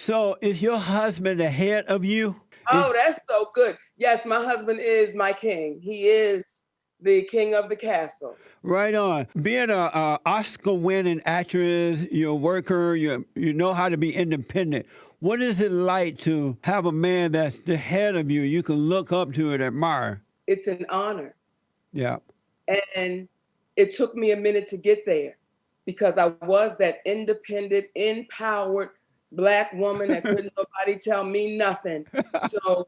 So is your husband the head of you? Oh, that's so good. Yes, my husband is my king. He is the king of the castle. Right on. Being a Oscar-winning actress, you're a worker, you know how to be independent. What is it like to have a man that's the head of you, you can look up to and admire? It's an honor. Yeah. And it took me a minute to get there because I was that independent, empowered Black woman that couldn't nobody tell me nothing. So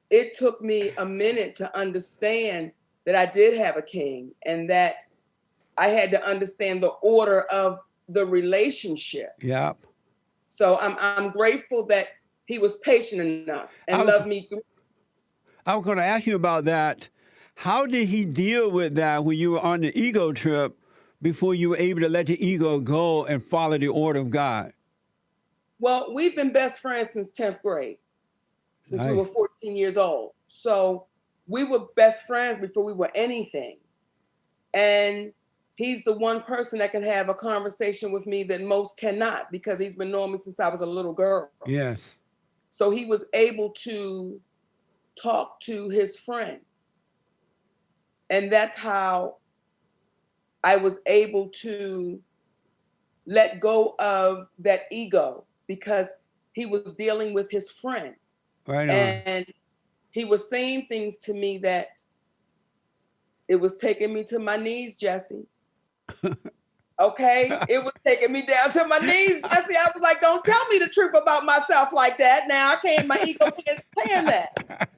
it took me a minute to understand that I did have a king and that I had to understand the order of the relationship. Yep. So I'm grateful that he was patient enough and loved me through. I was going to ask you about that. How did he deal with that when you were on the ego trip before you were able to let the ego go and follow the order of God? Well, we've been best friends since 10th grade, since we were 14 years old. So we were best friends before we were anything. And he's the one person that can have a conversation with me that most cannot because he's been knowing me since I was a little girl. Yes. So he was able to talk to his friend. And that's how I was able to let go of that ego because he was dealing with his friend. Right on. And he was saying things to me that it was taking me to my knees, Jesse. Okay? It was taking me down to my knees, Jesse. I was like, don't tell me the truth about myself like that. Now my ego can't stand that.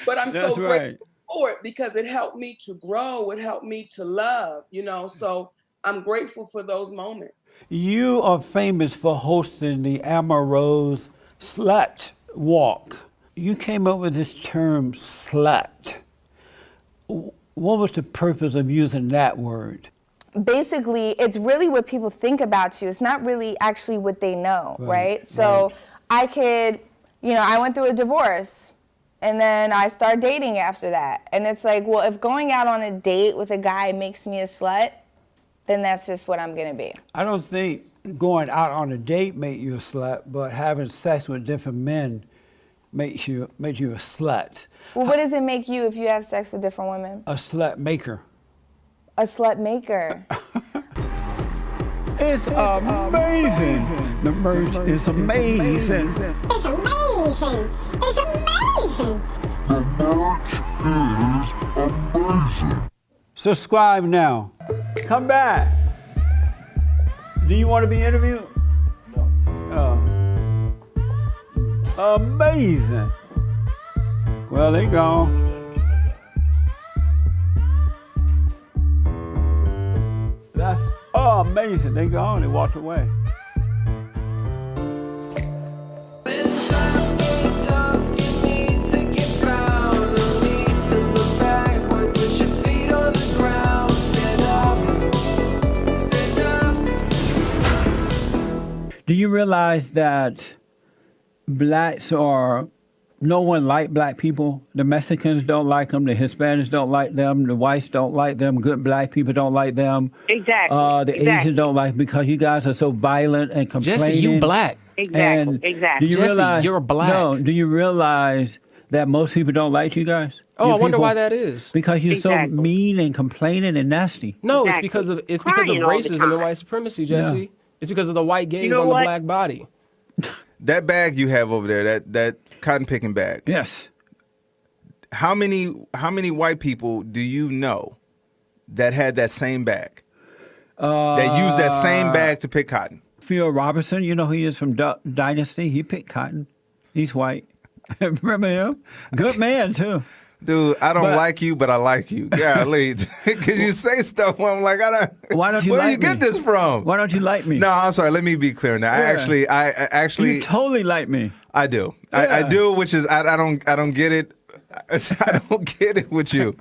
But I'm so grateful for it because it helped me to grow. It helped me to love, so I'm grateful for those moments. You are famous for hosting the Amorose Slut Walk. You came up with this term, slut. What was the purpose of using that word? Basically, it's really what people think about you. It's not really actually what they know, right? So I could, I went through a divorce and then I started dating after that. And it's like, well, if going out on a date with a guy makes me a slut, then that's just what I'm gonna be. I don't think going out on a date makes you a slut, but having sex with different men makes you a slut. Well, what does it make you if you have sex with different women? A slut maker. A slut maker. It's amazing. The merch is amazing. It's amazing. It's amazing. The merch is amazing. Subscribe now. Come back. Do you want to be interviewed? No. Amazing. Well, they gone. That's amazing. They gone. They walked away. Do you realize that blacks are, no one like black people? The Mexicans don't like them, the Hispanics don't like them, the whites don't like them, good black people don't like them. Exactly. The Asians don't like because you guys are so violent and complaining. Jesse, you black. Exactly. Exactly. Do you Jesse, realize, you're black. No, do you realize that most people don't like you guys? Oh, I wonder why that is. Because you're so mean and complaining and nasty. No, it's because of racism and white supremacy, Jesse. Yeah. It's because of the white gaze on the black body. That bag you have over there, that cotton picking bag. Yes. How many white people do you know that had that same bag? That used that same bag to pick cotton? Phil Robertson, you know who he is from Dynasty. He picked cotton. He's white. Remember him? Good man too. Dude, I don't like you, but I like you. Golly, because you say stuff where I'm like, why don't you where like do you get this from? Why don't you like me? No, I'm sorry. Let me be clear now. Yeah. I actually. You totally like me. I do. Yeah. I do, which is I don't get it. I don't get it with you.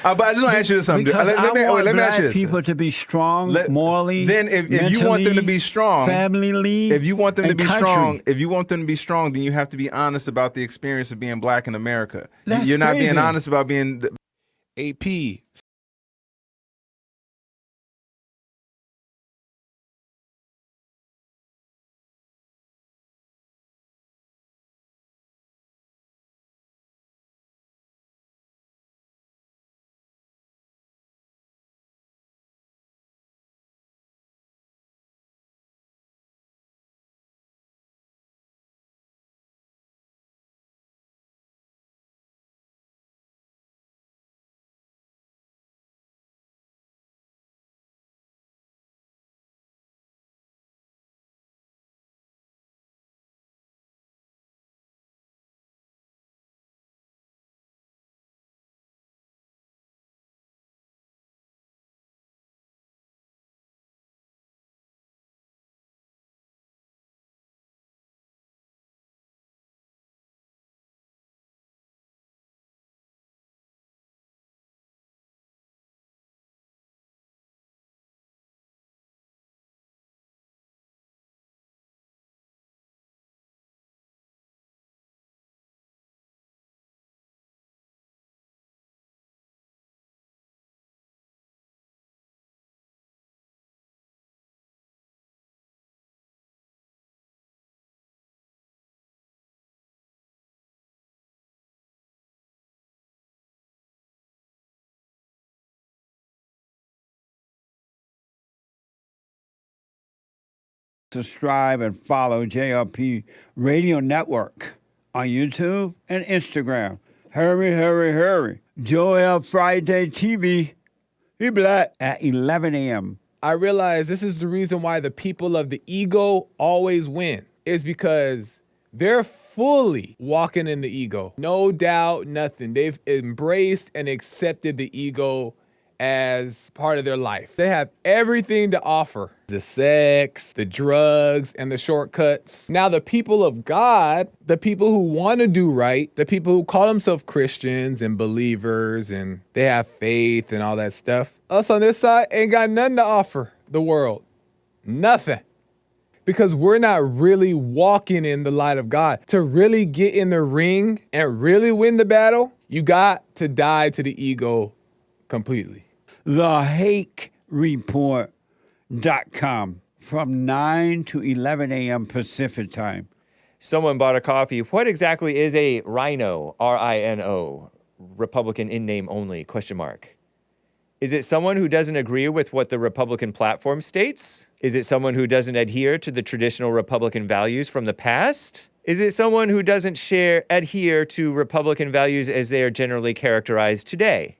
But I just want to ask you this something. Because let me ask you this. People to be strong, morally. Then if you want them to be strong, familyly, if you want them to be strong, then you have to be honest about the experience of being black in America. You're not being honest about being AP. subscribe and follow JLP Radio Network on YouTube and Instagram. Hurry, hurry, hurry. Joel Friday TV. He black at 11 a.m. I realize this is the reason why the people of the ego always win. Is because they're fully walking in the ego. No doubt, nothing. They've embraced and accepted the ego as part of their life. They have everything to offer. The sex, the drugs, and the shortcuts. Now the people of God, the people who want to do right, the people who call themselves Christians and believers and they have faith and all that stuff, us on this side ain't got nothing to offer the world. Nothing. Because we're not really walking in the light of God. To really get in the ring and really win the battle, you got to die to the ego completely. The Hake Report.com from 9 to 11 a.m. Pacific time. Someone bought a coffee. What exactly is a rhino, R-I-N-O, Republican in name only, question mark? Is it someone who doesn't agree with what the Republican platform states? Is it someone who doesn't adhere to the traditional Republican values from the past? Is it someone who doesn't adhere to Republican values as they are generally characterized today?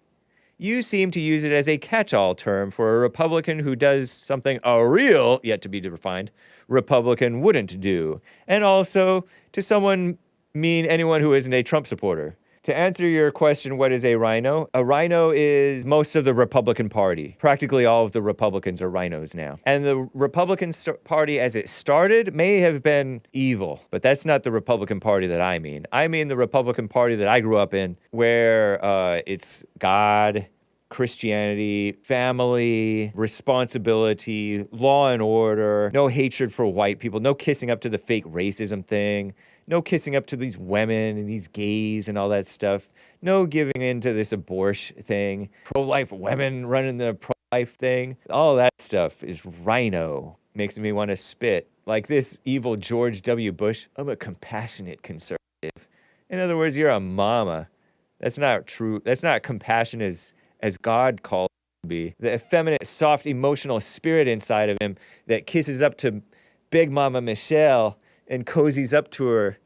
You seem to use it as a catch-all term for a Republican who does something a real, yet to be defined, Republican wouldn't do. And also, to someone mean anyone who isn't a Trump supporter. To answer your question, what is a rhino? A rhino is most of the Republican Party. Practically all of the Republicans are rhinos now. And the Republican Party as it started may have been evil, but that's not the Republican Party that I mean. I mean the Republican Party that I grew up in, where it's God, Christianity, family, responsibility, law and order, no hatred for white people, no kissing up to the fake racism thing, no kissing up to these women and these gays and all that stuff, no giving in to this abortion thing, pro-life women running the pro-life thing. All that stuff is rhino. Makes me want to spit. Like this evil George W. Bush, I'm a compassionate conservative. In other words, you're a mama. That's not true. That's not compassion as God called it to be. The effeminate, soft, emotional spirit inside of him that kisses up to Big Mama Michelle and cozies up to her.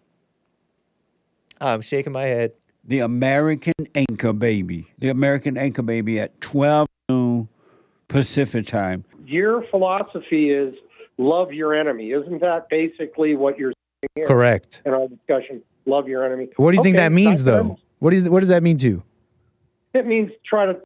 I'm shaking my head. The American Anchor Baby. The American Anchor Baby at 12 noon Pacific time. Your philosophy is love your enemy. Isn't that basically what you're saying here? Correct. In our discussion, love your enemy. What do you think that means, though? What does that mean to you? It means try to...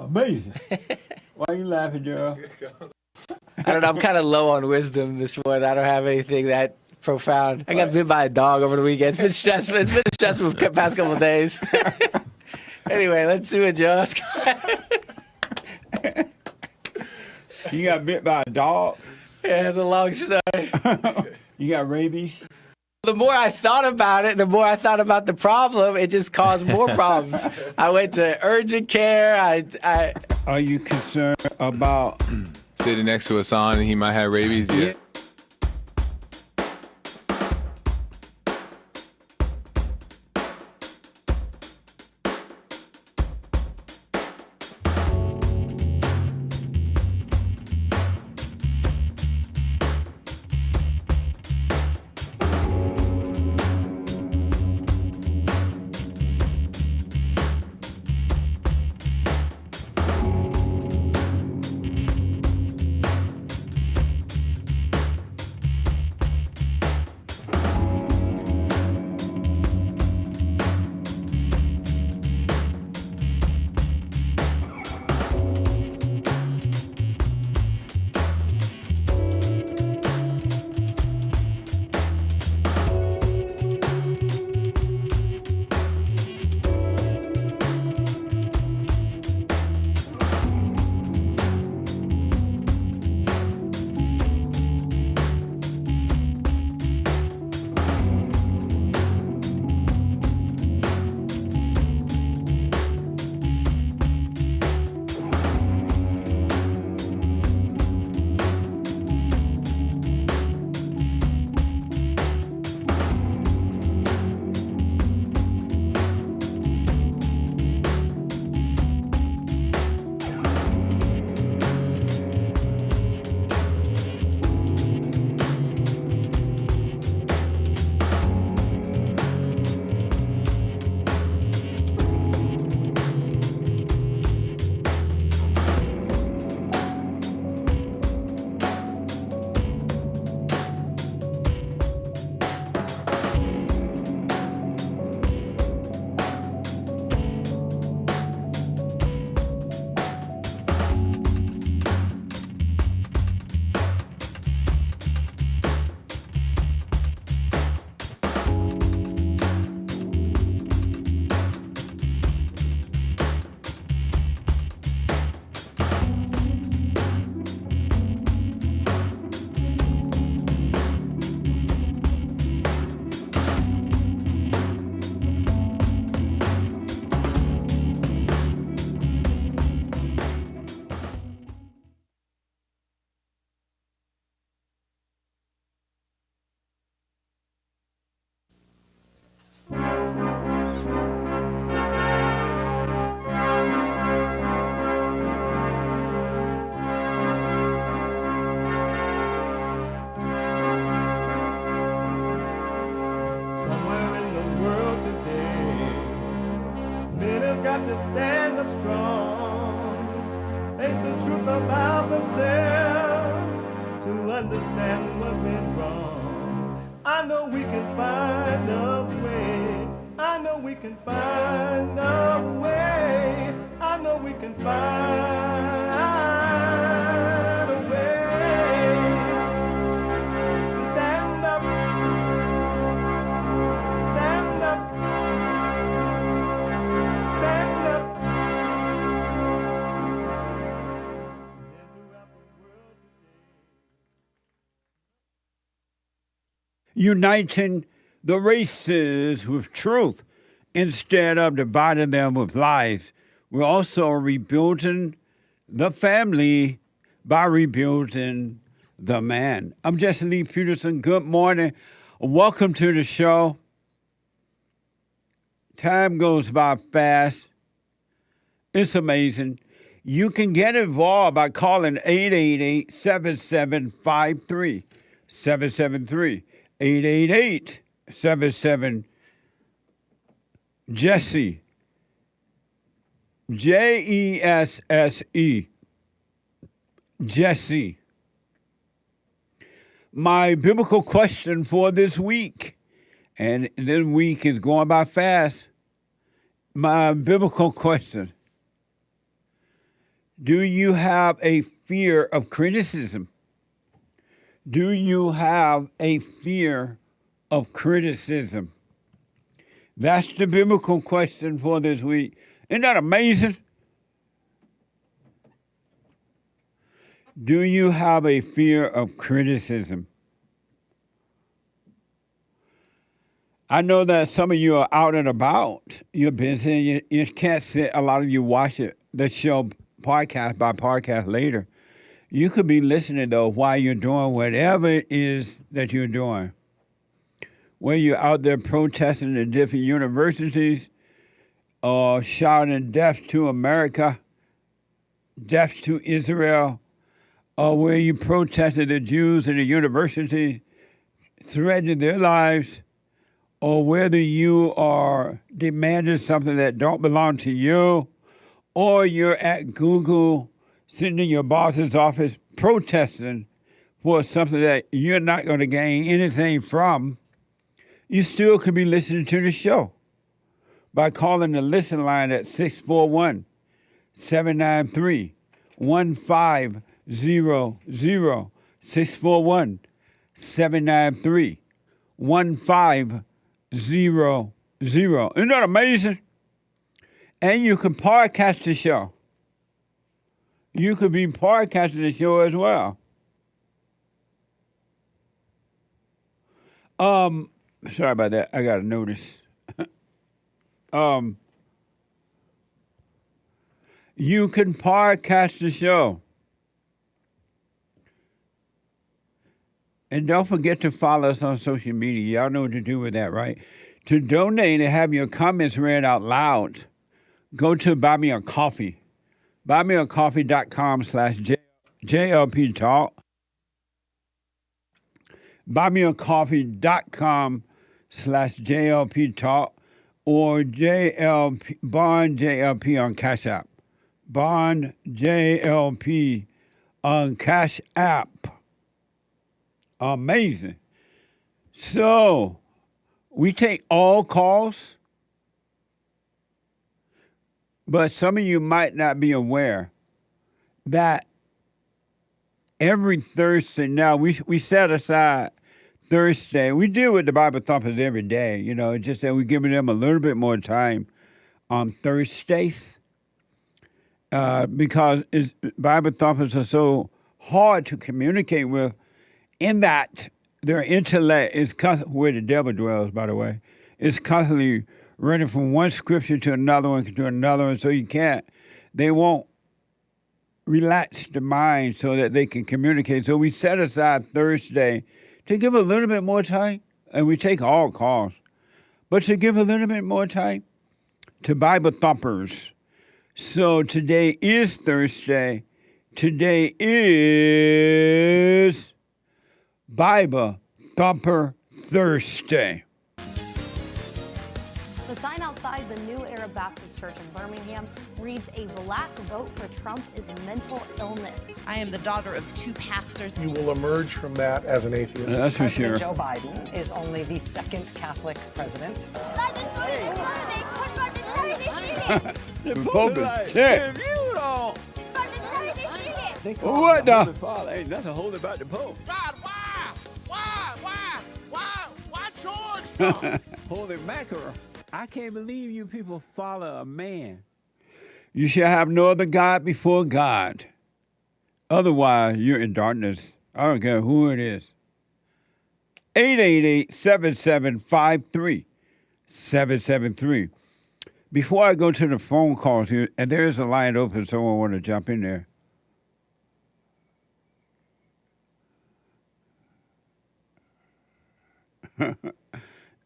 Amazing. Why are you laughing, Gerald? I don't know. I'm kind of low on wisdom this morning. I don't have anything that profound. I got bit by a dog over the weekend. It's been stressful. It's been a stressful past couple of days. Anyway, let's see what Joe's got. You got bit by a dog? Yeah, it's a long story. You got rabies? The more I thought about it, the more I thought about the problem, it just caused more problems. I went to urgent care. Are you concerned about sitting next to Hassan and he might have rabies? Yeah. have to stand up strong, face the truth about themselves, to understand what went wrong. I know we can find a way. I know we can find a way. I know we can find a way to stand up, stand up, stand up. Uniting the races with truth instead of dividing them with lies. We're also rebuilding the family by rebuilding the man. I'm Jesse Lee Peterson. Good morning. Welcome to the show. Time goes by fast. It's amazing. You can get involved by calling 888-7753. 773 888-77 Jesse. Jesse. Jesse. My biblical question for this week, and this week is going by fast. My biblical question: do you have a fear of criticism? Do you have a fear of criticism? That's the biblical question for this week. Isn't that amazing? Do you have a fear of criticism? I know that some of you are out and about. You're busy. You can't sit. A lot of you watch the show podcast by podcast later. You could be listening, though, while you're doing whatever it is that you're doing. Whether you're out there protesting at different universities or shouting death to America, death to Israel, or where you protested the Jews in the university, threatening their lives, or whether you are demanding something that don't belong to you, or you're at Google sitting in your boss's office protesting for something that you're not going to gain anything from, you still could be listening to the show by calling the listen line at 641-793-1500, 641-793-1500. Isn't that amazing? And you can podcast the show. You could be podcasting the show as well. Sorry about that. I got a notice. You can podcast the show. And don't forget to follow us on social media. Y'all know what to do with that, right? To donate and have your comments read out loud, go to Buy Me a Coffee. buymeacoffee.com/JLP Talk. buymeacoffee.com/JLP Talk or JLP, Bond JLP on Cash App. Bond JLP on Cash App. Amazing. So, we take all calls, but some of you might not be aware that every Thursday now, we set aside Thursday. We deal with the Bible Thumpers every day, you know, just that we're giving them a little bit more time on Thursdays because Bible Thumpers are so hard to communicate with in that their intellect is where the devil dwells, by the way. It's constantly running from one scripture to another one, so they won't relax the mind so that they can communicate. So we set aside Thursday to give a little bit more time, and we take all calls, but to give a little bit more time to Bible Thumpers. So today is Thursday. Today is Bible Thumper Thursday. The sign outside the New Era Baptist Church in Birmingham reads, "A black vote for Trump is mental illness." I am the daughter of 2 pastors. You will emerge from that as an atheist. That's for sure. President Joe Biden is only the 2nd Catholic president. The Pope is dead. What the? Father, ain't nothing holy about the Pope. God, why? Why George? Holy mackerel. I can't believe you people follow a man. You shall have no other God before God. Otherwise, you're in darkness. I don't care who it is. 888-7753-773. Before I go to the phone calls here, and there is a line open, someone want to jump in there.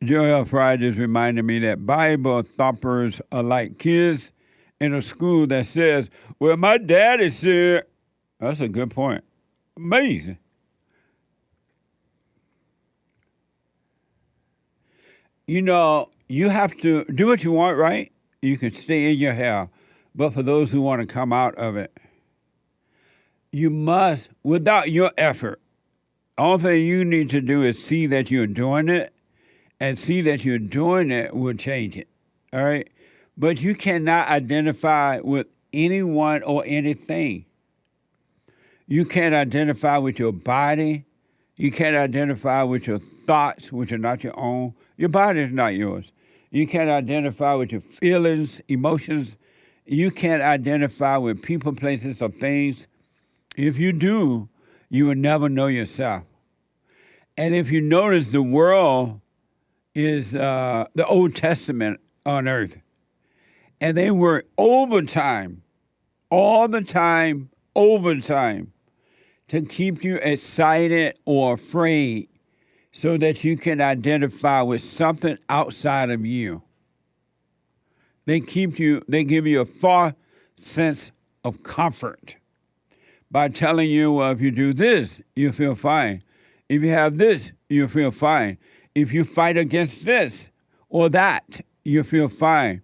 Joel Fry just reminded me that Bible thumpers are like kids in a school that says, well, my daddy said. That's a good point. Amazing. You know, you have to do what you want, right? You can stay in your hell. But for those who want to come out of it, you must, without your effort, all thing you need to do is see that you're doing it, and see that you're doing it will change it, all right? But you cannot identify with anyone or anything. You can't identify with your body. You can't identify with your thoughts, which are not your own. Your body is not yours. You can't identify with your feelings, emotions. You can't identify with people, places, or things. If you do, you will never know yourself. And if you notice, the world is the Old Testament on earth. And they work overtime, all the time, overtime, to keep you excited or afraid so that you can identify with something outside of you. They give you a false sense of comfort by telling you, well, if you do this, you'll feel fine. If you have this, you'll feel fine. If you fight against this or that, you'll feel fine.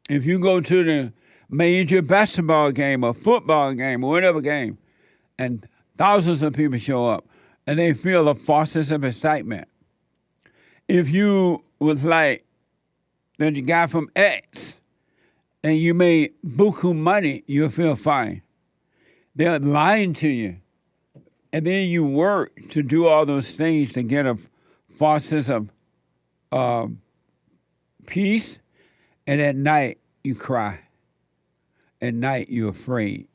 If you go to the major basketball game or football game or whatever game, and thousands of people show up, and they feel a false sense of excitement. If you was like the guy from X, and you made buku money, you'll feel fine. They're lying to you. And then you work to do all those things to get a false sense of peace, and at night you cry. At night you're afraid.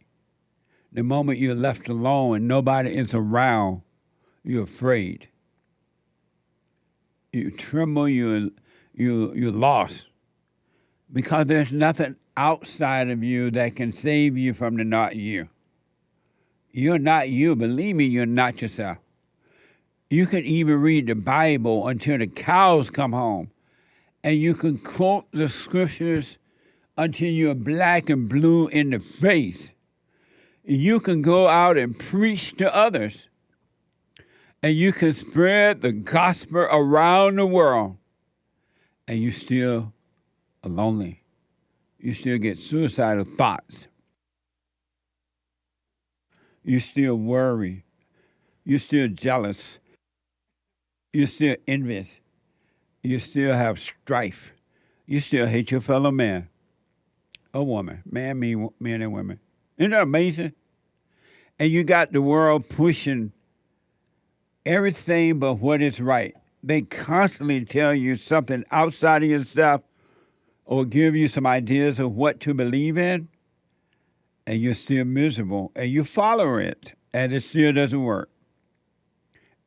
The moment you're left alone and nobody is around, you're afraid. You tremble, you're lost. Because there's nothing outside of you that can save you from the not you. You're not you. Believe me, you're not yourself. You can even read the Bible until the cows come home. And you can quote the scriptures until you're black and blue in the face. You can go out and preach to others. And you can spread the gospel around the world. And you still are lonely. You still get suicidal thoughts. You still worry. You're still jealous. You're still envious. You still have strife. You still hate your fellow man or woman. Man, men and women. Isn't that amazing? And you got the world pushing everything but what is right. They constantly tell you something outside of yourself or give you some ideas of what to believe in, and you're still miserable, and you follow it, and it still doesn't work.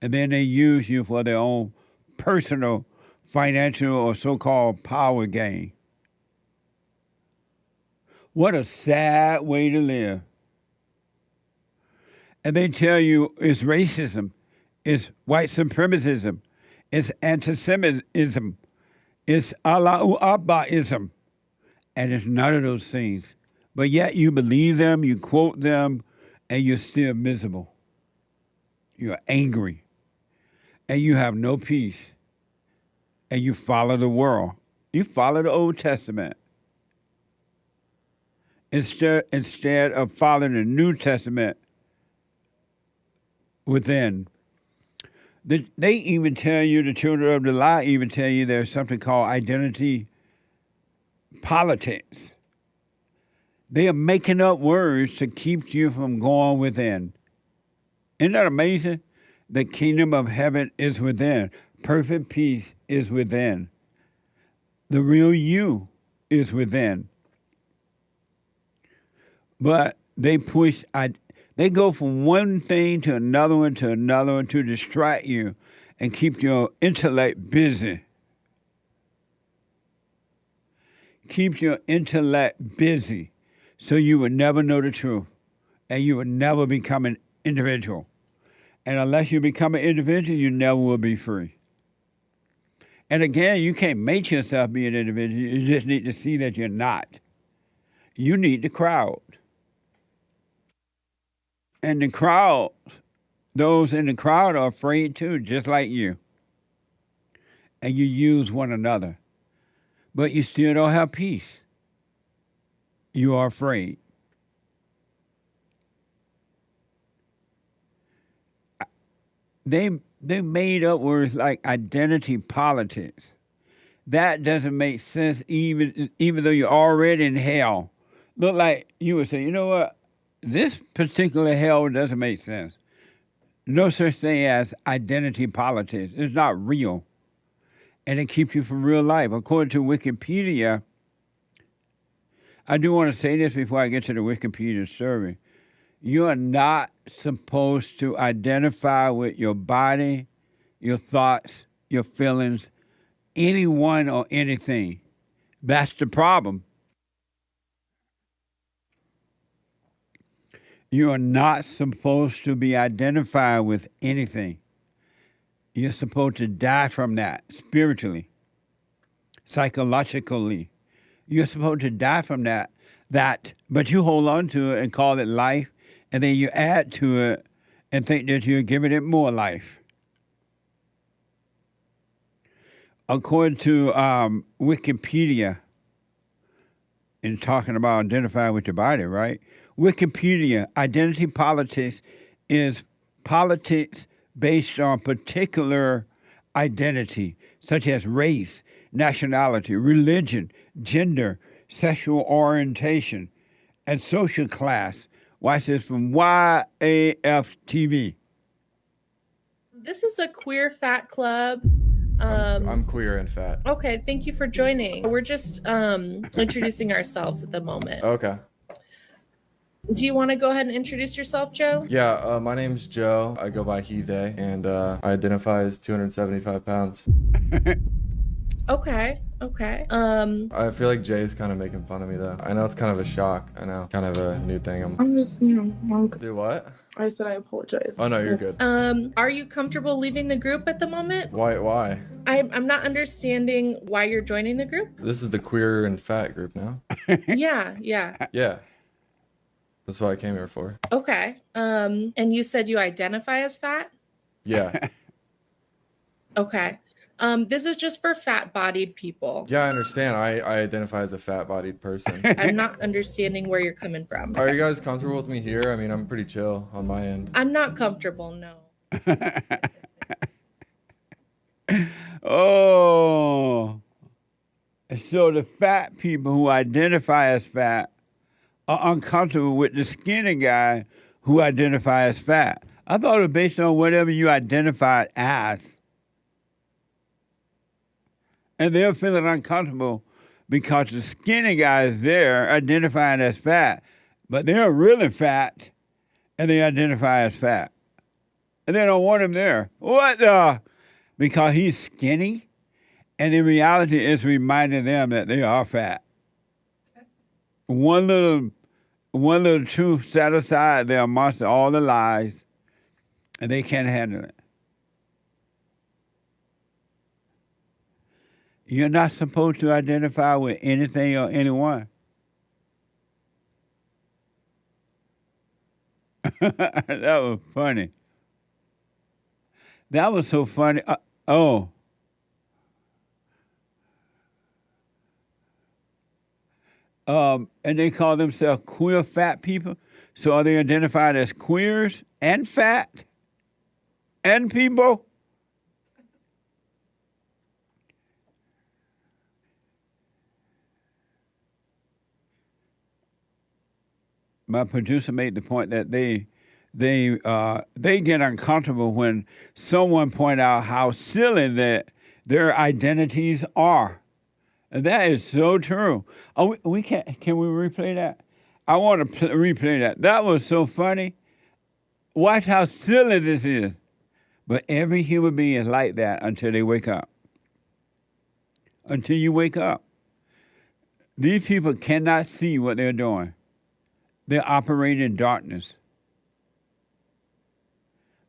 And then they use you for their own personal, financial, or so-called power gain. What a sad way to live. And they tell you it's racism, it's white supremacism, it's anti-Semitism, it's Allahu Akbarism, and it's none of those things. But yet you believe them, you quote them, and you're still miserable. You're angry, and you have no peace, and you follow the world, You follow the Old Testament instead of following the New Testament within. They even tell you, the children of the lie even tell you there's something called identity politics. They are making up words to keep you from going within. Isn't that amazing? The kingdom of heaven is within. Perfect peace is within. The real you is within. But they go from one thing to another one to distract you and keep your intellect busy. Keep your intellect busy so you will never know the truth and you will never become an individual. And unless you become an individual, you never will be free. And again, you can't make yourself be an individual. You just need to see that you're not. You need the crowd. And the crowd, those in the crowd are afraid too, just like you. And you use one another. But you still don't have peace. You are afraid. They made up words like identity politics. That doesn't make sense even though you're already in hell. Look like you would say, you know what? This particular hell doesn't make sense. No such thing as identity politics. It's not real. And it keeps you from real life. According to Wikipedia, I do want to say this before I get to the Wikipedia survey. You are not supposed to identify with your body, your thoughts, your feelings, anyone or anything. That's the problem. You are not supposed to be identified with anything. You're supposed to die from that spiritually, psychologically. You're supposed to die from that, but you hold on to it and call it life, and then you add to it and think that you're giving it more life. According to Wikipedia, in talking about identifying with your body, right? Wikipedia, identity politics is politics based on particular identity, such as race, nationality, religion, gender, sexual orientation, and social class. Watch this from YAF-TV. This is a queer fat club. I'm queer and fat. Okay, thank you for joining. We're just introducing ourselves at the moment. Okay. Do you want to go ahead and introduce yourself, Joe? Yeah, my name's Joe. I go by he, they, and I identify as 275 pounds. Okay. I feel like Jay's kind of making fun of me, though. I know it's kind of a shock. I know. Kind of a new thing. I'm just, Do what? I said I apologize. Oh, no, you're good. Are you comfortable leaving the group at the moment? Why? I'm not understanding why you're joining the group. This is the queer and fat group now. Yeah. Yeah. That's what I came here for. Okay. And you said you identify as fat? Yeah. Okay. This is just for fat-bodied people. Yeah, I understand. I identify as a fat-bodied person. I'm not understanding where you're coming from. Are you guys comfortable with me here? I mean, I'm pretty chill on my end. I'm not comfortable, no. Oh. So the fat people who identify as fat are uncomfortable with the skinny guy who identifies as fat. I thought it was based on whatever you identified as. And they're feeling uncomfortable because the skinny guy is there identifying as fat, but they're really fat and they identify as fat. And they don't want him there. What the? Because he's skinny, and in reality it's reminding them that they are fat. One little truth set aside, they're amongst all the lies, and they can't handle it. You're not supposed to identify with anything or anyone. That was funny. That was so funny. and they call themselves queer fat people. So are they identified as queers and fat and people? My producer made the point that they get uncomfortable when someone point out how silly that their identities are. And that is so true. Oh, we can we replay that? I want to replay that. That was so funny. Watch how silly this is. But every human being is like that until they wake up. Until you wake up. These people cannot see what they're doing. They operate in darkness.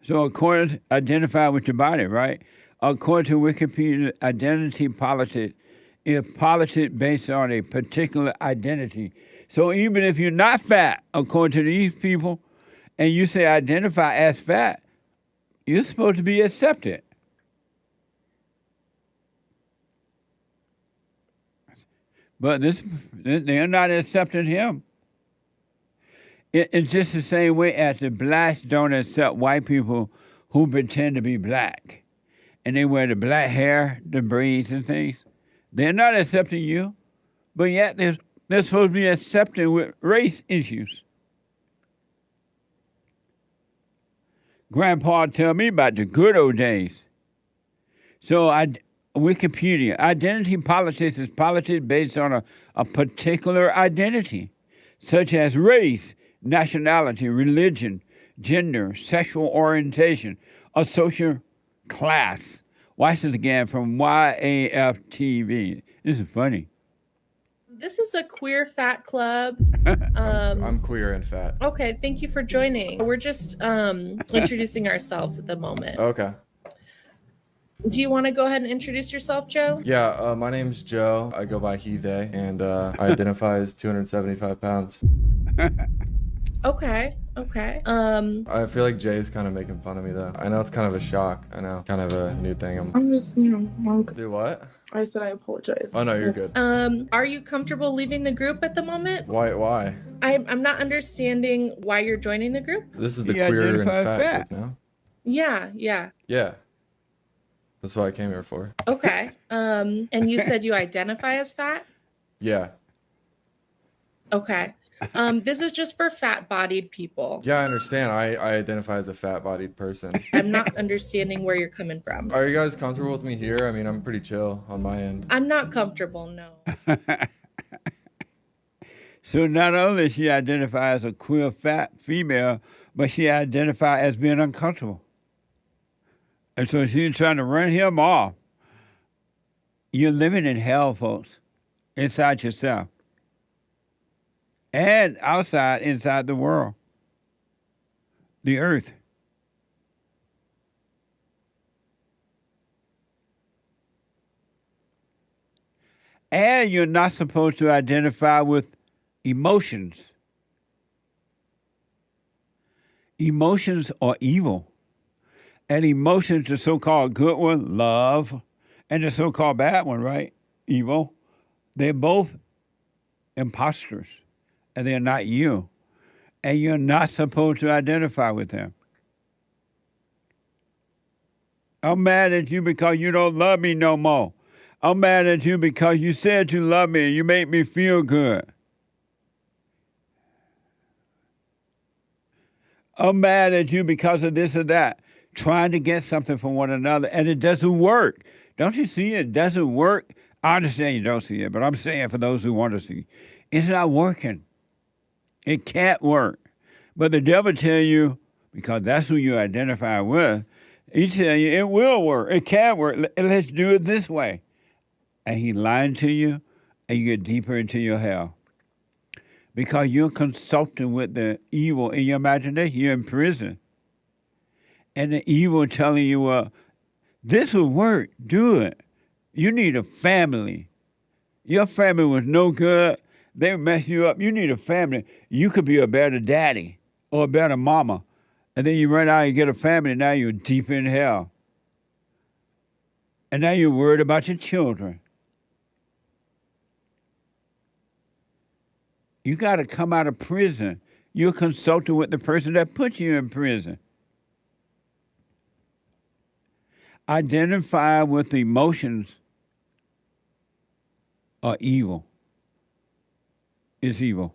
So according to identify with your body, right? According to Wikipedia, identity politics is politics based on a particular identity. So even if you're not fat, according to these people, and you say identify as fat, you're supposed to be accepted. But they're not accepting him. It's just the same way as the blacks don't accept white people who pretend to be black. And they wear the black hair, the braids and things. They're not accepting you, but yet they're supposed to be accepted with race issues. Grandpa tell me about the good old days. So Wikipedia, identity politics is politics based on a particular identity, such as race, nationality, religion, gender, sexual orientation, or social class. Watch this again from YAFTV. This is funny. This is a queer fat club. I'm queer and fat. Okay, thank you for joining. We're just introducing ourselves at the moment. Okay. Do you want to go ahead and introduce yourself, Joe? Yeah, my name's Joe. I go by he, they, and I identify as 275 pounds. Okay. I feel like Jay's kind of making fun of me, though. I know it's kind of a shock. I know, kind of a new thing. I'm just, Do what? I said I apologize. Oh, no, you're good. Are you comfortable leaving the group at the moment? Why? I'm not understanding why you're joining the group. This is the queer and fat group, no? Yeah. Yeah. That's what I came here for. Okay. And you said you identify as fat? Yeah. Okay. This is just for fat-bodied people. Yeah, I understand. I identify as a fat-bodied person. I'm not understanding where you're coming from. Are you guys comfortable with me here? I mean, I'm pretty chill on my end. I'm not comfortable, no. So not only she identifies as a queer fat female, but she identifies as being uncomfortable. And so she's trying to run him off. You're living in hell, folks, inside yourself. And outside, inside the world, the earth. And you're not supposed to identify with emotions. Emotions are evil. And emotions, the so-called good one, love, and the so-called bad one, right, evil, they're both imposters. And they're not you. And you're not supposed to identify with them. I'm mad at you because you don't love me no more. I'm mad at you because you said you love me and you made me feel good. I'm mad at you because of this or that. Trying to get something from one another, and it doesn't work. Don't you see it doesn't work? I understand you don't see it, but I'm saying for those who want to see, it's not working. It can't work. But the devil tell you, because that's who you identify with, he tell you it will work. It can work. Let's do it this way. And he lying to you, and you get deeper into your hell. Because you're consulting with the evil in your imagination. You're in prison. And the evil telling you, well, this will work. Do it. You need a family. Your family was no good. They mess you up. You need a family. You could be a better daddy or a better mama. And then you run out and get a family. Now you're deep in hell. And now you're worried about your children. You got to come out of prison. You're consulting with the person that put you in prison. Identify with the emotions are evil. It's evil.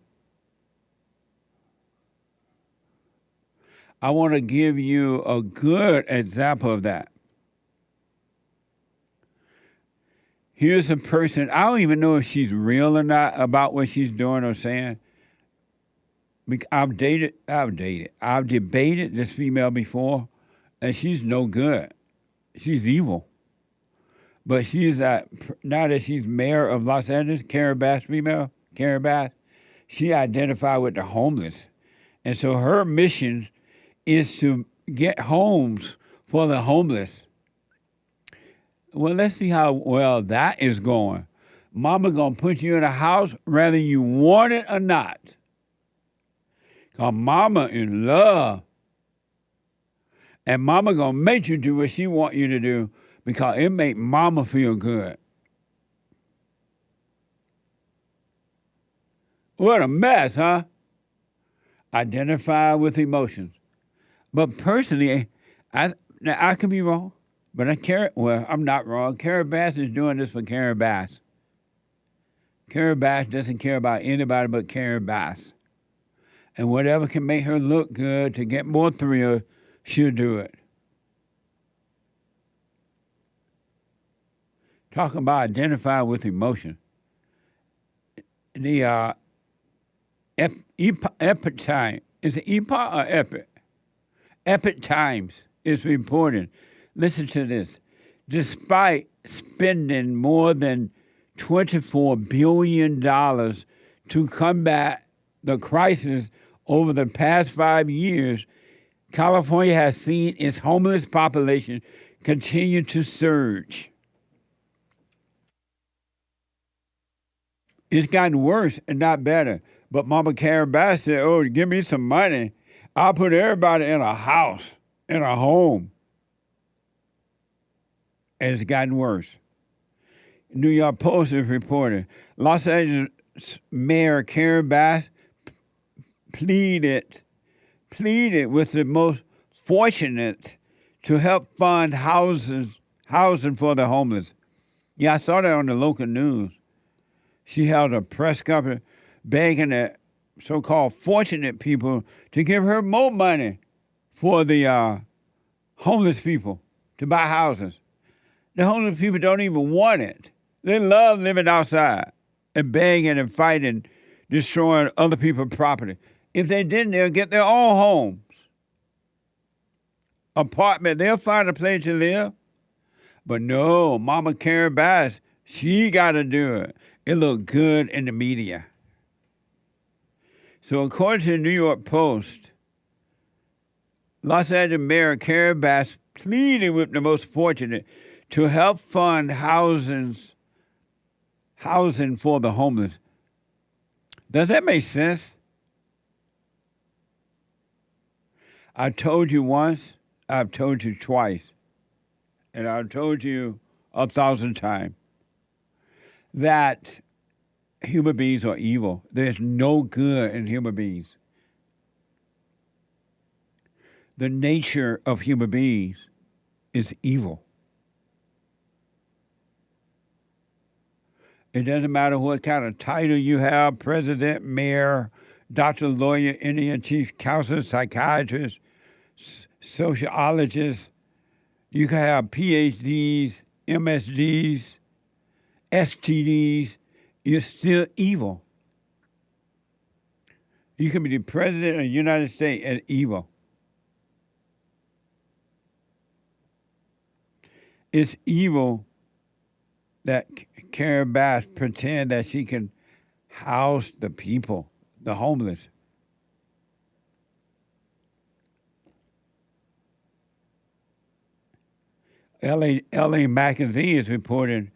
I want to give you a good example of that. Here's a person, I don't even know if she's real or not about what she's doing or saying. I've debated this female before, and she's no good. She's evil. But she's now that she's mayor of Los Angeles, Karen Bass female, Karen Bass, she identified with the homeless. And so her mission is to get homes for the homeless. Well, let's see how well that is going. Mama gonna put you in a house whether you want it or not. Cause mama in love. And mama gonna make you do what she want you to do because it make mama feel good. What a mess, huh? Identify with emotions. But personally, I could be wrong, but I'm not wrong. Karen Bass is doing this for Karen Bass. Karen Bass doesn't care about anybody but Karen Bass. And whatever can make her look good to get more thrill, she'll do it. Talking about identify with emotion. The epic time, is it epoch or epic? Epic Times is reporting. Listen to this. Despite spending more than $24 billion to combat the crisis over the past 5 years, California has seen its homeless population continue to surge. It's gotten worse and not better. But Mama Karen Bass said, oh, give me some money. I'll put everybody in a house, in a home. And it's gotten worse. New York Post is reporting Los Angeles Mayor Karen Bass pleaded with the most fortunate to help fund housing for the homeless. Yeah, I saw that on the local news. She held a press conference begging the so-called fortunate people to give her more money for the homeless people to buy houses. The homeless people don't even want it. They love living outside and begging and fighting, destroying other people's property. If they didn't, they'll get their own homes. Apartment, they'll find a place to live. But no, Mama Karen Bass, she got to do it. It looked good in the media. So according to the New York Post, Los Angeles Mayor Karen Bass pleaded with the most fortunate to help fund housing for the homeless. Does that make sense? I told you once, I've told you twice, and I've told you 1,000 times that human beings are evil. There's no good in human beings. The nature of human beings is evil. It doesn't matter what kind of title you have, president, mayor, doctor, lawyer, Indian chief, counselor, psychiatrist, sociologist. You can have PhDs, MSDs, STDs. You're still evil. You can be the president of the United States and evil. It's evil that Karen Bass pretend that she can house the people, the homeless. LA Magazine is reporting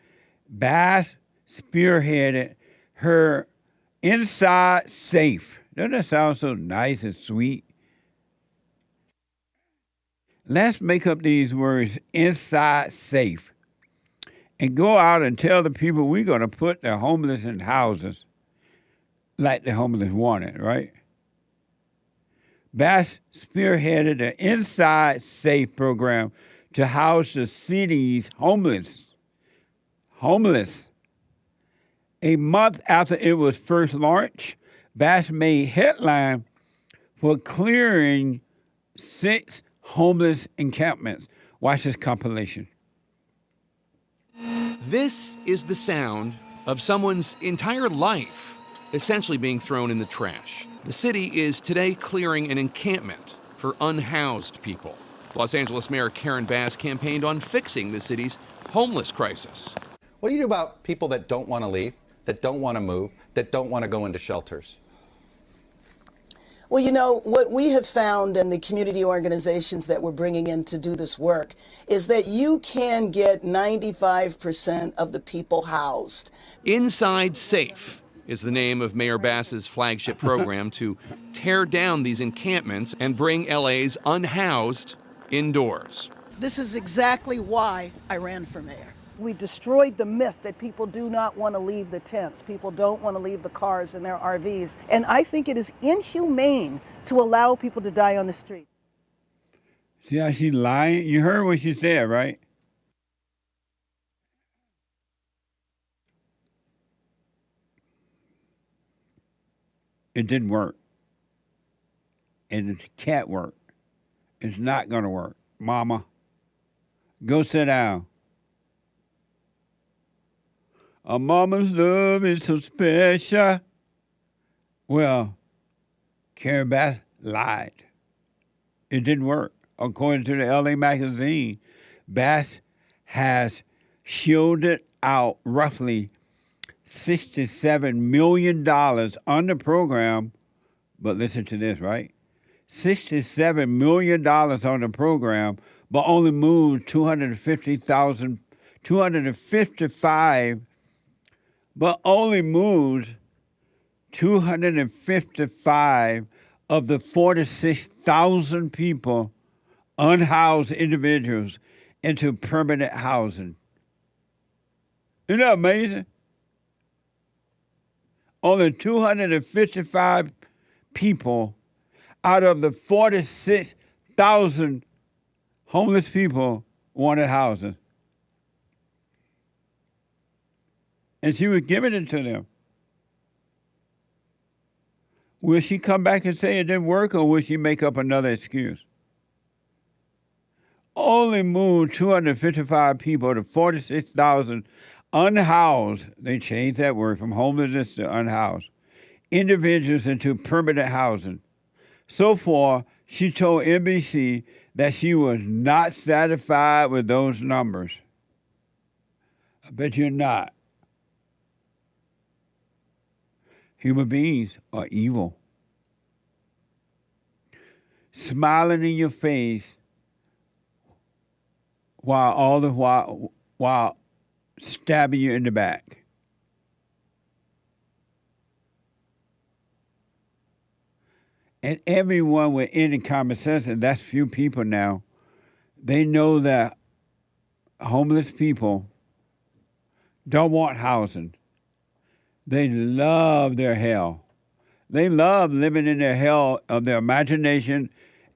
Bass spearheaded her inside safe. Doesn't that sound so nice and sweet? Let's make up these words, inside safe, and go out and tell the people we're going to put the homeless in houses. like the homeless wanted, right? Bass spearheaded an Inside Safe program to house the city's homeless. A month after it was first launched, Bass made headline for clearing 6 homeless encampments. Watch this compilation. This is the sound of someone's entire life essentially being thrown in the trash. The city is today clearing an encampment for unhoused people. Los Angeles Mayor Karen Bass campaigned on fixing the city's homeless crisis. What do you do about people that don't want to leave, that don't want to move, that don't want to go into shelters? Well, you know, what we have found in the community organizations that we're bringing in to do this work is that you can get 95% of the people housed. Inside Safe is the name of Mayor Bass's flagship program to tear down these encampments and bring LA's unhoused indoors. This is exactly why I ran for mayor. We destroyed the myth that people do not want to leave the tents. People don't want to leave the cars and their RVs. And I think it is inhumane to allow people to die on the street. See how she's lying? You heard what she said, right? It didn't work. And it can't work. It's not going to work. Mama, go sit down. A mama's love is so special. Well, Karen Bass lied. It didn't work. According to the LA magazine, Bass has shielded out roughly $67 million on the program, but listen to this, right? $67 million on the program, but only moved 255 but only moved 255 of the 46,000 people, unhoused individuals, into permanent housing. Isn't that amazing? Only 255 people out of the 46,000 homeless people wanted housing. And she was giving it to them. Will she come back and say it didn't work, or will she make up another excuse? Only moved 255 people to 46,000 unhoused. They changed that word from homelessness to unhoused. Individuals into permanent housing. So far, she told NBC that she was not satisfied with those numbers. I bet you're not. Human beings are evil. Smiling in your face while stabbing you in the back. And everyone with any common sense, and that's few people now, they know that homeless people don't want housing. They love their hell. They love living in their hell of their imagination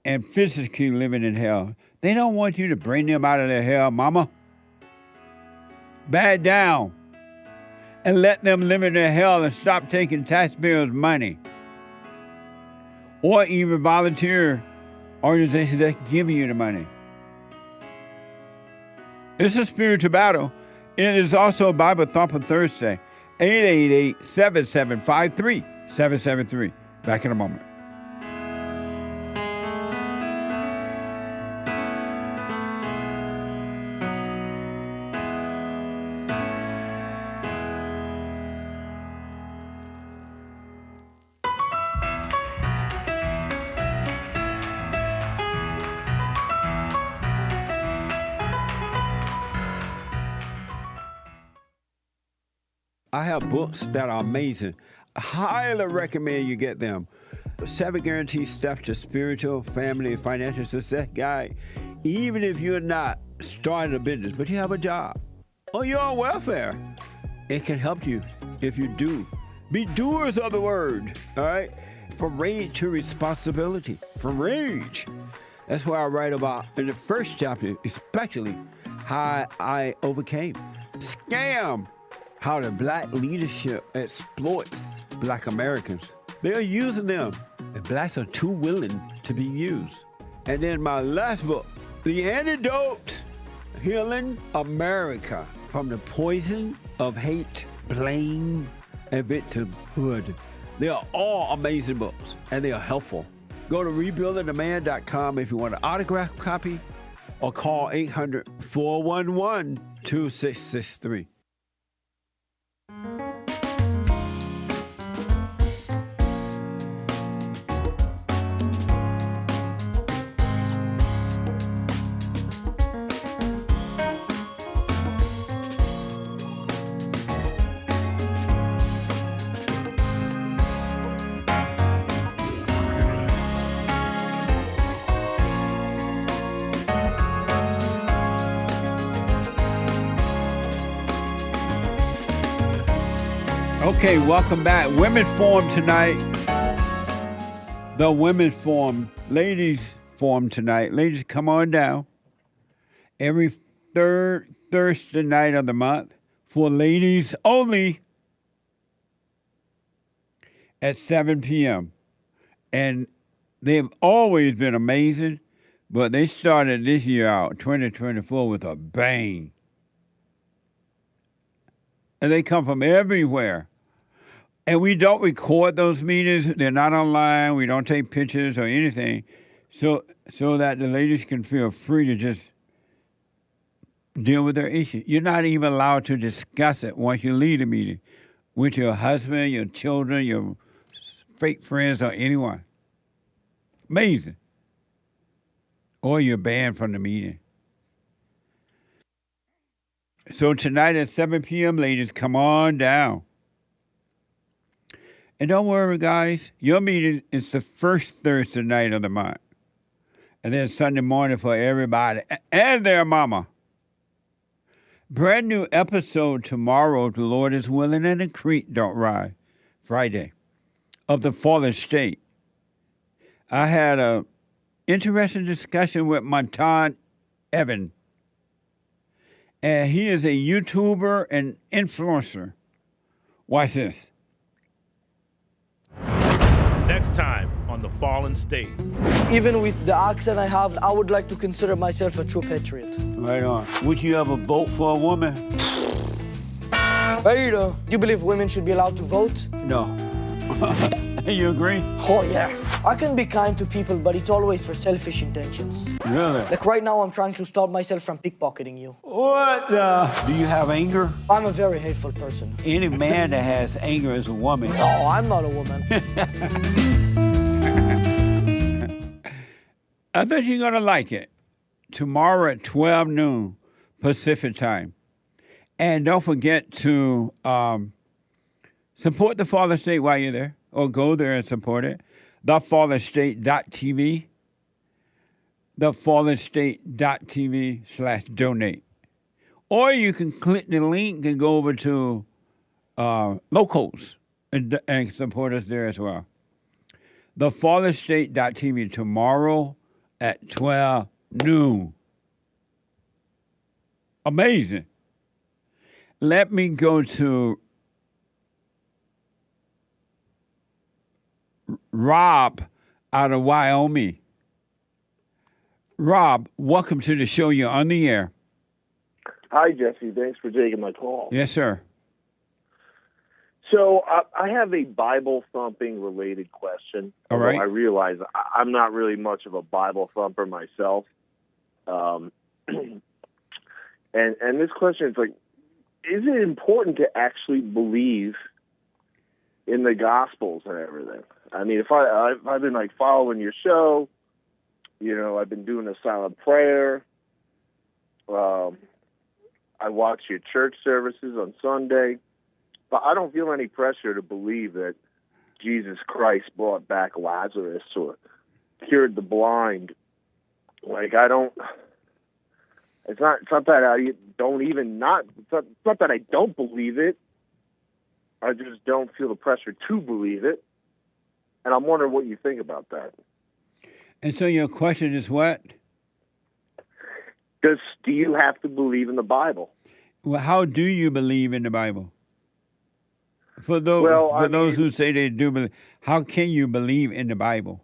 and physically living in hell. They don't want you to bring them out of their hell, mama. Back down and let them live in their hell and stop taking taxpayers' money. Or even volunteer organizations that give you the money. It's a spiritual battle. It is also a Bible Thumper Thursday. 888-7753-773. Back in a moment. I have books that are amazing. I highly recommend you get them. 7 Guaranteed Steps to Spiritual, Family, and Financial Success Guide. Even if you're not starting a business, but you have a job, or you're on welfare, it can help you if you do Be doers of the word, all right? From rage to responsibility. From rage. That's what I write about in the first chapter, especially how I overcame. Scam. How the black leadership exploits black Americans. They're using them, and blacks are too willing to be used. And then my last book, The Antidote, Healing America from the Poison of Hate, Blame, and Victimhood. They are all amazing books, and they are helpful. Go to rebuildingtheman.com if you want an autographed copy, or call 800-411-2663. Okay, welcome back. Women's Forum tonight. The Women's Forum. Ladies Forum tonight. Ladies, come on down. Every third Thursday night of the month for ladies only at 7 p.m. And they've always been amazing, but they started this year out, 2024, with a bang. And they come from everywhere. And we don't record those meetings. They're not online. We don't take pictures or anything, so that the ladies can feel free to just deal with their issue. You're not even allowed to discuss it once you leave the meeting with your husband, your children, your fake friends, or anyone. Amazing. Or you're banned from the meeting. So tonight at 7 p.m., ladies, come on down. And don't worry, guys. Your meeting is the first Thursday night of the month. And then Sunday morning for everybody and their mama. Brand new episode tomorrow, if the Lord is willing and the creek don't rise, Friday, of the Fallen State. I had an interesting discussion with Montan Evan. And he is a YouTuber and influencer. Watch this. Next time on The Fallen State. Even with the accent I have, I would like to consider myself a true patriot. Right on. Would you ever vote for a woman? Hey, do you believe women should be allowed to vote? No. You agree? Oh, yeah. I can be kind to people, but it's always for selfish intentions. Really? Like right now, I'm trying to stop myself from pickpocketing you. What the? Do you have anger? I'm a very hateful person. Any man that has anger is a woman. No, I'm not a woman. I think you're going to like it. Tomorrow at 12 noon Pacific time. And don't forget to support the Fallen State while you're there, or go there and support it. TheFallenState.tv. TheFallenState.tv/donate. Or you can click the link and go over to Locals and support us there as well. TheFallenState.tv tomorrow at 12 noon. Amazing. Let me go to Rob out of Wyoming. Rob, welcome to the show. You're on the air. Hi, Jesse. Thanks for taking my call. Yes, sir. So I have a Bible thumping related question. All right. I realize I'm not really much of a Bible thumper myself. And this question is like, is it important to actually believe in the Gospels and everything? I mean, if I've been like following your show, you know, I've been doing a silent prayer. I watch your church services on Sunday, but I don't feel any pressure to believe that Jesus Christ brought back Lazarus or cured the blind. Like, I don't. It's not that I don't even not. It's not that I don't believe it. I just don't feel the pressure to believe it. And I'm wondering what you think about that. And so your question is what? Do you have to believe in the Bible? Well, how do you believe in the Bible? For those, who say they do believe, how can you believe in the Bible?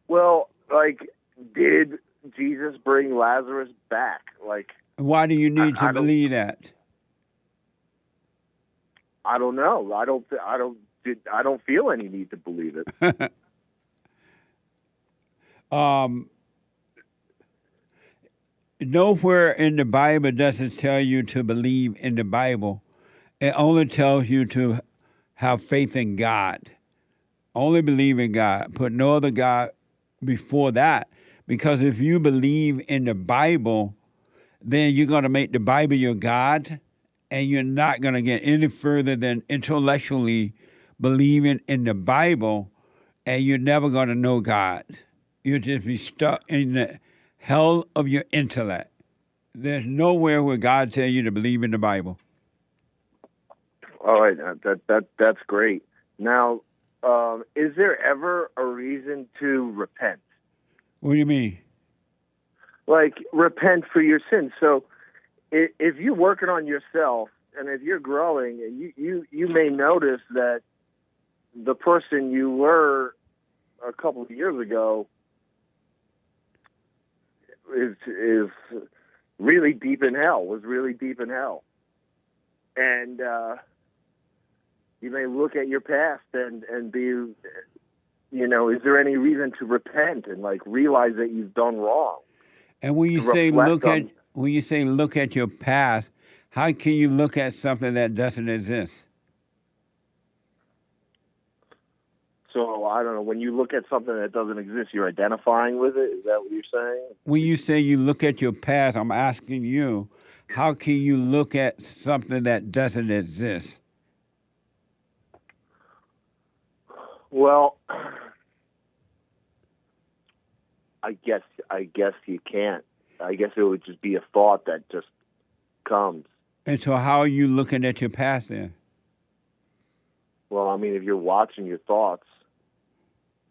Well, like, did Jesus bring Lazarus back? Like, why do you need to believe that? I don't know. I don't feel any need to believe it. Nowhere in the Bible does it tell you to believe in the Bible. It only tells you to have faith in God. Only believe in God. Put no other God before that. Because if you believe in the Bible, then you're going to make the Bible your God, and you're not going to get any further than intellectually believing in the Bible, and you're never going to know God. You'll just be stuck in the hell of your intellect. There's nowhere where God tells you to believe in the Bible. All right, that's great. Now, is there ever a reason to repent? What do you mean? Like, repent for your sins. So if you're working on yourself and if you're growing, and you may notice that the person you were a couple of years ago is really deep in hell, was really deep in hell. And you may look at your past and be, is there any reason to repent and like realize that you've done wrong? And when you say look at your past, how can you look at something that doesn't exist? So I don't know. When you look at something that doesn't exist, you're identifying with it. Is that what you're saying? When you say you look at your past, I'm asking you, how can you look at something that doesn't exist? Well, I guess you can't. I guess it would just be a thought that just comes. And so how are you looking at your past then? Well, I mean, if you're watching your thoughts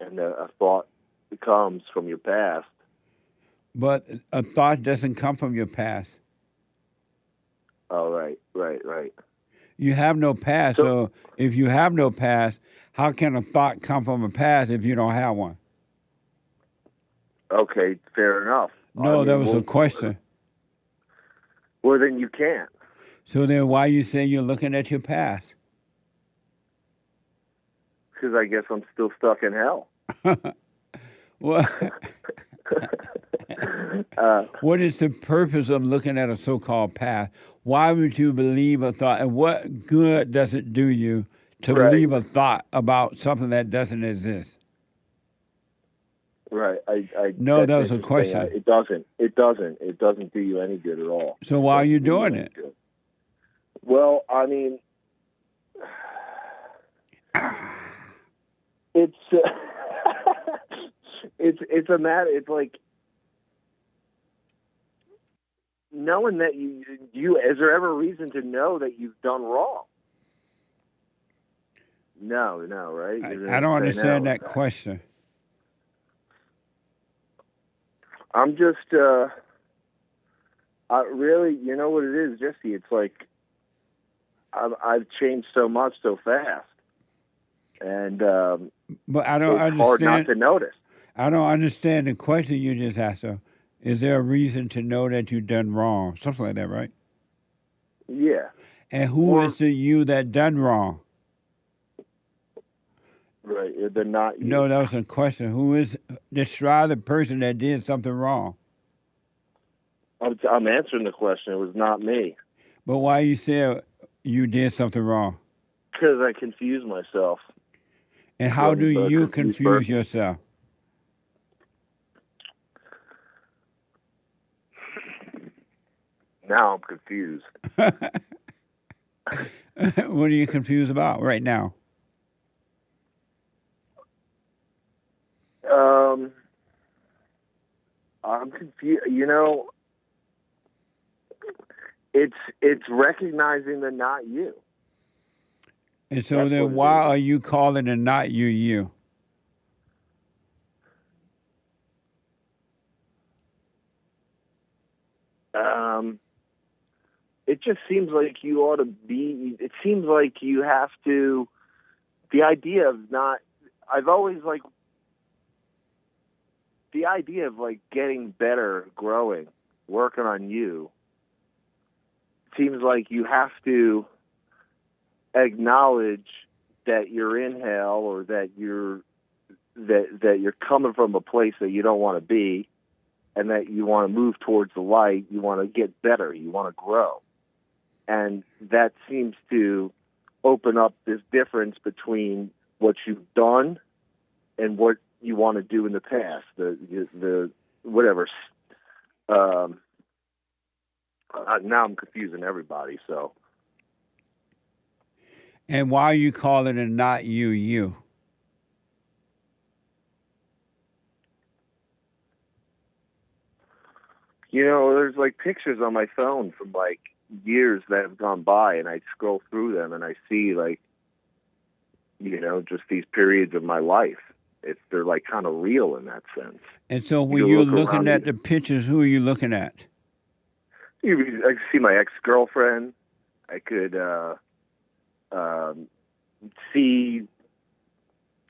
and a thought comes from your past. But a thought doesn't come from your past. Oh, right. You have no past, so if you have no past, how can a thought come from a past if you don't have one? Okay, fair enough. No, that was a question. Well, then you can't. So then why you say you're looking at your past? Because I guess I'm still stuck in hell. Well, what is the purpose of looking at a so-called past? Why would you believe a thought? And what good does it do you to believe a thought about something that doesn't exist? Right. No, that was a question. It doesn't. It doesn't do you any good at all. So why are you doing it? Well, I mean, it's it's a matter. It's like knowing that you. Is there ever a reason to know that you've done wrong? No, right? I don't understand that question. I'm just, really, you know what it is, Jesse? It's like I've changed so much so fast, and but I don't understand. It's hard not to notice. I don't understand the question you just asked. So, is there a reason to know that you've done wrong? Something like that, right? Yeah. And who is the you that done wrong? Right, they're not you. No, that was a question. Who is, describe the person that did something wrong? I'm answering the question. It was not me. But why you say you did something wrong? Because I confused myself. And how do you confuse yourself? Now I'm confused. What are you confused about right now? I'm confused. It's recognizing the not you. And so That's then what it why is. are you calling it not you? It just seems like you ought to be. It seems like you have to. The idea of not. I've always like the idea of like getting better, growing, working on you. Seems like you have to acknowledge that you're in hell, or that you're coming from a place that you don't want to be, and that you want to move towards the light. You want to get better. You want to grow. And that seems to open up this difference between what you've done and what you want to do in the past. The whatever. Now I'm confusing everybody. So. And why are you calling it not you? You know, there's like pictures on my phone from like years that have gone by, and I scroll through them and I see like, you know, just these periods of my life. They're like kind of real in that sense. And so when you're looking at the pictures, who are you looking at? I could see my ex-girlfriend. I could see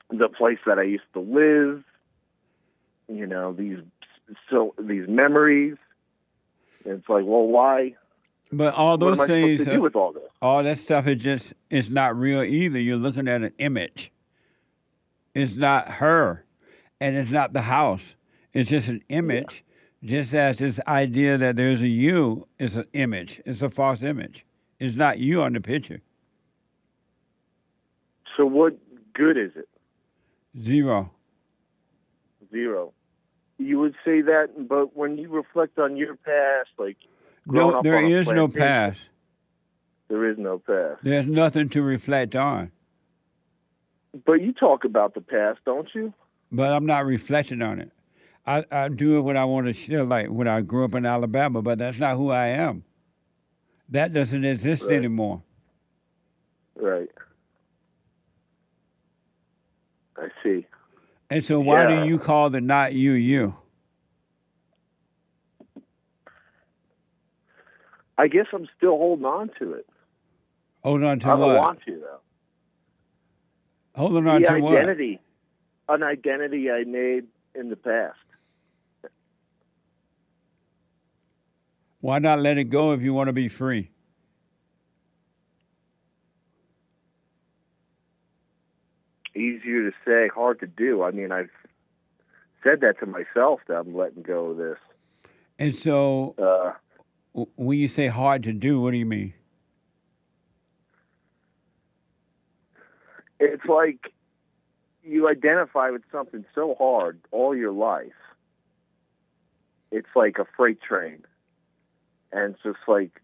the place that I used to live. You know, these memories. And it's like, well, why? But all those what am I things, supposed to do with all this? All that stuff is not real either. You're looking at an image. It's not her, and it's not the house. It's just an image. Yeah. Just as this idea that there's a you is an image. It's a false image. It's not you on the picture. So what good is it? Zero. You would say that, but when you reflect on your past, like no, there is no past. There is no past. There's nothing to reflect on. But you talk about the past, don't you? But I'm not reflecting on it. I do it when I want to share, like when I grew up in Alabama, but that's not who I am. That doesn't exist anymore. Right. I see. And so why do you call the not you? I guess I'm still holding on to it. Hold on to what? I don't want to, though. Holding on to what? An identity I made in the past. Why not let it go if you want to be free? Easier to say, hard to do. I mean, I've said that to myself, that I'm letting go of this. And so when you say hard to do, what do you mean? It's like you identify with something so hard all your life. It's like a freight train. And it's just like,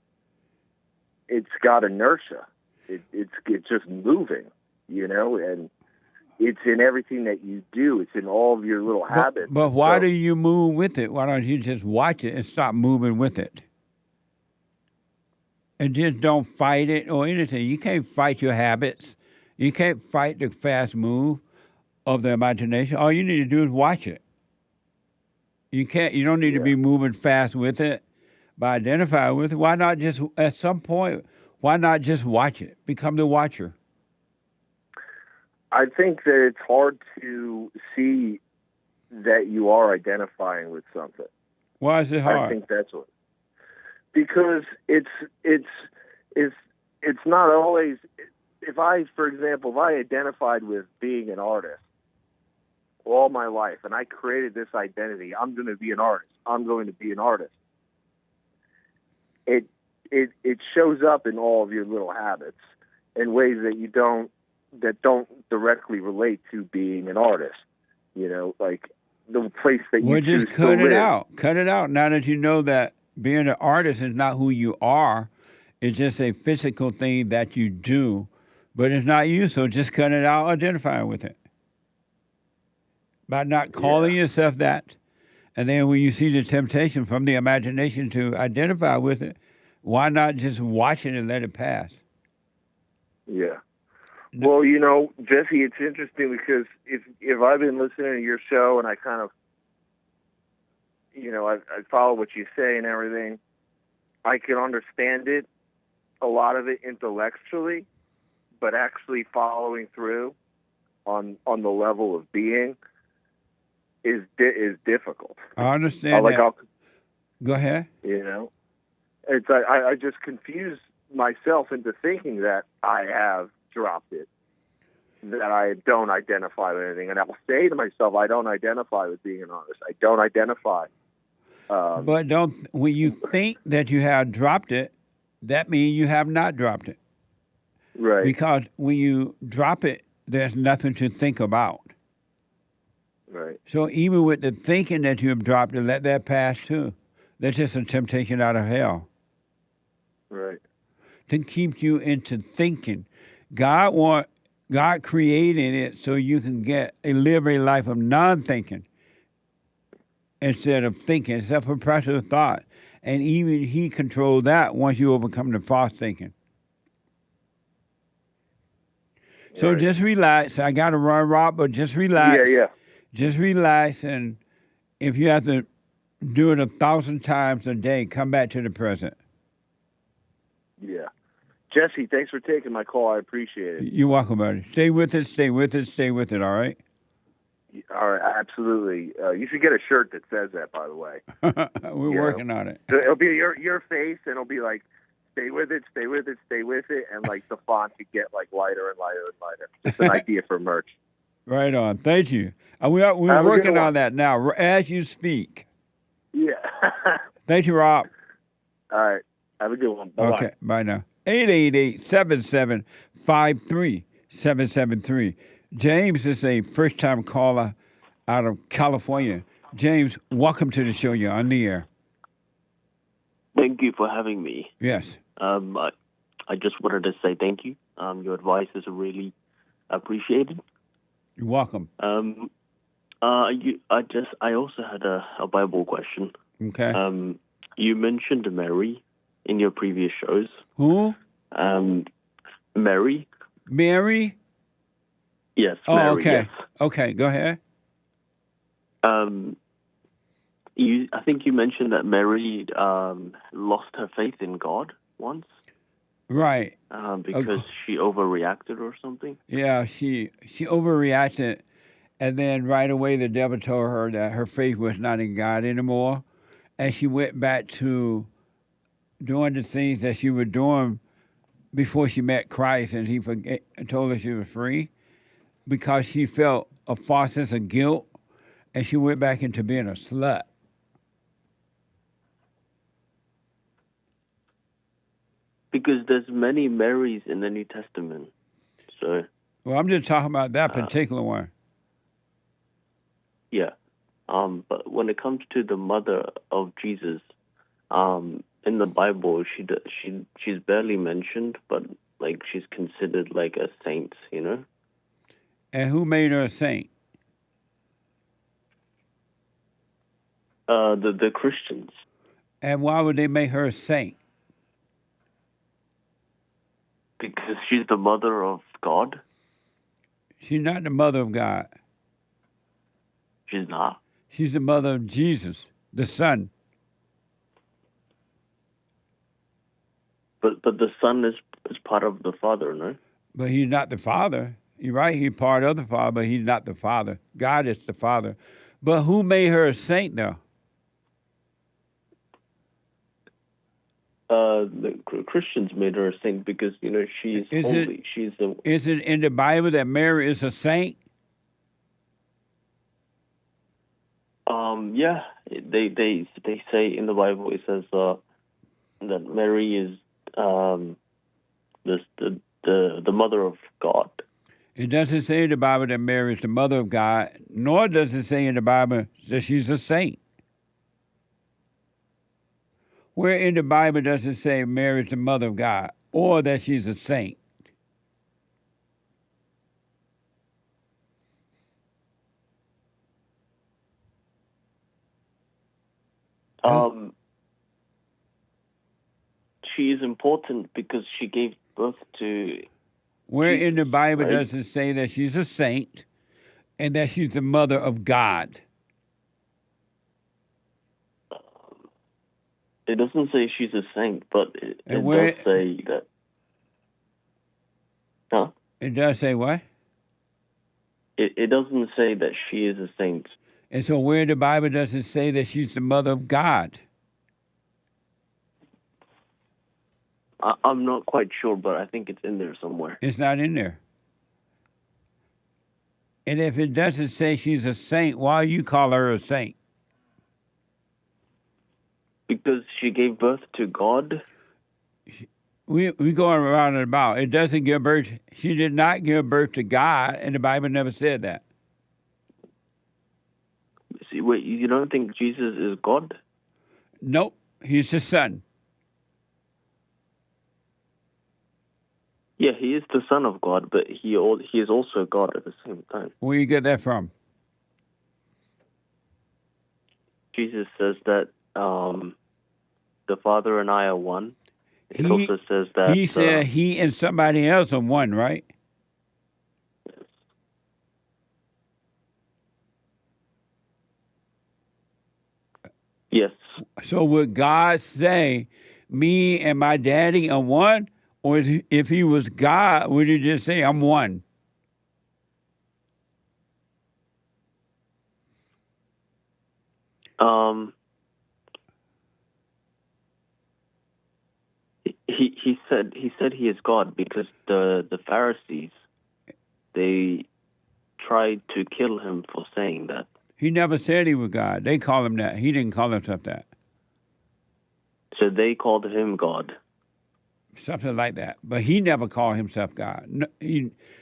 it's got inertia. It's just moving, you know, and it's in everything that you do. It's in all of your little habits. But why do you move with it? Why don't you just watch it and stop moving with it? And just don't fight it or anything. You can't fight your habits. You can't fight the fast move of the imagination. All you need to do is watch it. You don't need to be moving fast with it, but identify with it. Why not just, at some point, why not just watch it? Become the watcher. I think that it's hard to see that you are identifying with something. Why is it hard? I think that's what. Because it's not always. If I, for example, if I identified with being an artist all my life and I created this identity, I'm going to be an artist. I'm going to be an artist. It shows up in all of your little habits in ways that don't directly relate to being an artist. You know, like the place that you choose just cut to live. it out. Cut it out. Now that you know that being an artist is not who you are, it's just a physical thing that you do, but it's not you. So just cut it out. Identify with it by not calling yourself that. And then when you see the temptation from the imagination to identify with it, why not just watch it and let it pass? Yeah. Well, Jesse, it's interesting because if I've been listening to your show and I kind of, I follow what you say and everything, I can understand it, a lot of it intellectually, but actually following through on the level of being is difficult. I understand that. Go ahead. It's I just confuse myself into thinking that I have dropped it, that I don't identify with anything, and I will say to myself, I don't identify with being an artist. I don't identify. But when you think that you have dropped it, that means you have not dropped it. Right. Because when you drop it, there's nothing to think about. Right. So even with the thinking that you have dropped it, let that pass too. That's just a temptation out of hell. Right. To keep you into thinking. God created it so you can live a life of non-thinking instead of thinking. It's a perpetual thought. And even he controlled that once you overcome the false thinking. So just relax. I got to run, Rob, but just relax. Yeah. Just relax. And if you have to do it 1,000 times a day, come back to the present. Yeah. Jesse, thanks for taking my call. I appreciate it. You're welcome, buddy. Stay with it, stay with it, stay with it, all right? All right, absolutely. You should get a shirt that says that, by the way. We're working on it. So it'll be your face, and it'll be like, stay with it, stay with it, stay with it, and like the font could get like lighter and lighter and lighter. Just an idea for merch. Right on. Thank you. And we're working on that now as you speak. Yeah. Thank you, Rob. All right. Have a good one. Bye-bye. Okay, bye now. 888-77-53773. James is a first-time caller out of California. James, welcome to the show. You're on the air. Thank you for having me. Yes. I just wanted to say thank you. Your advice is really appreciated. You're welcome. I also had a Bible question. Okay. You mentioned Mary in your previous shows. Who? Mary. Mary? Yes. Oh, Mary, okay. Yes. Okay, go ahead. I think you mentioned that Mary lost her faith in God once. Right. Because she overreacted or something. Yeah, she overreacted, and then right away the devil told her that her faith was not in God anymore, and she went back to doing the things that she was doing before she met Christ, and he told her she was free because she felt a false sense of guilt, and she went back into being a slut. Because there's many Marys in the New Testament, so. Well, I'm just talking about that particular one. Yeah, but when it comes to the mother of Jesus, in the Bible, she's barely mentioned, but like she's considered like a saint, you know. And who made her a saint? The Christians. And why would they make her a saint? Because she's the mother of God. She's not the mother of God. She's not. She's the mother of Jesus, the Son. But the Son is part of the Father, no? But he's not the Father. You're right, he's part of the Father, but he's not the Father. God is the Father. But who made her a saint, though? The Christians made her a saint because, you know, she's holy. Is it in the Bible that Mary is a saint? Yeah, they say in the Bible it says that Mary is the mother of God. It doesn't say in the Bible that Mary is the mother of God, nor does it say in the Bible that she's a saint. Where in the Bible does it say Mary is the mother of God or that she's a saint? She is important because she gave birth to Where in the Bible right? does it say that she's a saint and that she's the mother of God? It doesn't say she's a saint, but it And where- does say that. Huh? It does say what? It doesn't say that she is a saint. And so where in the Bible does it say that she's the mother of God? I'm not quite sure, but I think it's in there somewhere. It's not in there. And if it doesn't say she's a saint, why you call her a saint? Because she gave birth to God. We going around and about. It doesn't give birth. She did not give birth to God, and the Bible never said that. See, wait, you don't think Jesus is God? Nope, he's the son. Yeah, he is the son of God, but he is also God at the same time. Where you get that from? Jesus says that the Father and I are one. It also says that He said he and somebody else are one, right? Yes. So would God say, me and my daddy are one? Or if he was God, would he just say, I'm one? He said he is God because the Pharisees, they tried to kill him for saying that. He never said he was God. They call him that. He didn't call himself that. So they called him God. Something like that. But he never called himself God. No,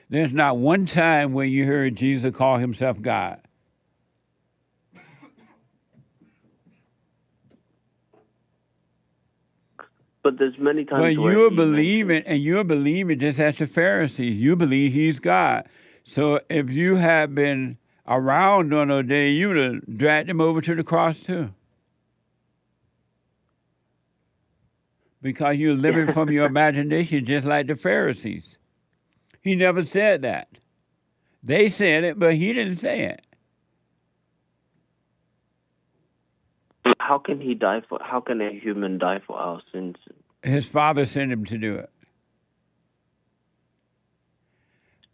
there's not one time where you heard Jesus call himself God. But there's many times But where you're he believing just as the Pharisees. You believe he's God. So if you had been around on those days, you would have dragged him over to the cross too. Because you're living from your imagination just like the Pharisees. He never said that. They said it, but he didn't say it. How can he die for? How can a human die for our sins? His father sent him to do it.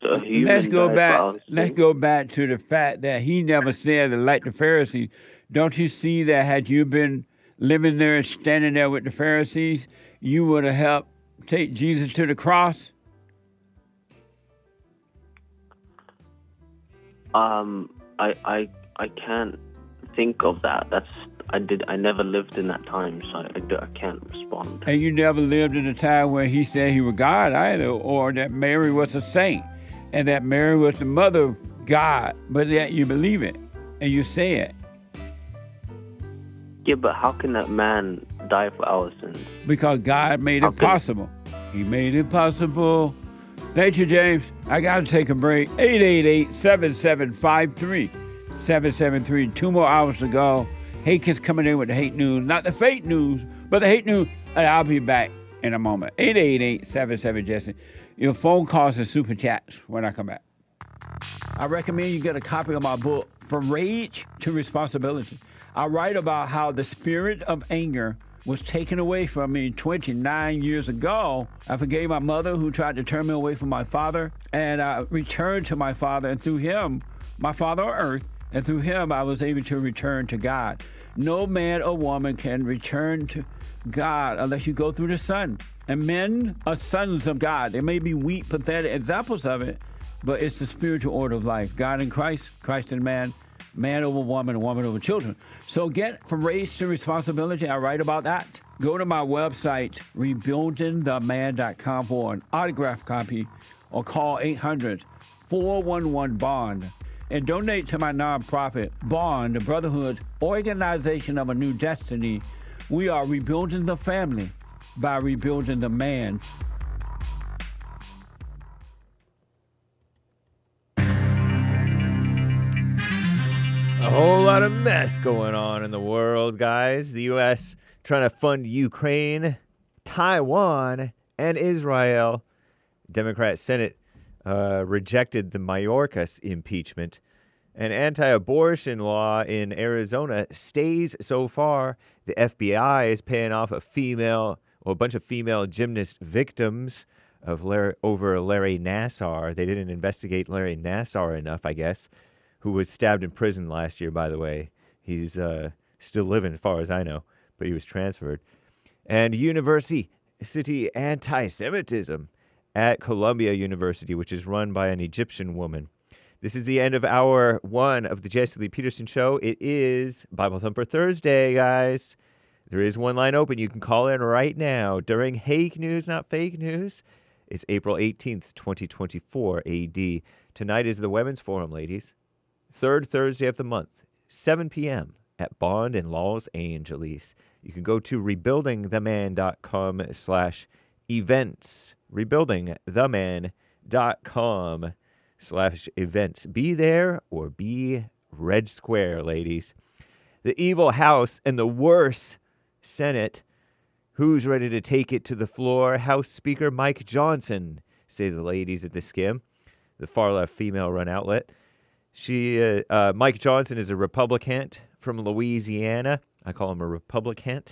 So a human Let's go died for back. our Let's sins? go back to the fact that he never said it like the Pharisees. Don't you see that had you been living there and standing there with the Pharisees, you would have helped take Jesus to the cross? I can't think of that. I never lived in that time, so I can't respond. And you never lived in a time where he said he was God either, or that Mary was a saint, and that Mary was the mother of God, but yet you believe it, and you say it. Yeah, but how can that man die for our sins? Because God made it possible. He made it possible. Thank you, James. I got to take a break. 888-7753. 773. 2 more hours to go. Hake is coming in with the hate news. Not the fake news, but the hate news. And I'll be back in a moment. 888-77-JESSE. Your phone calls and super chats when I come back. I recommend you get a copy of my book, From Rage to Responsibility. I write about how the spirit of anger was taken away from me 29 years ago. I forgave my mother who tried to turn me away from my father, and I returned to my father, and through him, my father on earth, and through him, I was able to return to God. No man or woman can return to God unless you go through the Son. And men are sons of God. There may be weak, pathetic examples of it, but it's the spiritual order of life. God in Christ, Christ in man, man over woman, and woman over children. So get From Rage to Responsibility. I write about that. Go to my website, rebuildingtheman.com for an autographed copy, or call 800-411-BOND. And donate to my nonprofit, Bond, the Brotherhood Organization of a New Destiny. We are rebuilding the family by rebuilding the man. A whole lot of mess going on in the world, guys. The U.S. trying to fund Ukraine, Taiwan, and Israel. Democrat Senate rejected the Mayorkas impeachment. An anti-abortion law in Arizona stays so far. The FBI is paying off a bunch of female gymnast victims of over Larry Nassar. They didn't investigate Larry Nassar enough, I guess, who was stabbed in prison last year, by the way. He's still living, as far as I know, but he was transferred. And university anti-Semitism at Columbia University, which is run by an Egyptian woman. This is the end of hour 1 of the Jesse Lee Peterson Show. It is Bible Thumper Thursday, guys. There is one line open. You can call in right now during Hake News, not fake news. It's April 18th, 2024 AD. Tonight is the Women's Forum, ladies. Third Thursday of the month, 7 p.m. at Bond in Los Angeles. You can go to rebuildingtheman.com/events. rebuildingtheman.com/events. Be there or be Red Square, ladies. The evil House and the worse Senate. Who's ready to take it to the floor? House Speaker Mike Johnson, say the ladies at the Skim, the far-left female-run outlet. Mike Johnson is a Republican from Louisiana. I call him a Republican.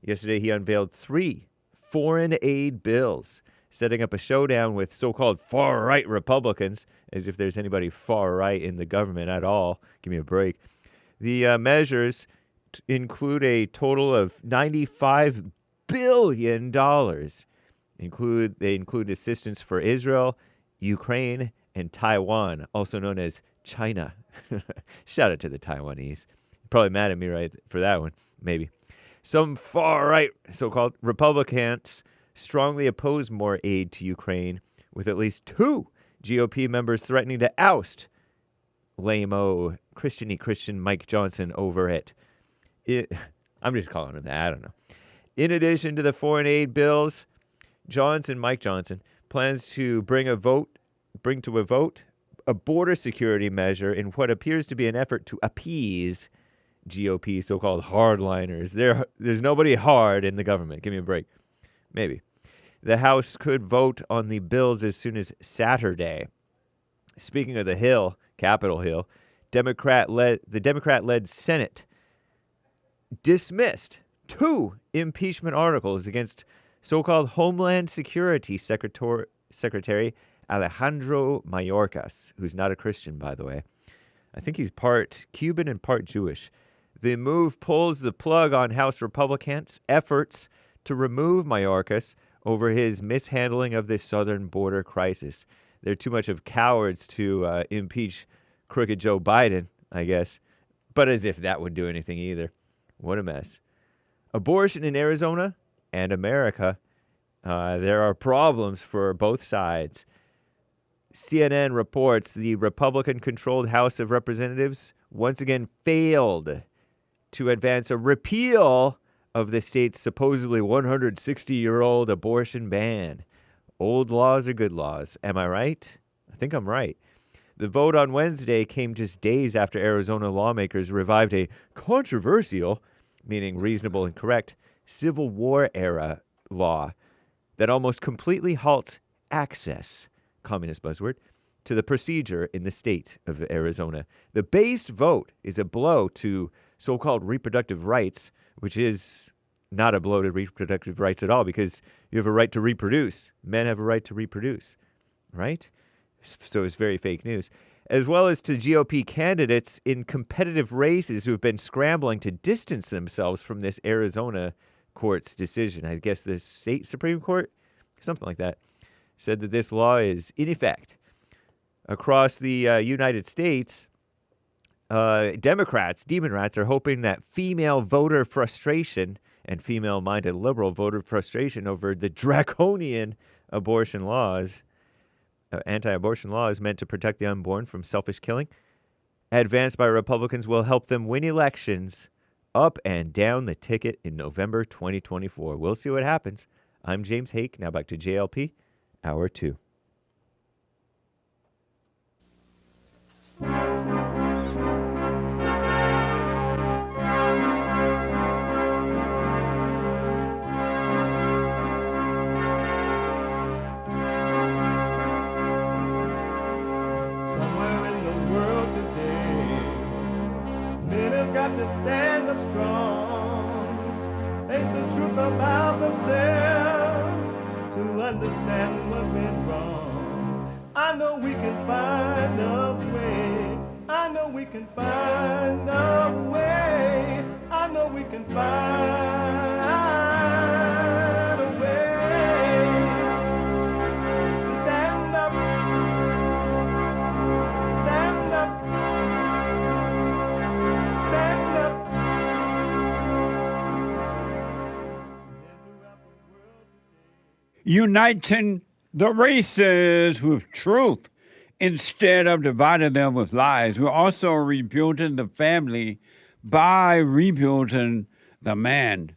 Yesterday, he unveiled 3 foreign aid bills, setting up a showdown with so-called far-right Republicans, as if there's anybody far-right in the government at all. Give me a break. The measures include a total of $95 billion. They include assistance for Israel, Ukraine, and Taiwan, also known as China. Shout out to the Taiwanese. Probably mad at me right for that one, maybe. Some far-right so-called Republicans strongly oppose more aid to Ukraine, with at least 2 GOP members threatening to oust lame-o Christian Mike Johnson over it. I'm just calling him that. I don't know. In addition to the foreign aid bills, Mike Johnson, plans to bring to a vote a border security measure in what appears to be an effort to appease GOP so-called hardliners. There's nobody hard in the government. Give me a break. Maybe. The House could vote on the bills as soon as Saturday. Speaking of the Hill, Capitol Hill, the Democrat-led Senate dismissed 2 impeachment articles against so-called Homeland Security Secretary Alejandro Mayorkas, who's not a Christian, by the way. I think he's part Cuban and part Jewish. The move pulls the plug on House Republicans' efforts to remove Mayorkas over his mishandling of the southern border crisis. They're too much of cowards to impeach crooked Joe Biden, I guess. But as if that would do anything either. What a mess. Abortion in Arizona and America. There are problems for both sides. CNN reports the Republican-controlled House of Representatives once again failed to advance a repeal of the state's supposedly 160-year-old abortion ban. Old laws are good laws. Am I right? I think I'm right. The vote on Wednesday came just days after Arizona lawmakers revived a controversial, meaning reasonable and correct, Civil War-era law that almost completely halts access, communist buzzword, to the procedure in the state of Arizona. The based vote is a blow to so-called reproductive rights, which is not a blow to reproductive rights at all, because you have a right to reproduce. Men have a right to reproduce, right? So it's very fake news. As well as to GOP candidates in competitive races who have been scrambling to distance themselves from this Arizona court's decision. I guess the state Supreme Court, something like that, said that this law is in effect. Across the United States, Democrats, demon rats, are hoping that female voter frustration and female-minded liberal voter frustration over the draconian abortion laws, anti-abortion laws meant to protect the unborn from selfish killing, advanced by Republicans, will help them win elections up and down the ticket in November 2024. We'll see what happens. I'm James Hake. Now back to JLP, Hour 2. to stand up strong, face the truth about themselves, to understand what went wrong. I know we can find a way. I know we can find a way. I know we can find a way to stand up, stand up, stand up. Uniting the races with truth instead of dividing them with lies. We're also rebuilding the family by rebuilding the man.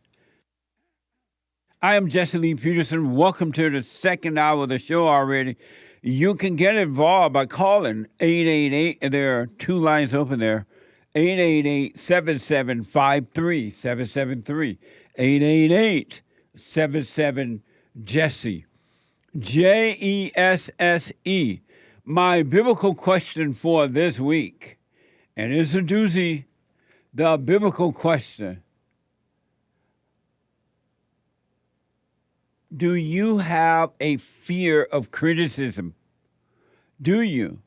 I am Jesse Lee Peterson. Welcome to the second hour of the show already. You can get involved by calling 888, and there are two lines open there, 888-7753-773, 888-77-JESSE, JESSE. My biblical question for this week, and it's a doozy, the biblical question. Do you have a fear of criticism? Do you?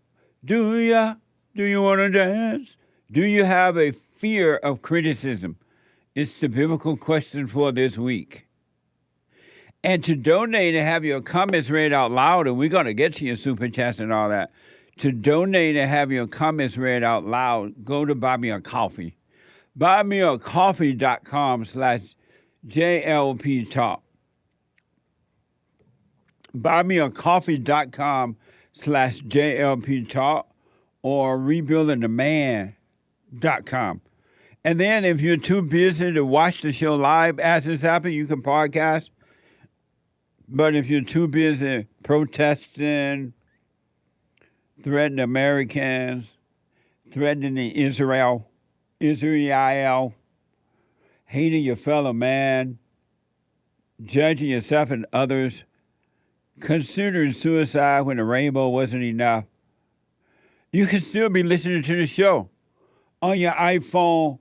Do ya? Do you want to dance? Do you have a fear of criticism? It's the biblical question for this week. And to donate and have your comments read out loud, and we're going to get to your super chats and all that. To donate and have your comments read out loud, go to Buy Me a Coffee. BuyMeACoffee.com/JLP Talk. BuyMeACoffee.com/JLP Talk or RebuildingTheMan.com. And then if you're too busy to watch the show live as it's happening, you can podcast. But if you're too busy protesting, threatening Americans, threatening Israel, hating your fellow man, judging yourself and others, considering suicide when the rainbow wasn't enough, you can still be listening to the show on your iPhone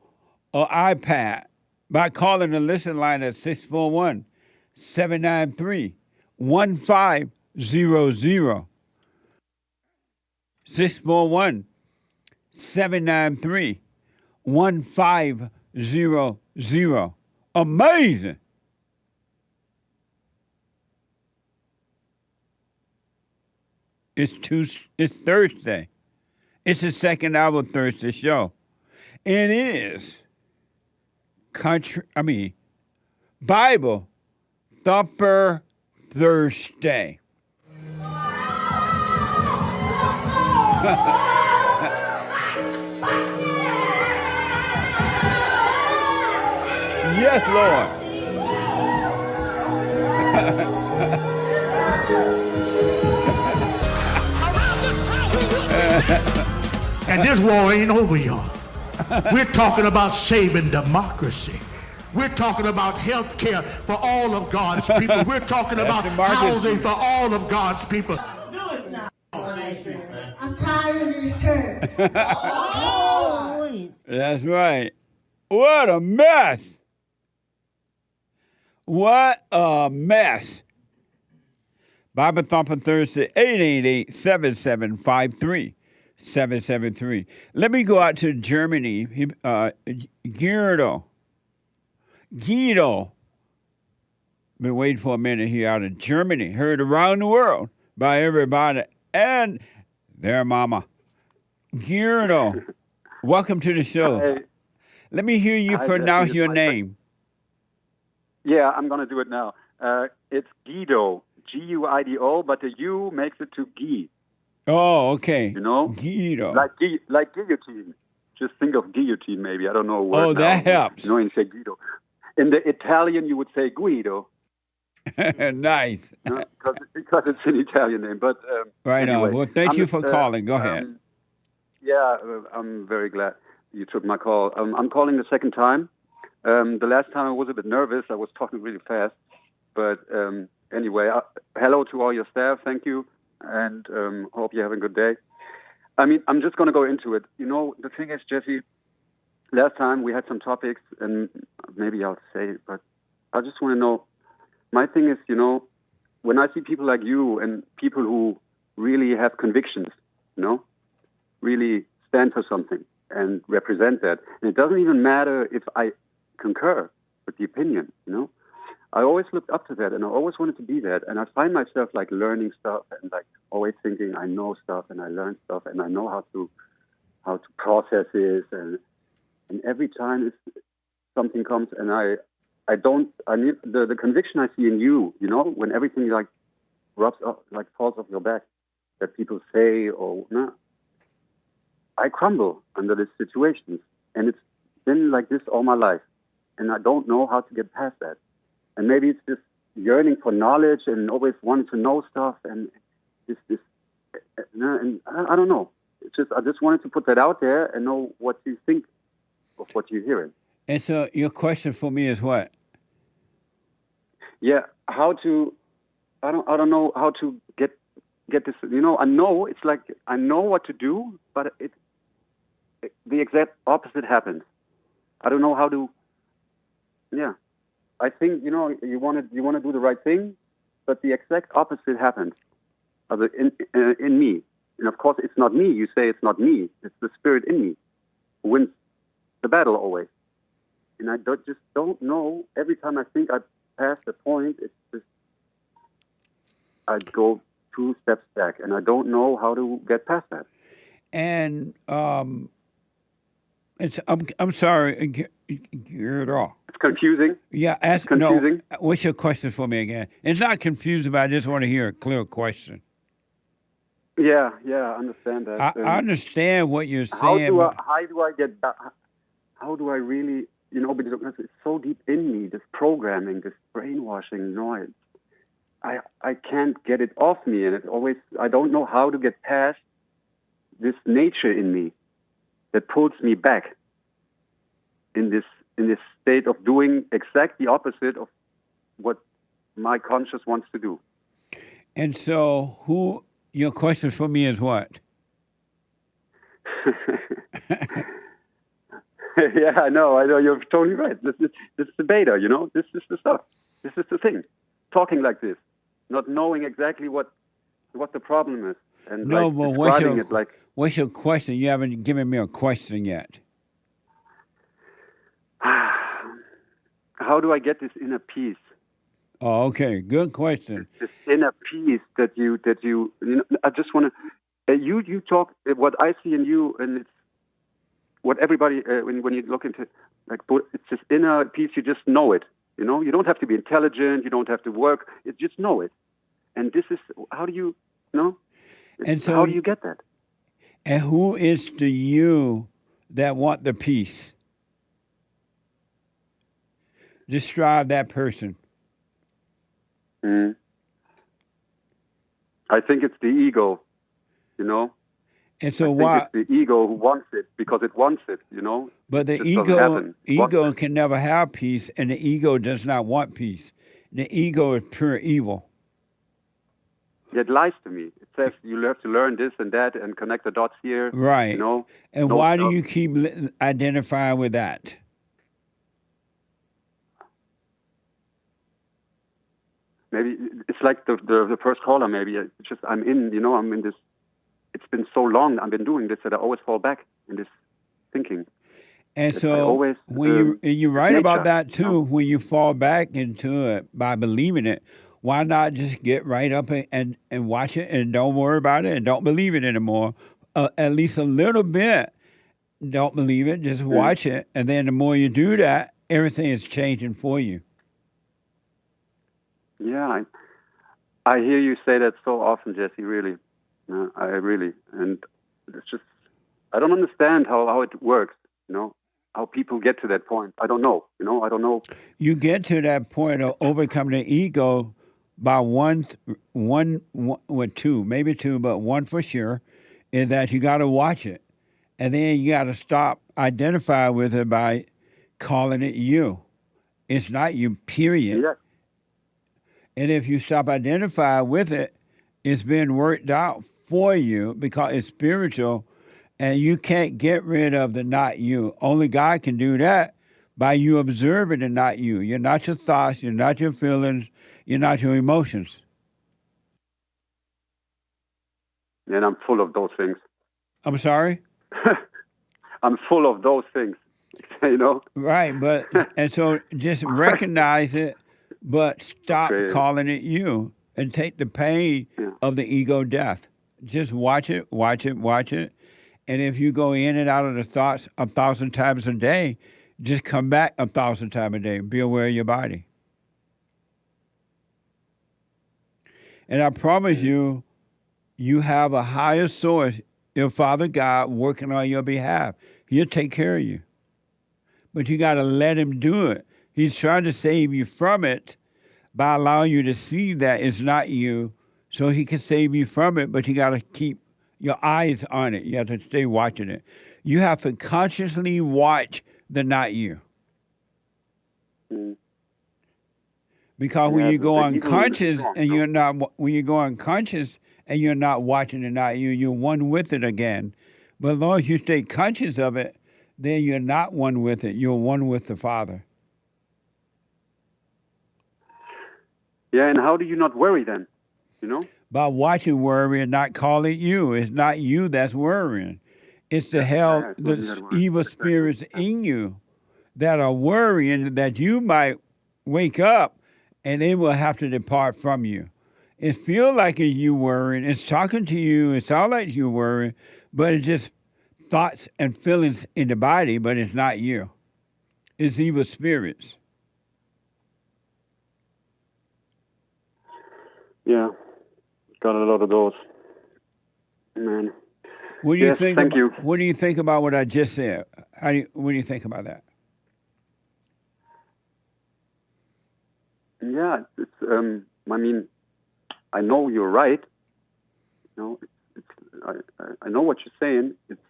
or iPad by calling the listen line at 641-793-1500. 641-793-1500. Amazing. It's Thursday. It's the second hour Thursday show. It is Bible Thumper Thursday. Yes, Lord. And this war ain't over, y'all. We're talking about saving democracy. We're talking about health care for all of God's people. We're talking about housing for all of God's people. Do it now. I'm tired of this church. That's right. What a mess. What a mess. Bible Thumper Thursday, 888-7753-773. Let me go out to Germany. Guido. Been waiting for a minute here out of Germany. Heard around the world by everybody and their mama. Guido, welcome to the show. Hi. Let me hear you pronounce your name. Yeah, I'm going to do it now. It's Guido, Guido, but the U makes it to Guy. Oh, okay. You know? Guido. Like guillotine. Just think of guillotine, maybe. I don't know. Oh, that helps. You know, you say Guido. In the Italian, you would say Guido. Nice. Because it's an Italian name. But right anyway, on. Well, thank you for calling. Go ahead. Yeah, I'm very glad you took my call. I'm calling the second time. The last time I was a bit nervous. I was talking really fast. But anyway, hello to all your staff. Thank you. And hope you have a good day. I mean, I'm just going to go into it. You know, the thing is, Jesse, last time we had some topics, and maybe I'll say it, but I just want to know, my thing is, you know, when I see people like you and people who really have convictions, you know, really stand for something and represent that, and it doesn't even matter if I concur with the opinion, you know, I always looked up to that, and I always wanted to be that, and I find myself like learning stuff and like always thinking I know stuff and I learn stuff and I know how to process this, and every time something comes and I need the conviction I see in you, you know, when everything like rubs up, like falls off your back, that people say, or no, I crumble under these situations, and it's been like this all my life, and I don't know how to get past that. And maybe it's this yearning for knowledge and always wanting to know stuff, and and I don't know. It's just I just wanted to put that out there and know what you think of what you're hearing. And so your question for me is what? Yeah, how to? I don't know how to get this. You know, I know it's like I know what to do, but the exact opposite happens. I don't know how to. Yeah, I think you know you want to do the right thing, but the exact opposite happens. In me, and of course it's not me. You say it's not me. It's the spirit in me who wins the battle always. And I just don't know. Every time I think I pass the point, it's just I go 2 steps back, and I don't know how to get past that. And I'm sorry, get it off. It's confusing. Yeah, it's confusing. No, what's your question for me again? It's not confusing, but I just want to hear a clear question. Yeah, I understand that. I understand what you're saying. How do I really, you know, because it's so deep in me, this programming, this brainwashing noise. I can't get it off me, and it's always, I don't know how to get past this nature in me that pulls me back in this state of doing exactly the opposite of what my conscious wants to do. And so your question for me is what? Yeah, I know, you're totally right. This is the beta, you know, this is the stuff. This is the thing. Talking like this, not knowing exactly what the problem is. And no, like but what's your question? You haven't given me a question yet. How do I get this inner peace? Oh, okay. Good question. This inner peace that you know, I just want to, you talk, what I see in you, and it's what everybody, when you look into, like, it's this inner peace, you just know it, you know? You don't have to be intelligent, you don't have to work, you just know it. And this is, how do you, know? And so, how do you get that? And who is the you that want the peace? Describe that person. I think it's the ego, you know. And so why? It's the ego who wants it because it wants it, you know. But the ego can never have peace, and the ego does not want peace. The ego is pure evil. It lies to me. It says you have to learn this and that and connect the dots here. Right. You know. And why do you keep identifying with that? Maybe it's like the first caller. Maybe it's just I'm in this. It's been so long I've been doing this that I always fall back in this thinking. And so when you're right about that too, when you fall back into it by believing it, why not just get right up and watch it and don't worry about it and don't believe it anymore? At least a little bit. Don't believe it, just watch it. And then the more you do that, everything is changing for you. Yeah, I hear you say that so often, Jesse, really. I really. And it's just, I don't understand how it works, you know, how people get to that point. I don't know, you know, I don't know. You get to that point of overcoming the ego by one with two, maybe two, but one for sure, is that you got to watch it. And then you got to stop identifying with it by calling it you. It's not you, period. Yeah. And if you stop identifying with it, it's been worked out for you because it's spiritual, And you can't get rid of the not you. Only God can do that by you observing the not you. You're not your thoughts, you're not your feelings, you're not your emotions. And I'm full of those things. I'm sorry? I'm full of those things, you know? Right, and so just recognize it, but stop calling it you and take the pain of the ego death. Just watch it. And if you go in and out of the thoughts 1,000 times a day, just come back 1,000 times a day. Be aware of your body. And I promise you, you have a higher source, your Father God, working on your behalf. He'll take care of you. But you got to let him do it. He's trying to save you from it by allowing you to see that it's not you, so he can save you from it, but you got to keep your eyes on it. You have to stay watching it. You have to consciously watch the not you. Because when you go unconscious and you're not, when you go unconscious and you're not watching the not you, you're one with it again. But as long as you stay conscious of it, then you're not one with it. You're one with the Father. Yeah, and how do you not worry then? You know? By watching worry and not call it you. It's not you that's worrying. It's the the evil spirits in you that are worrying that you might wake up and they will have to depart from you. It feels like it's you worrying. It's talking to you. It sounds like you worrying, but it's just thoughts and feelings in the body, but it's not you. It's evil spirits. Yeah, got a lot of those. Man. What do you Yes, think? thank you. What do you think about what I just said? What do you think about that? Yeah, it's. I mean, I know you're right. You know, I know what you're saying. It's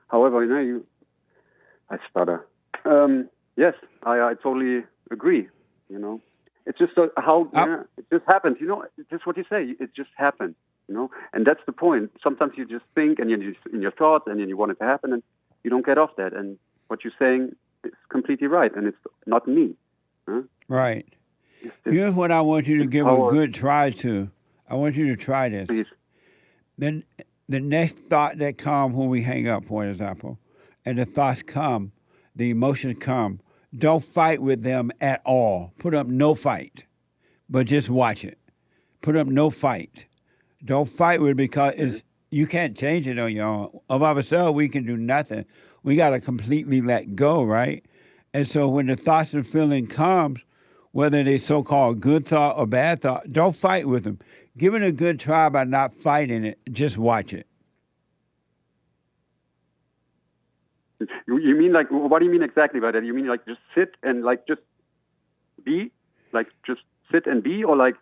however, you know, I stutter. Yes, I totally agree. You know, it's just how it just happens. You know, it's just what you say. It just happened. You know, and that's the point. Sometimes you just think, and you're just in your thoughts, and then you want it to happen, and you don't get off that. And what you're saying is completely right, and it's not me. Huh? Right. Here's what I want you to give a good try to. I want you to try this. Please. Then the next thought that comes when we hang up, for example, and the thoughts come, the emotions come, don't fight with them at all. Put up no fight, but just watch it. Put up no fight. Don't fight with it because you can't change it on your own. Of ourselves, we can do nothing. We got to completely let go, right? And so when the thoughts and feeling comes, whether they so-called good thought or bad thought, don't fight with them. Give it a good try by not fighting it. Just watch it. You mean like, what do you mean exactly by that? You mean like just sit and like just be? Like just sit and be, or like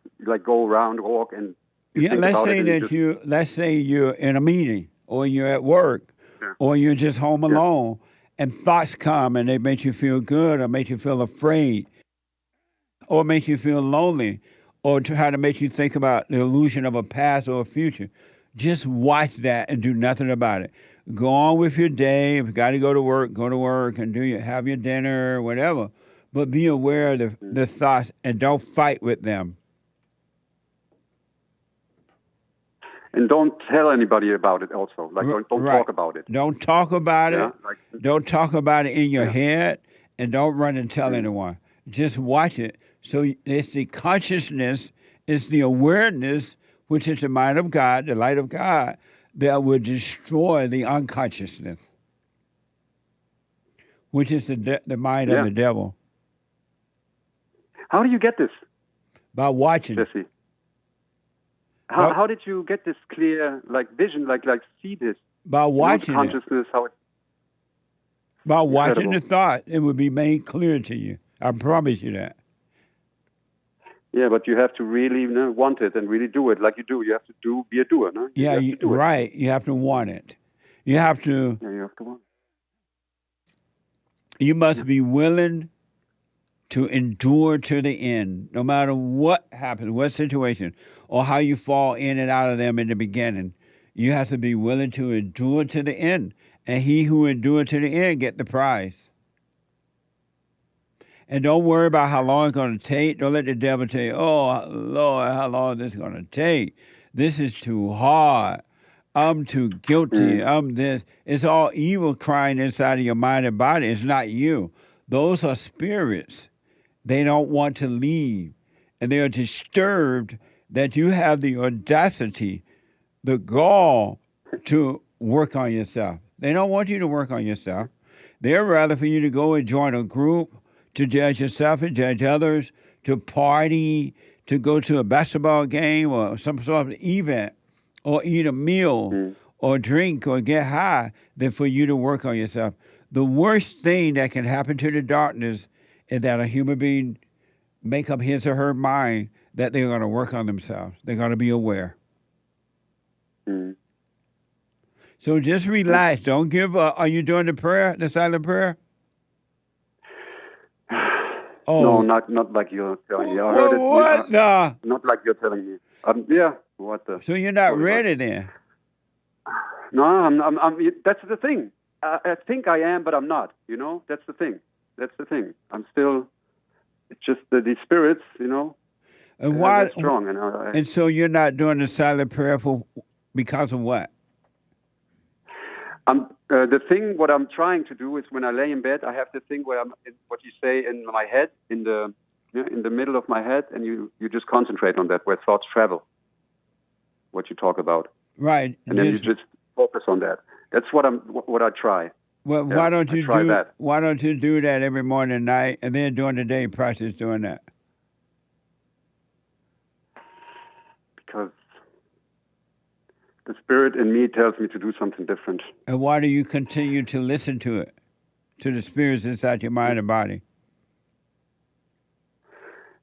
go around, walk and let's say you're in a meeting or you're at work or you're just home alone and thoughts come and they make you feel good or make you feel afraid or make you feel lonely or try to make you think about the illusion of a past or a future. Just watch that and do nothing about it. Go on with your day. If you got to go to work and have your dinner, whatever. But be aware of the thoughts and don't fight with them. And don't tell anybody about it also. Like, don't talk about it. Don't talk about it. Don't talk about it in your head, and don't run and tell anyone. Just watch it. So it's the consciousness, it's the awareness, which is the mind of God, the light of God, that will destroy the unconsciousness, which is the mind of the devil. How do you get this? By watching. Jesse. How did you get this clear vision, like see this? By watching consciousness, how it. By watching the thought, it will be made clear to you. I promise you that. Yeah, but you have to really want it and really do it like you do. You have to be a doer, no? Right. You have to want it. You have to. Yeah, you have to want it. You must be willing to endure to the end, no matter what happens, what situation, or how you fall in and out of them in the beginning. You have to be willing to endure to the end. And he who endure to the end get the prize. And don't worry about how long it's going to take. Don't let the devil tell you, oh, Lord, how long is this going to take? This is too hard. I'm too guilty. I'm this. It's all evil crying inside of your mind and body. It's not you. Those are spirits. They don't want to leave. And they are disturbed that you have the audacity, the gall to work on yourself. They don't want you to work on yourself. They'd rather for you to go and join a group, to judge yourself and judge others, to party, to go to a basketball game or some sort of event, or eat a meal or drink or get high, than for you to work on yourself. The worst thing that can happen to the darkness is that a human being make up his or her mind that they're going to work on themselves. They're going to be aware. So just relax. Don't give up. Are you doing the prayer, the silent prayer? No, not like you're telling me. I heard it. What? No. Not like you're telling me. Yeah. What the? So you're not ready then? No, I'm. That's the thing. I think I am, but I'm not. You know, that's the thing. I'm still. It's just these spirits, you know. And why? They're strong, and so you're not doing the silent prayer because of what? The thing, what I'm trying to do is when I lay in bed, I have the thing where what you say in my head, in the middle of my head, and you just concentrate on that, where thoughts travel. What you talk about, right? And then you just focus on that. That's what I try. Well, yeah, why don't you do that? Why don't you do that every morning and night, and then during the day practice doing that? Because the spirit in me tells me to do something different. And why do you continue to listen to it, to the spirits inside your mind and body?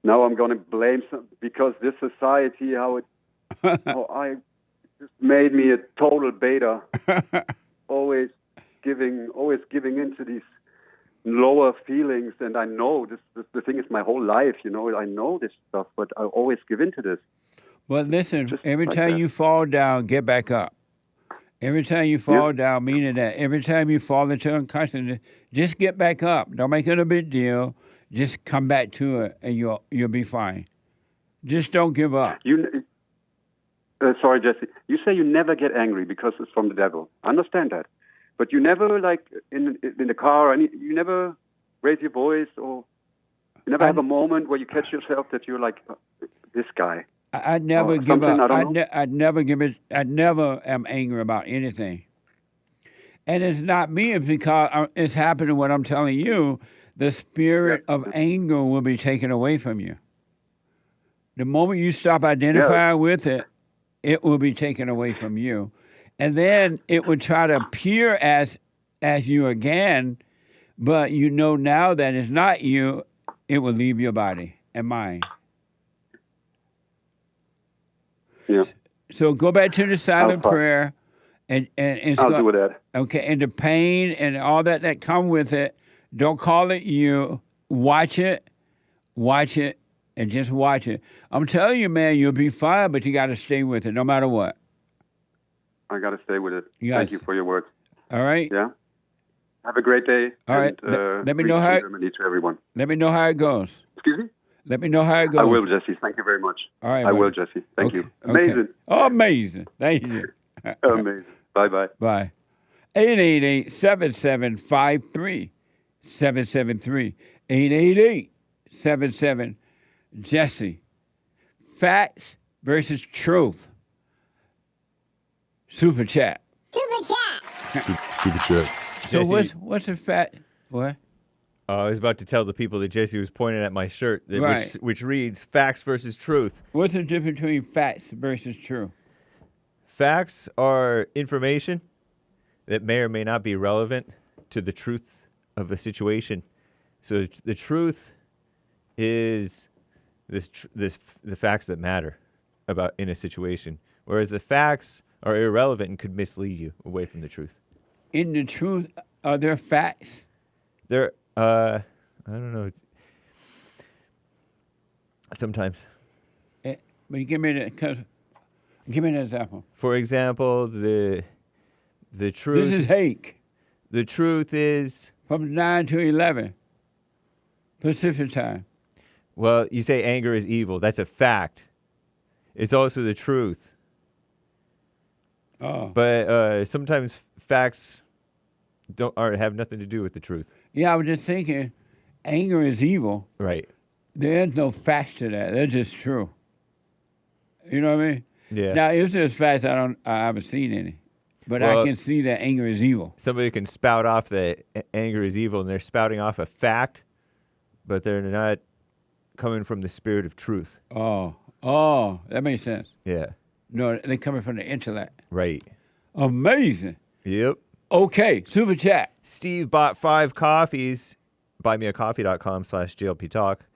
Now I'm going to blame because this society, how I just made me a total beta, always giving into these lower feelings. And I know the thing is my whole life, you know, I know this stuff, but I always give into this. Well, listen, Just every like time that. you fall down, get back up. Every time you fall down, meaning that every time you fall into unconsciousness, just get back up. Don't make it a big deal. Just come back to it, and you'll be fine. Just don't give up. Sorry, Jesse. You say you never get angry because it's from the devil. I understand that, but you never, like in the car, you never raise your voice, or you never have a moment where you catch yourself that you're like this guy. I never give up. I never give it. I never am angry about anything. And it's not me. It's because it's happening. What I'm telling you, the spirit of anger will be taken away from you. The moment you stop identifying with it, it will be taken away from you, and then it will try to appear as you again. But you know now that it's not you. It will leave your body and mind. Yeah. So go back to the silent prayer, and I'll do that. Okay, and the pain and all that come with it. Don't call it you. Watch it, and just watch it. I'm telling you, man, you'll be fine, but you got to stay with it, no matter what. I got to stay with it. Yes. Thank you for your words. All right. Yeah. Have a great day. All right. Let me know how. Germany to everyone. Let me know how it goes. Excuse me. Let me know how it goes. I will, Jesse. Thank you very much. All right. I will, Jesse. Thank you. Amazing. Okay. Oh, amazing. Thank you. Amazing. Bye-bye. Bye. 888-775-3773. 888-77-JESSE. Facts versus truth. Super chat. Super chats. So what's the fact? What? I was about to tell the people that Jesse was pointing at my shirt, which reads facts versus truth. What's the difference between facts versus truth? Facts are information that may or may not be relevant to the truth of a situation. So the truth is the facts that matter about in a situation, whereas the facts are irrelevant and could mislead you away from the truth. In the truth, are there facts? There, I don't know. Sometimes. But you give me that, because Give me an example. For example, the truth. This is Hake. The truth is from 9 to 11 Pacific time. Well, you say anger is evil. That's a fact. It's also the truth. Oh. But sometimes facts have nothing to do with the truth. Yeah, I was just thinking, anger is evil. Right. There is no facts to that. That's just true. You know what I mean? Yeah. Now, if there's facts, I haven't seen any. But Well, I can see that anger is evil. Somebody can spout off that anger is evil, and they're spouting off a fact, but they're not coming from the spirit of truth. Oh, that makes sense. Yeah. No, they're coming from the intellect. Right. Amazing. Yep. Okay, super chat. Steve bought 5 coffees. buymeacoffee.com/JLP Talk.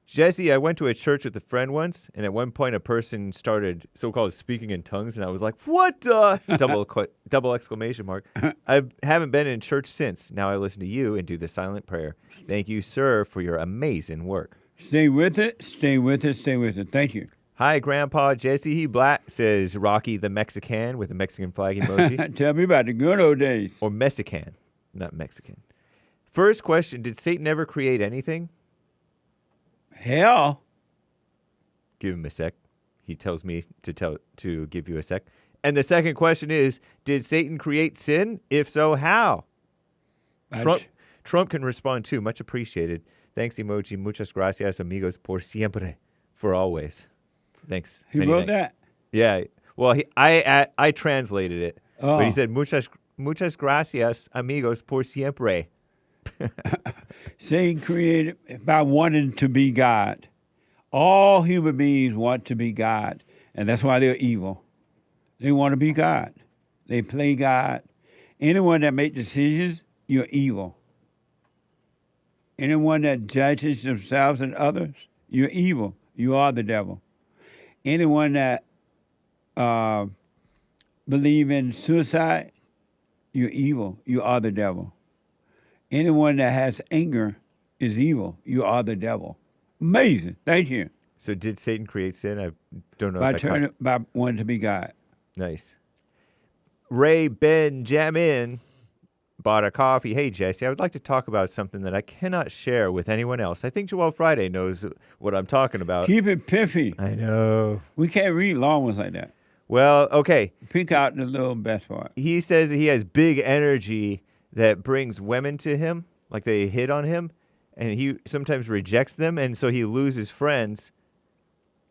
Jesse, I went to a church with a friend once, and at one point a person started so-called speaking in tongues, and I was like, what? Double exclamation mark. I haven't been in church since. Now I listen to you and do the silent prayer. Thank you, sir, for your amazing work. Stay with it, stay with it, stay with it. Thank you. Hi, Grandpa Jesse. He black says Rocky the Mexican with a Mexican flag emoji. Tell me about the good old days. Or Mexican, not Mexican. First question, did Satan ever create anything? Hell. Give him a sec. He tells me to give you a sec. And the second question is, did Satan create sin? If so, how? Trump can respond too. Much appreciated. Thanks, emoji. Muchas gracias, amigos, por siempre. For always. Thanks. He wrote that? Yeah. Well, I translated it. Oh. But he said, muchas gracias, amigos, por siempre. Satan created by wanting to be God. All human beings want to be God, and that's why they're evil. They want to be God. They play God. Anyone that makes decisions, you're evil. Anyone that judges themselves and others, you're evil. You are the devil. Anyone that believe in suicide, you're evil. You are the devil. Anyone that has anger is evil. You are the devil. Amazing. Thank you. So did Satan create sin? I don't know. By wanting to be God. Nice. Ray Benjamin bought a coffee. Hey, Jesse, I would like to talk about something that I cannot share with anyone else. I think Joel Friday knows what I'm talking about. Keep it piffy. I know. We can't read long ones like that. Well, okay. Pick out the little best part. He says that he has big energy that brings women to him, like they hit on him, and he sometimes rejects them, and so he loses friends,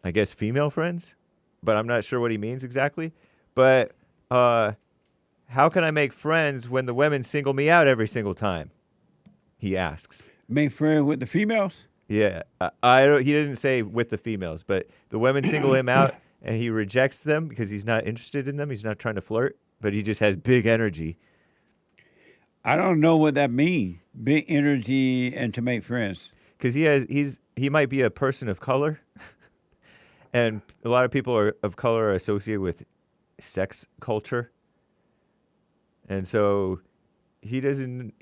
I guess female friends, but I'm not sure what he means exactly. But how can I make friends when the women single me out every single time? He asks. Make friends with the females? Yeah. He didn't say with the females, but the women single him out, and he rejects them because he's not interested in them. He's not trying to flirt, but he just has big energy. I don't know what that means. Big energy and to make friends. Because he might be a person of color, and a lot of people of color are associated with sex culture, and so he doesn't.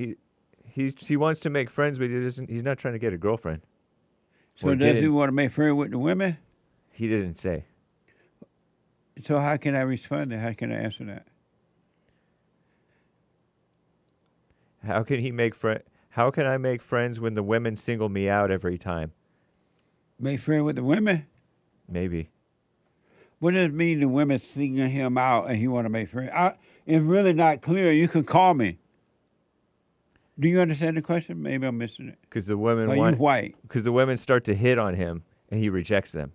He wants to make friends, but he's not trying to get a girlfriend. So does he want to make friends with the women? He didn't say. So how can I respond to? How can I answer that? How can I make friends when the women single me out every time? Make friends with the women? Maybe. What does it mean the women single him out and he want to make friends? It's really not clear. You can call me. Do you understand the question? Maybe I'm missing it. Because the women Because the women start to hit on him and he rejects them,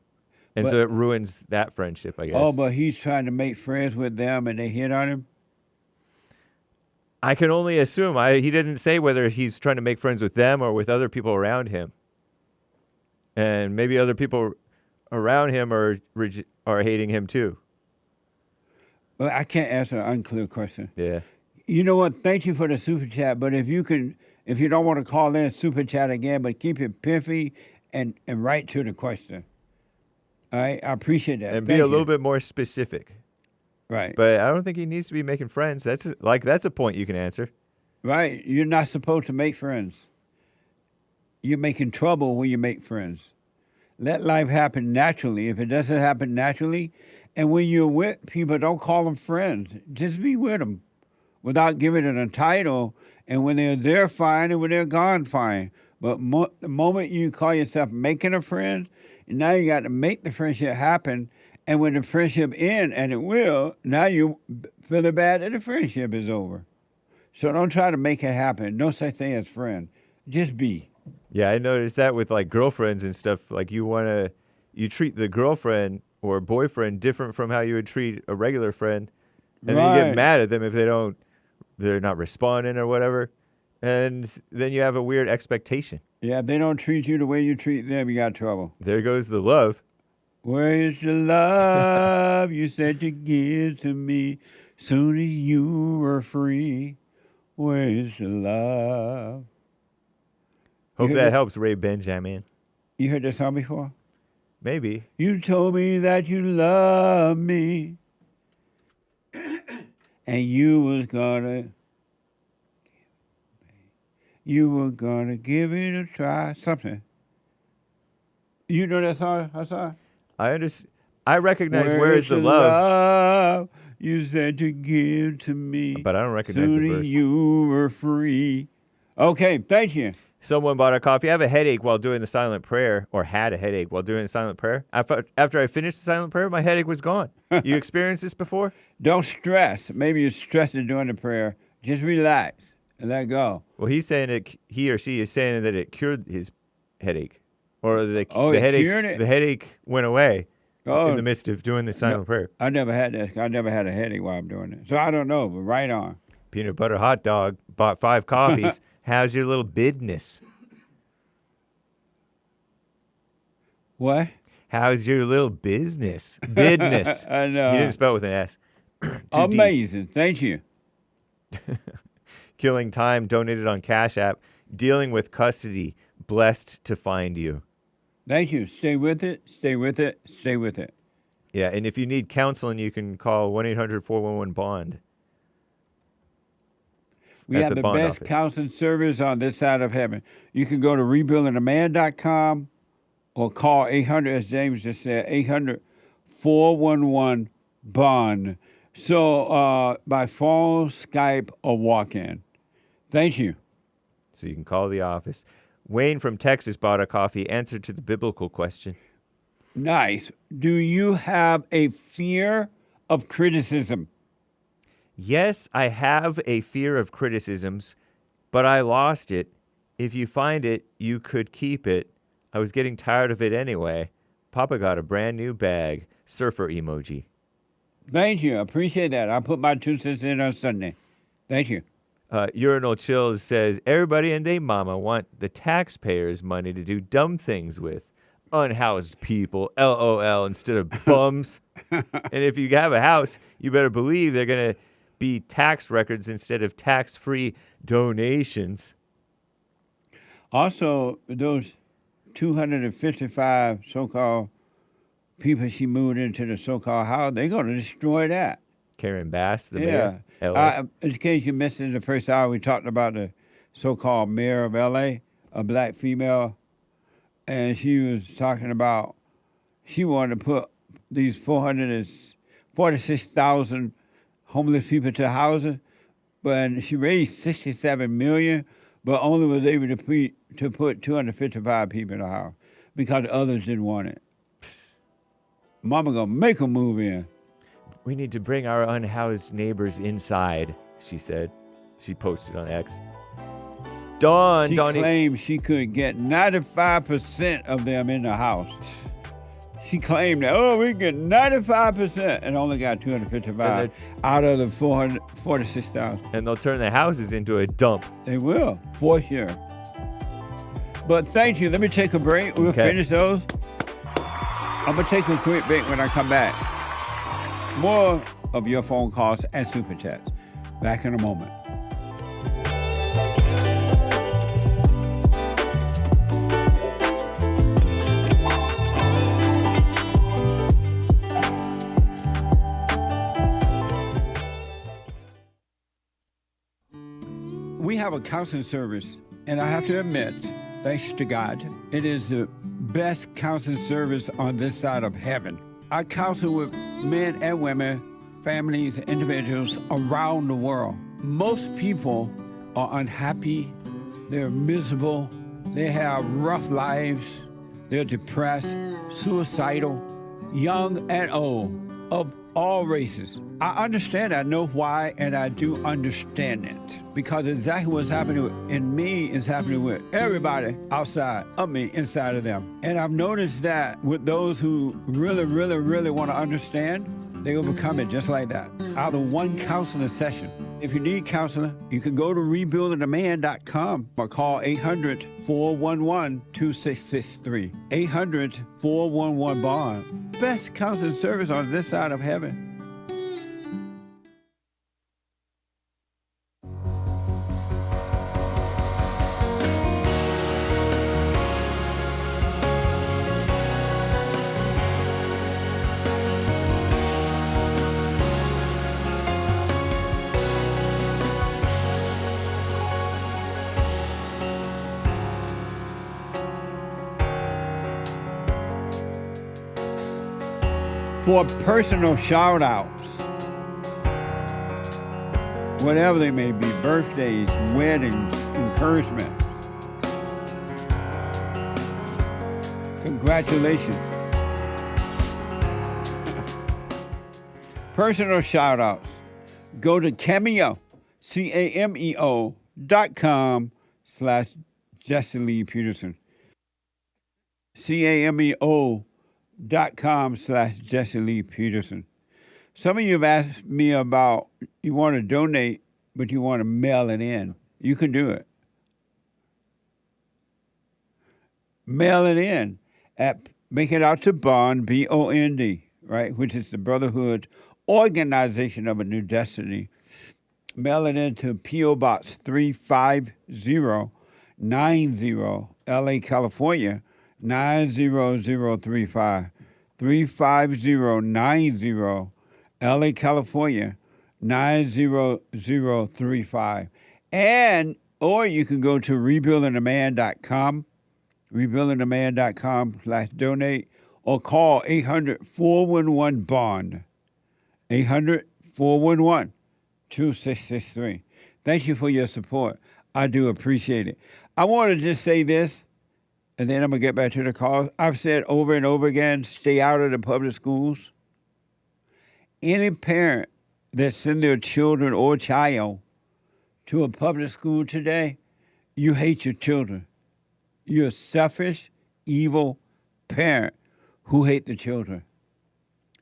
and so it ruins that friendship, I guess. Oh, but he's trying to make friends with them and they hit on him. I can only assume. He didn't say whether he's trying to make friends with them or with other people around him. And maybe other people around him are hating him too. Well, I can't answer an unclear question. Yeah. You know what? Thank you for the super chat. But if you don't want to call in super chat again, but keep it piffy and right to the question. All right, I appreciate that. And be a little bit more specific. Right. But I don't think he needs to be making friends. That's a point you can answer. Right. You're not supposed to make friends. You're making trouble when you make friends. Let life happen naturally. If it doesn't happen naturally And when you're with people, don't call them friends. Just be with them without giving it a title. And when they're there, fine. And when they're gone, fine. But the moment you call yourself making a friend, now you got to make the friendship happen. And when the friendship ends, and it will, now you feel bad that the friendship is over. So don't try to make it happen. No such thing as friend. Just be. Yeah, I noticed that with like girlfriends and stuff. Like you treat the girlfriend or boyfriend different from how you would treat a regular friend. And then you get mad at them if they're not responding or whatever. And then you have a weird expectation. Yeah, if they don't treat you the way you treat them, you got trouble. There goes the love. Where is the love you said you'd give to me soon as you were free? Where is the love? Hope that helps, Ray Benjamin. You heard that song before? Maybe. You told me that you love me, and you were gonna give it a try. Something. You know that song? I recognize Where is the love you said to give to me. But I don't recognize soon the verse. As you were free. Okay, thank you. Someone bought a coffee. I have a headache while doing the silent prayer, or had a headache while doing the silent prayer. After I finished the silent prayer, my headache was gone. You experienced this before? Don't stress. Maybe you're stressing during the prayer. Just relax and let go. Well, he or she is saying that it cured his headache. Or the headache went away in the midst of doing the silent prayer. I never had that. I never had a headache while I'm doing it. So I don't know, but right on. Peanut butter hot dog, bought 5 coffees. How's your little business? What? How's your little business? Business. I know. He didn't spell it with an S. Amazing. Thank you. Killing time, donated on Cash App. Dealing with custody. Blessed to find you. Thank you. Stay with it. Stay with it. Stay with it. Yeah, and if you need counseling, you can call 1-800-411-BOND. We have the best counseling service on this side of heaven. You can go to rebuildingaman.com or call 800, as James just said, 800-411-BOND. So by phone, Skype, or walk-in. Thank you. So you can call the office. Wayne from Texas bought a coffee. Answer to the biblical question. Nice. Do you have a fear of criticism? Yes, I have a fear of criticisms, but I lost it. If you find it, you could keep it. I was getting tired of it anyway. Papa got a brand new bag. Surfer emoji. Thank you. I appreciate that. I'll put my 2 cents in on Sunday. Thank you. Urinal Chills says, everybody and they mama want the taxpayers' money to do dumb things with. Unhoused people, LOL, instead of bums. And if you have a house, you better believe they're going to be tax records instead of tax-free donations. Also, those 255 so-called people she moved into the so-called house, they're going to destroy that. Karen Bass, the mayor. LA. In case you missed it in the first hour, we talked about the so-called mayor of L.A., a black female, and she was talking about she wanted to put these 446,000 homeless people to housing, but she raised $67 million, but only was able to put 255 people in the house because others didn't want it. Mama gonna make them move in. We need to bring our unhoused neighbors inside, she said. She posted on X. She claimed she could get 95% of them in the house. She claimed that, we get 95% and only got 255 out of the 446,000. And they'll turn the houses into a dump. They will, for sure. But thank you. Let me take a break. We'll finish those. I'm going to take a quick break when I come back. More of your phone calls and Super Chats. Back in a moment. We have a counseling service, and I have to admit, thanks to God, it is the best counseling service on this side of heaven. I counsel with men and women, families, individuals around the world. Most people are unhappy, they're miserable, they have rough lives, they're depressed, suicidal, young and old, of all races. I understand, I know why, and I do understand it. Because exactly what's happening in me is happening with everybody outside of me, inside of them. And I've noticed that with those who really, really, really want to understand, they overcome it just like that, out of one counseling session. If you need counseling, you can go to rebuildingtheman.com or call 800-411-2663. 800-411-BOND. Best counseling service on this side of heaven. For personal shout-outs, whatever they may be, birthdays, weddings, encouragement. Congratulations. Personal shout-outs. Go to Cameo, cameo.com/Jesse Lee Peterson. cameo.com/Jesse Lee Peterson. Some of you have asked me about, you want to donate, but you want to mail it in. You can do it. Mail it in. Make it out to Bond, B-O-N-D, right, which is the Brotherhood Organization of a New Destiny. Mail it in to P.O. Box 35090, L.A., California, 90035. 35090, L.A., California, 90035. And, or you can go to rebuildingtheman.com, rebuildingtheman.com/donate, or call 800-411-BOND, 800-411-2663. Thank you for your support. I do appreciate it. I want to just say this, and then I'm going to get back to the call. I've said over and over again, stay out of the public schools. Any parent that sends their children or child to a public school today, you hate your children. You're a selfish, evil parent who hate the children.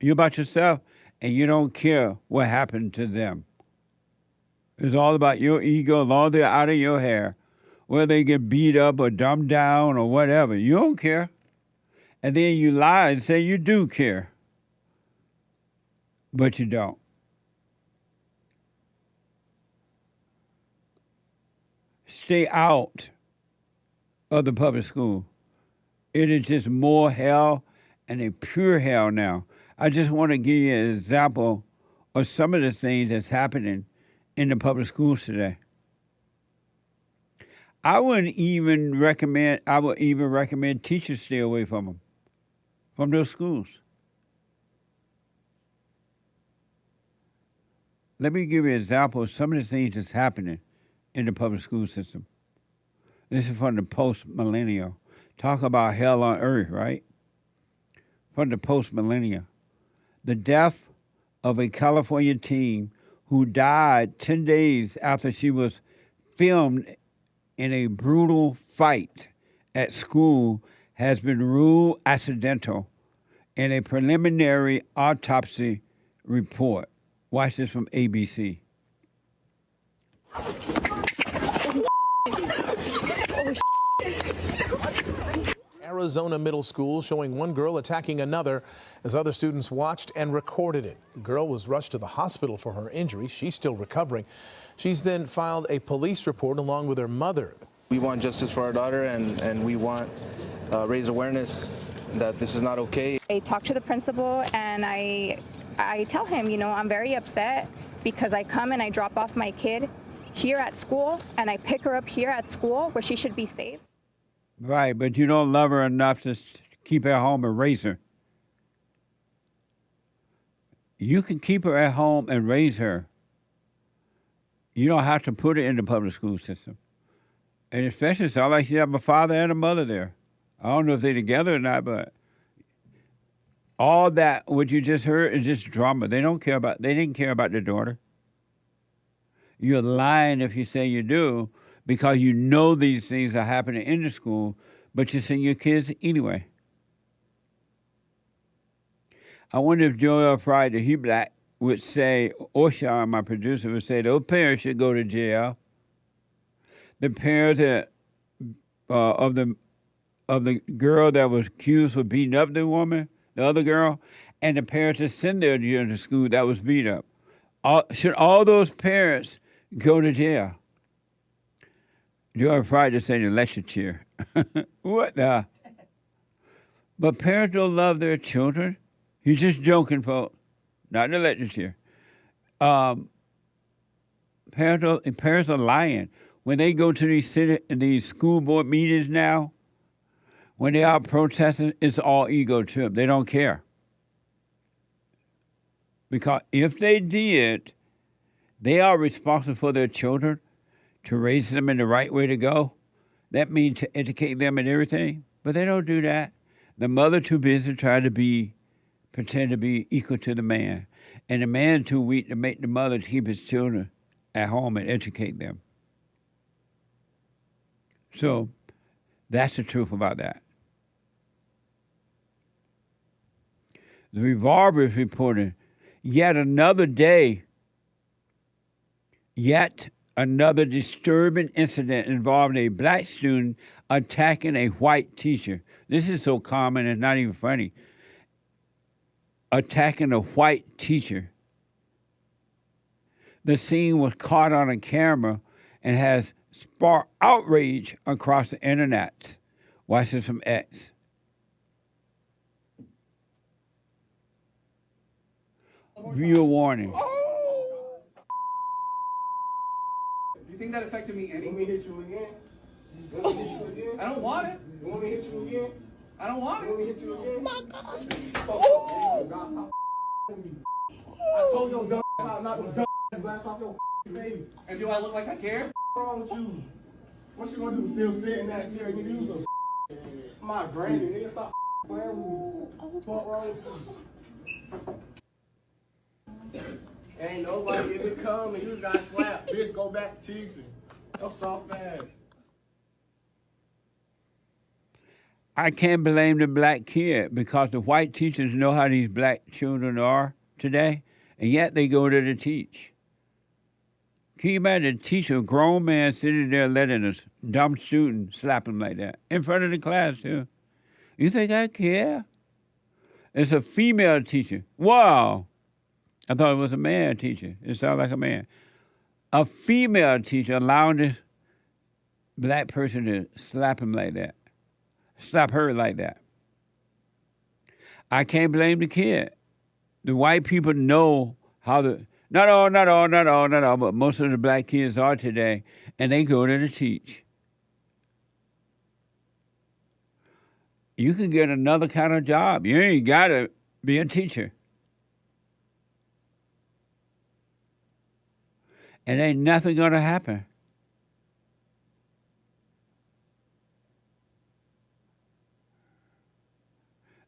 You're about yourself, and you don't care what happened to them. It's all about your ego, as long as they're out of your hair. Whether they get beat up or dumbed down or whatever, you don't care. And then you lie and say you do care. But you don't. Stay out of the public school. It is just more hell, and a pure hell now. I just want to give you an example of some of the things that's happening in the public schools today. I would even recommend teachers stay away from them, from those schools. Let me give you an example of some of the things that's happening in the public school system. This is from the post-millennial. Talk about hell on earth, right? From the post-millennial. The death of a California teen who died 10 days after she was filmed in a brutal fight at school has been ruled accidental in a preliminary autopsy report. Watch this from ABC. Arizona middle school showing one girl attacking another as other students watched and recorded it. The girl was rushed to the hospital for her injury. She's still recovering. She's then filed a police report along with her mother. We want justice for our daughter, and we want raise awareness that this is not okay. I talk to the principal and I tell him, you know, I'm very upset because I come and I drop off my kid here at school and I pick her up here at school where she should be safe. Right, but you don't love her enough to keep her home and raise her. You can keep her at home and raise her. You don't have to put her in the public school system. And especially, it sounds like she have a father and a mother there. I don't know if they're together or not, but all that, what you just heard, is just drama. They didn't care about their daughter. You're lying if you say you do, because you know these things are happening in the school, but you send your kids anyway. I wonder if Joel Friday, he black, would say, or Sean, my producer, would say, those parents should go to jail. The parents that, of the girl that was accused of beating up the woman, the other girl, and the parents that sent their children to school that was beat up. Should all those parents go to jail? Joel Friday said in the lecture chair. What the? But parents don't love their children. He's just joking, folks. Not in the lecture chair. Parents are lying. When they go to these school board meetings now, when they are protesting, it's all ego trip. They don't care. Because if they did, they are responsible for their children, to raise them in the right way to go. That means to educate them and everything. But they don't do that. The mother too busy trying to pretend to be equal to the man. And the man too weak to make the mother keep his children at home and educate them. So that's the truth about that. The Revolver is reporting yet another disturbing incident involving a black student attacking a white teacher. This is so common, it's not even funny. Attacking a white teacher. The scene was caught on a camera and has sparked outrage across the internet. Watch this from X. Viewer warning. You think that affected me any? You want me to hit you again? You want me to hit you again? I don't want it. You want me to hit you again? I don't want it. You want me to hit you again? Oh my God. I told your dumb ass I'm not those dumb ass blast off your face. And do I look like I care? What's wrong with you? What you gonna do? Still sit in that chair? You use those my granny, nigga. Stop playing with me. What's wrong with you? Ain't nobody ever come and you just got slapped. Bitch, go back to teaching. That's soft ass. I can't blame the black kid because the white teachers know how these black children are today, and yet they go there to teach. Can you imagine a teacher, a grown man sitting there letting a dumb student slap him like that in front of the class too? You think I care? It's a female teacher. Wow. I thought it was a man teacher. It sounded like a man. A female teacher allowing this black person to slap him like that. Slap her like that. I can't blame the kid. The white people know how to, not all, but most of the black kids are today, and they go there to teach. You can get another kind of job. You ain't got to be a teacher. And ain't nothing going to happen.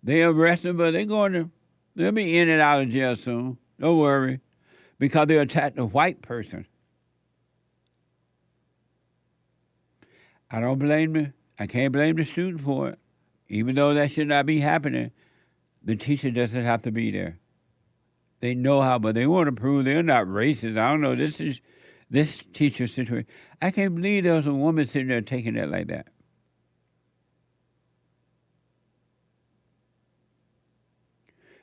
They arrest them, but they'll be in and out of jail soon. Don't worry. Because they attacked a white person. I don't blame them. I can't blame the student for it. Even though that should not be happening, the teacher doesn't have to be there. They know how, but they want to prove they're not racist. I don't know. This teacher situation. I can't believe there was a woman sitting there taking that like that.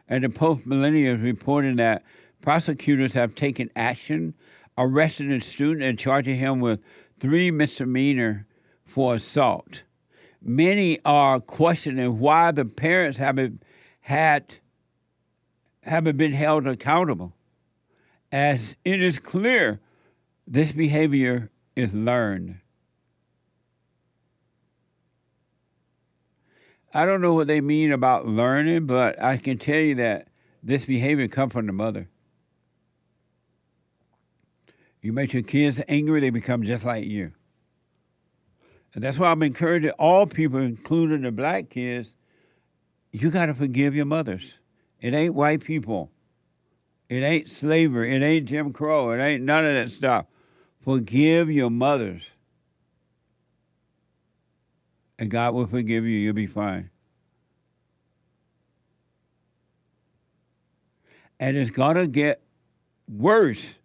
And the Post-Millennial is reporting that prosecutors have taken action, arrested a student and charging him with 3 misdemeanors for assault. Many are questioning why the parents haven't been held accountable, as it is clear this behavior is learned. I don't know what they mean about learning, but I can tell you that This behavior comes from the mother. You make your kids angry, they become just like you. And that's why I'm encouraging all people, including the black kids, you got to forgive your mothers. It ain't white people. It ain't slavery. It ain't Jim Crow. It ain't none of that stuff. Forgive your mothers. And God will forgive you. You'll be fine. And it's going to get worse.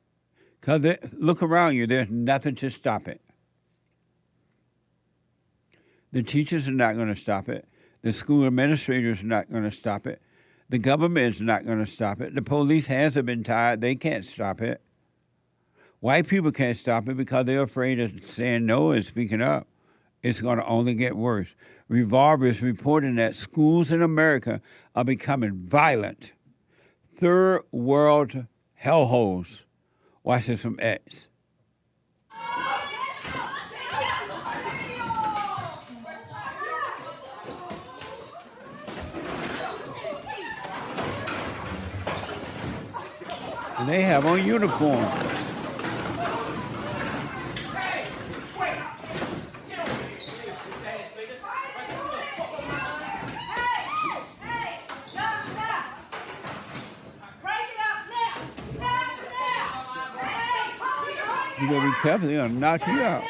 Because look around you. There's nothing to stop it. The teachers are not going to stop it. The school administrators are not going to stop it. The government is not going to stop it. The police hands have been tied. They can't stop it. White people can't stop it because they're afraid of saying no and speaking up. It's going to only get worse. Revolver is reporting that schools in America are becoming violent. Third world hellholes. Watch this from X. And they have on uniforms. You gotta be careful, they're gonna knock you out.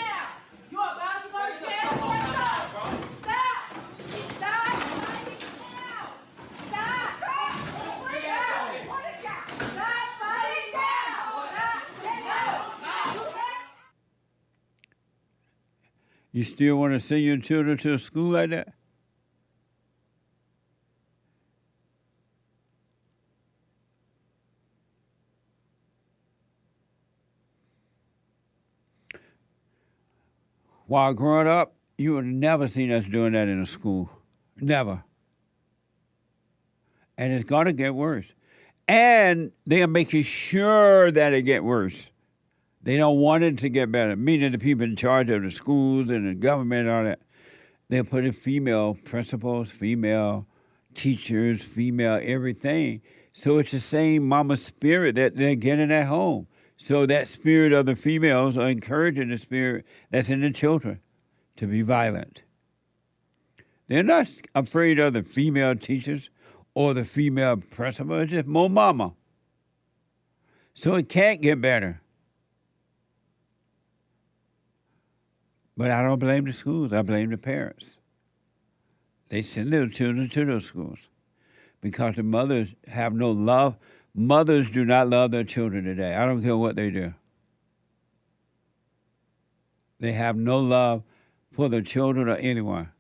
You still want to send your children to a school like that? While growing up, you would never seen us doing that in a school. Never. And it's going to get worse. And they're making sure that it get worse. They don't want it to get better, meaning the people in charge of the schools and the government and all that. They're putting female principals, female teachers, female everything. So it's the same mama spirit that they're getting at home. So that spirit of the females are encouraging the spirit that's in the children to be violent. They're not afraid of the female teachers or the female principal. It's just more mama. So it can't get better. But I don't blame the schools. I blame the parents. They send their children to those schools because the mothers have no love. Mothers do not love their children today. I don't care what they do. They have no love for their children or anyone.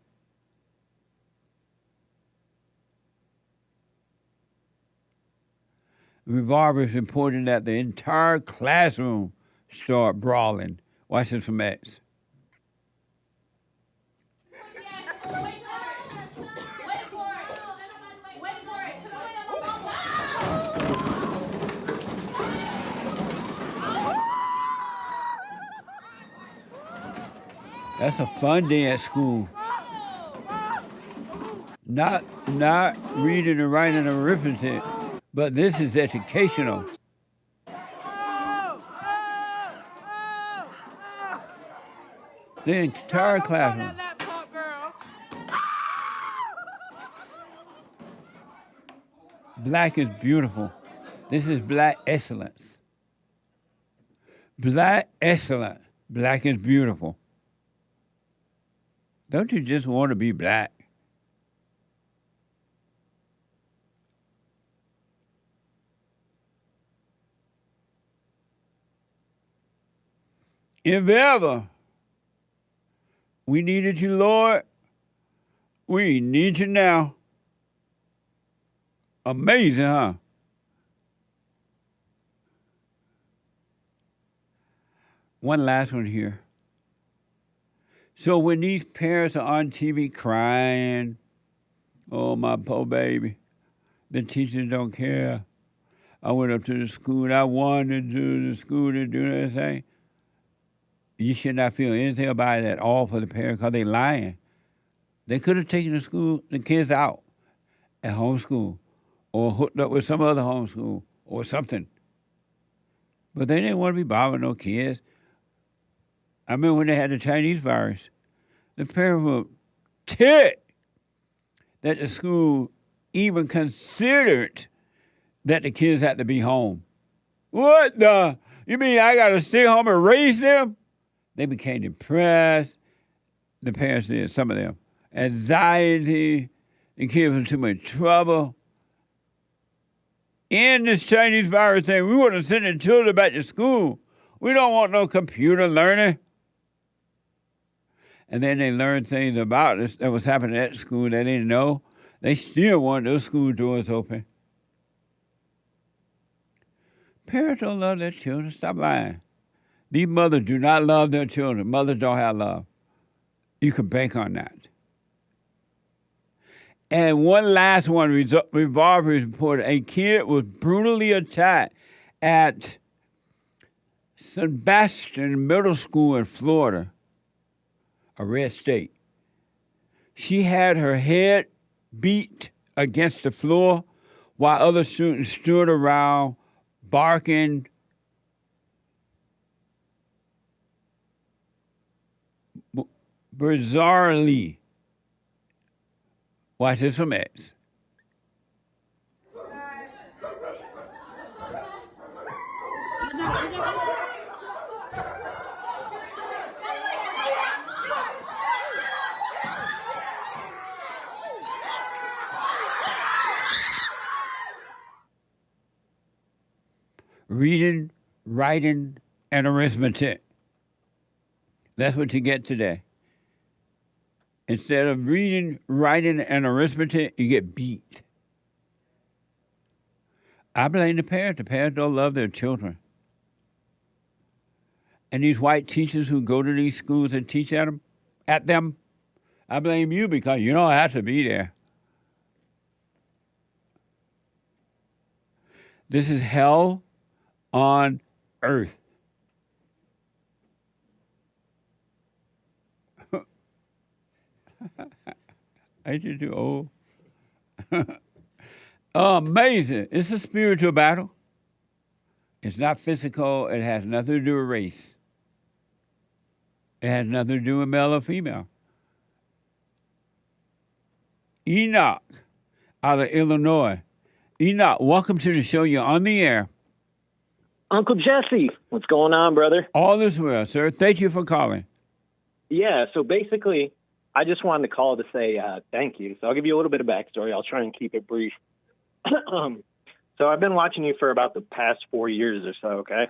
Revolver is reporting that the entire classroom start brawling. Watch this from X. That's a fun day at school. Not reading and writing and arithmetic, but this is educational. The entire classroom. Black is beautiful. This is black excellence. Black excellence. Black is beautiful. Don't you just want to be black? If ever we needed you, Lord, we need you now. Amazing, huh? One last one here. So when these parents are on TV crying, oh, my poor baby, the teachers don't care. I went up to the school, I wanted to do the school to do anything. You should not feel anything about it at all for the parents because they're lying. They could have taken the kids out at home school or hooked up with some other homeschool or something. But they didn't want to be bothering no kids. I remember when they had the Chinese virus, the parents were ticked that the school even considered that the kids had to be home. What the? You mean I got to stay home and raise them? They became depressed. The parents did, some of them. Anxiety. The kids were in too much trouble. In this Chinese virus thing, we want to send the children back to school. We don't want no computer learning. And then they learned things about this that was happening at school they didn't know. They still want those school doors open. Parents don't love their children. Stop lying. These mothers do not love their children. Mothers don't have love. You can bank on that. And one last one, Revolver reported a kid was brutally attacked at Sebastian Middle School in Florida, a red state. She had her head beat against the floor while other students stood around barking, bizarrely. Watch this from X. Reading, writing, and arithmetic. That's what you get today. Instead of reading, writing, and arithmetic, you get beat. I blame the parents. The parents don't love their children. And these white teachers who go to these schools and teach at them, I blame you because you don't have to be there. This is hell on earth. Ain't you too old? Amazing. It's a spiritual battle. It's not physical. It has nothing to do with race. It has nothing to do with male or female. Enoch out of Illinois. Enoch, welcome to the show. You're on the air. Uncle Jesse, what's going on, brother? All is well, sir. Thank you for calling. Yeah, so basically, I just wanted to call to say thank you. So I'll give you a little bit of backstory. I'll try and keep it brief. So I've been watching you for about the past 4 years or so, okay?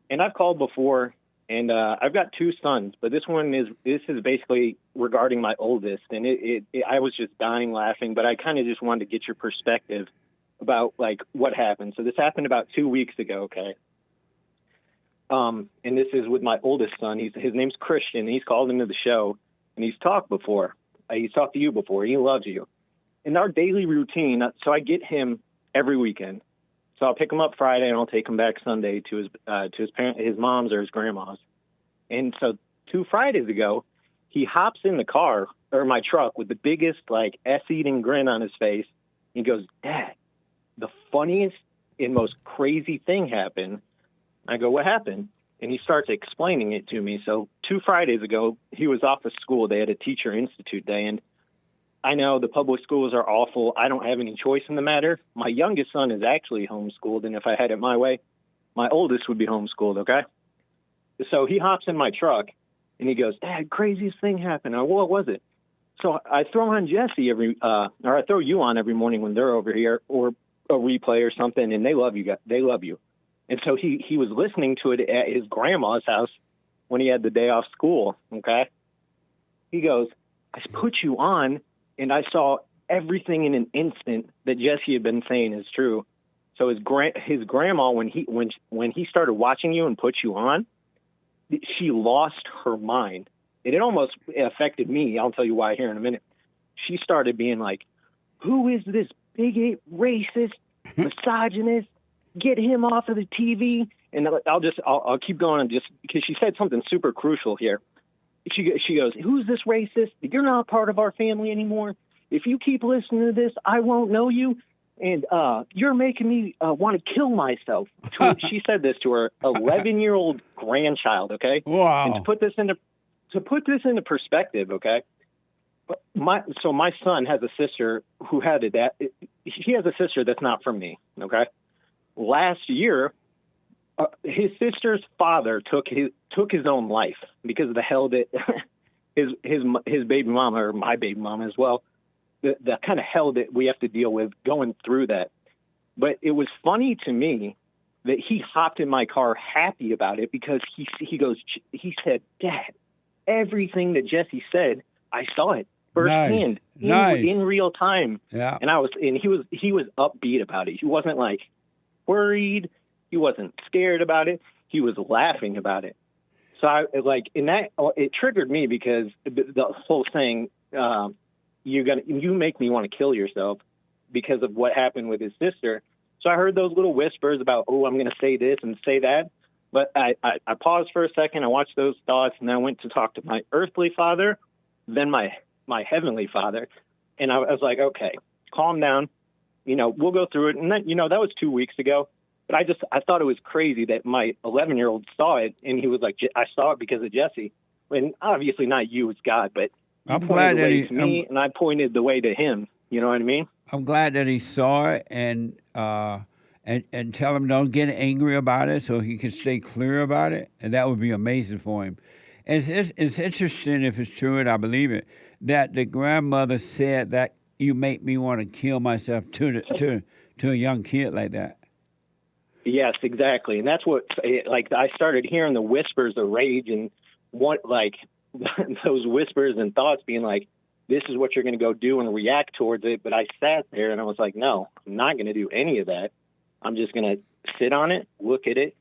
And I've called before, and I've got two sons, but this is basically regarding my oldest, and I was just dying laughing, but I kind of just wanted to get your perspective about, like, what happened. So this happened about 2 weeks ago, okay? And this is with my oldest son. His name's Christian. He's called into the show, and he's talked before. He's talked to you before. He loves you. In our daily routine, so I get him every weekend. So I'll pick him up Friday, and I'll take him back Sunday to his mom's or his grandma's. And so 2 Fridays ago, he hops in the car, or my truck, with the biggest, like, ass-eating grin on his face. He goes, "Dad, the funniest and most crazy thing happened." I go, "What happened?" And he starts explaining it to me. So 2 Fridays ago, he was off of school. They had a teacher institute day. And I know the public schools are awful. I don't have any choice in the matter. My youngest son is actually homeschooled. And if I had it my way, my oldest would be homeschooled, okay? So he hops in my truck, and he goes, "Dad, craziest thing happened." I go, "What was it?" So I throw on Jesse I throw you on every morning when they're over here, or a replay or something, and they love you. They love you. And so he was listening to it at his grandma's house when he had the day off school, okay? He goes, "I put you on, and I saw everything in an instant that Jesse had been saying is true." So his grandma, when he started watching you and put you on, she lost her mind. And it almost affected me. I'll tell you why here in a minute. She started being like, "Who is this bigot, racist, misogynist? Get him off of the TV." And I'll keep going just because she said something super crucial here. She goes, "Who's this racist? You're not part of our family anymore. If you keep listening to this, I won't know you." and you're making me want to kill myself. She said this to her 11-year-old grandchild, okay? Wow. And to put this into perspective, okay? My son has a sister who had he has a sister that's not from me, okay? Last year, his sister's father took his own life because of the hell that his baby mama, or my baby mama as well, the kind of hell that we have to deal with going through that. But it was funny to me that he hopped in my car happy about it because he said, "Dad, everything that Jesse said, I saw it firsthand, in real time." Yeah. And he was upbeat about it. He wasn't like worried. He wasn't scared about it. He was laughing about it. So it triggered me because the whole thing, you make me want to kill yourself because of what happened with his sister. So I heard those little whispers about, oh, I'm going to say this and say that. But I paused for a second. I watched those thoughts, and then I went to talk to my earthly father, then my heavenly father. And I was like, okay, calm down. We'll go through it. And then, that was 2 weeks ago. But I thought it was crazy that my 11-year-old saw it, and he was like, I saw it because of Jesse. And obviously not you, it's God, but I'm glad that and I pointed the way to him. You know what I mean? I'm glad that he saw it and tell him don't get angry about it so he can stay clear about it, and that would be amazing for him. And it's interesting, if it's true, and I believe it, that the grandmother said that you make me want to kill myself to a young kid like that. Yes, exactly. And that's what, I started hearing the whispers of rage and those whispers and thoughts being like, this is what you're going to go do and react towards it. But I sat there and I was like, no, I'm not going to do any of that. I'm just going to sit on it, look at it,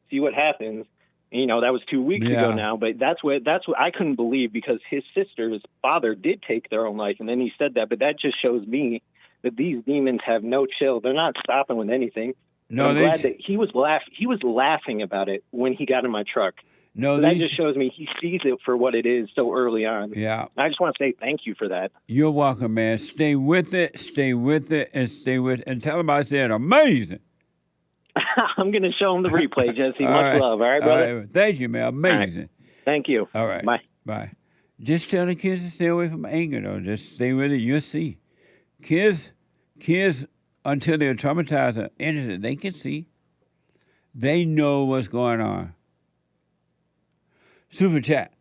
see what happens. And, that was 2 weeks ago now, but that's what I couldn't believe, because his sister's father did take their own life. And then he said that, but that just shows me that these demons have no chill. They're not stopping with anything. No, I'm glad that he was laughing about it when he got in my truck. No, so that just shows me he sees it for what it is so early on. Yeah. I just want to say thank you for that. You're welcome, man. Stay with it, and stay with it, and tell him I said amazing. I'm going to show him the replay, Jesse. Much love. All right, brother? All right. Thank you, man. Amazing. Right. Thank you. All right. Bye. Bye. Just tell the kids to stay away from anger, though. Just stay with it. You'll see. Kids, until they're traumatized or innocent, they can see. They know what's going on. Super chat.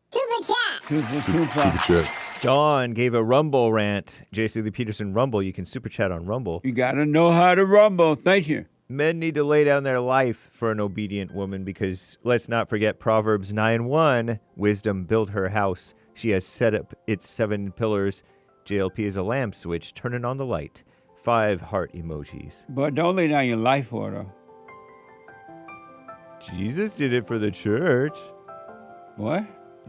Super chats. Dawn gave a Rumble rant. J.C. Lee Peterson Rumble. You can super chat on Rumble. You got to know how to rumble. Thank you. Men need to lay down their life for an obedient woman, because let's not forget Proverbs 9:1. Wisdom built her house. She has set up its 7 pillars. JLP is a lamp switch, turning on the light. 5 heart emojis. But don't lay down your life for her, though. Jesus did it for the church. What?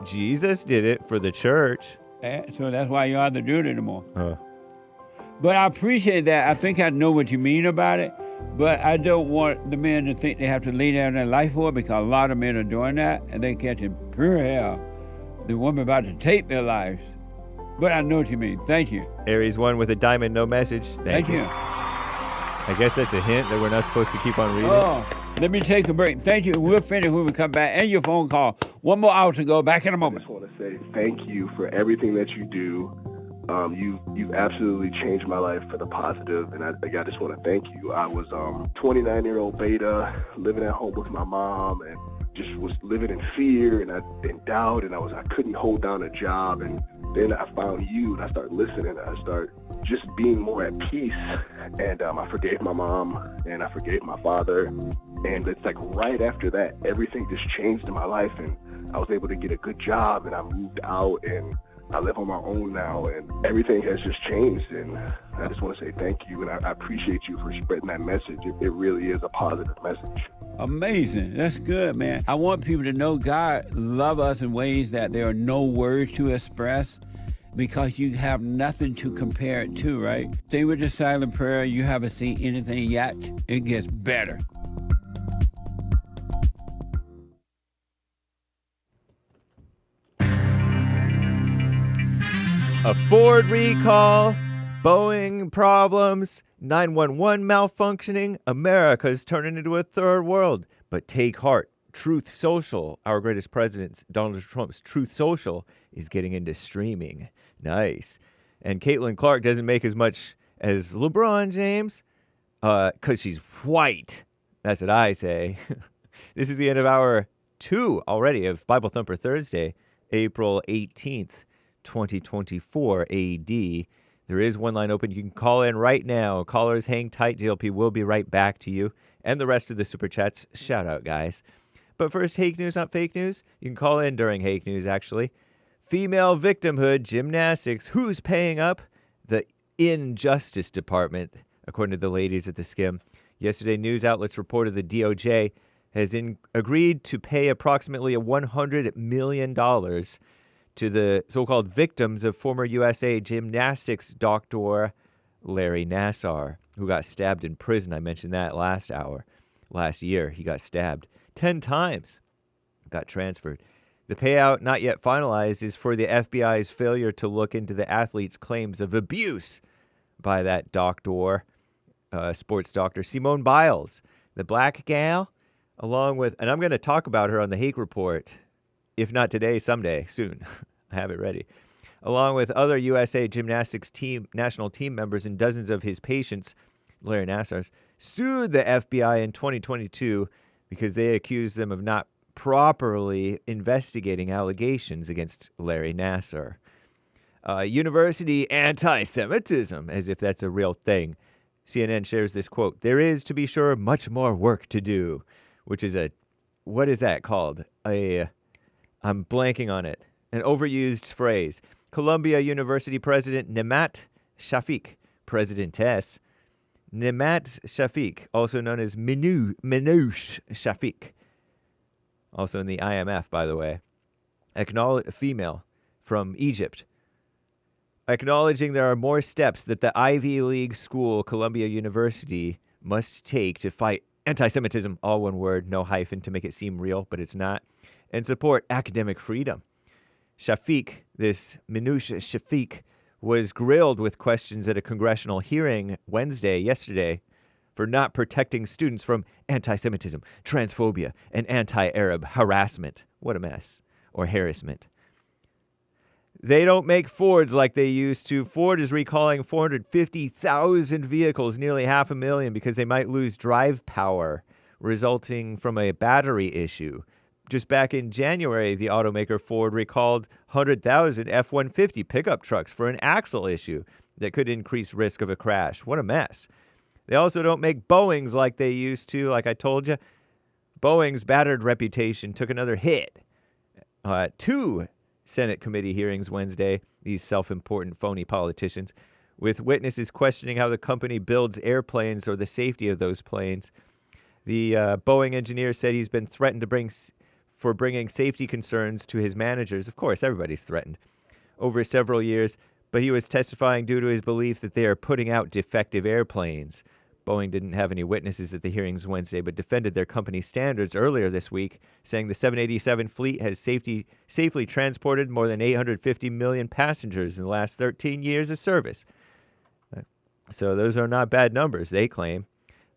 Jesus did it for the church. So that's why you don't have to do it anymore. But I appreciate that. I think I know what you mean about it. But I don't want the men to think they have to lay down their life for it, because a lot of men are doing that, and they catching pure hell. The woman about to take their lives. But I know what you mean. Thank you. Aries 1 with a diamond, no message. Thank you. you. I guess that's a hint that we're not supposed to keep on reading. Oh, let me take a break. Thank you. We'll finish when we come back. And your phone call. One more hour to go. Back in a moment. I just want to say thank you for everything that you do. You've absolutely changed my life for the positive, and I just want to thank you. I was 29-year-old beta, living at home with my mom, and just was living in fear and doubt, and I couldn't hold down a job. And then I found you, and I started listening. I started just being more at peace, and I forgave my mom, and I forgave my father. And it's like right after that, everything just changed in my life, and I was able to get a good job, and I moved out, and I live on my own now, and everything has just changed. And I just want to say thank you, and I appreciate you for spreading that message. It really is a positive message. Amazing. That's good, man. I want people to know God loves us in ways that there are no words to express, because you have nothing to compare it to, right? Stay with the silent prayer. You haven't seen anything yet. It gets better. A Ford recall, Boeing problems, 911 malfunctioning. America's turning into a third world. But take heart. Truth Social, our greatest president, Donald Trump's Truth Social, is getting into streaming. Nice. And Caitlin Clark doesn't make as much as LeBron James because she's white. That's what I say. This is the end of hour 2 already of Bible Thumper Thursday, April 18th, 2024 AD. There is one line open. You can call in right now. Callers, hang tight. JLP will be right back to you. And the rest of the Super Chats. Shout out, guys. But first, Hake News, not fake news. You can call in during Hake News, actually. Female victimhood, gymnastics. Who's paying up? The Injustice Department, according to the ladies at the Skim. Yesterday, news outlets reported the DOJ has agreed to pay approximately $100 million to the so-called victims of former USA gymnastics doctor Larry Nassar, who got stabbed in prison. I mentioned that last year. He got stabbed 10 times, got transferred. The payout, not yet finalized, is for the FBI's failure to look into the athlete's claims of abuse by that doctor, sports doctor, Simone Biles, the black gal, along with, and I'm going to talk about her on the Hake Report, if not today, someday, soon. I have it ready. Along with other USA gymnastics national team members and dozens of his patients, Larry Nassar sued the FBI in 2022 because they accused them of not properly investigating allegations against Larry Nassar. University anti-Semitism, as if that's a real thing. CNN shares this quote, "There is, to be sure, much more work to do," which is what is that called? I'm blanking on it. An overused phrase. Columbia University President Nemat Shafik, Presidentess Nemat Shafik, also known as Minouche Shafik, also in the IMF, by the way, female from Egypt, acknowledging there are more steps that the Ivy League school, Columbia University, must take to fight anti-Semitism, all one word, no hyphen to make it seem real, but it's not, and support academic freedom. Shafik, this Minouche Shafik, was grilled with questions at a congressional hearing yesterday, for not protecting students from anti-Semitism, transphobia, and anti-Arab harassment. What a mess. Or harassment. They don't make Fords like they used to. Ford is recalling 450,000 vehicles, nearly 500,000, because they might lose drive power, resulting from a battery issue. Just back in January, the automaker Ford recalled 100,000 F-150 pickup trucks for an axle issue that could increase risk of a crash. What a mess. They also don't make Boeings like they used to, like I told you. Boeing's battered reputation took another hit. 2 Senate committee hearings Wednesday, these self-important phony politicians, with witnesses questioning how the company builds airplanes or the safety of those planes. The Boeing engineer said he's been threatened for bringing safety concerns to his managers. Of course, everybody's threatened. Over several years, but he was testifying due to his belief that they are putting out defective airplanes. Boeing didn't have any witnesses at the hearings Wednesday, but defended their company's standards earlier this week, saying the 787 fleet has safely transported more than 850 million passengers in the last 13 years of service. So those are not bad numbers, they claim.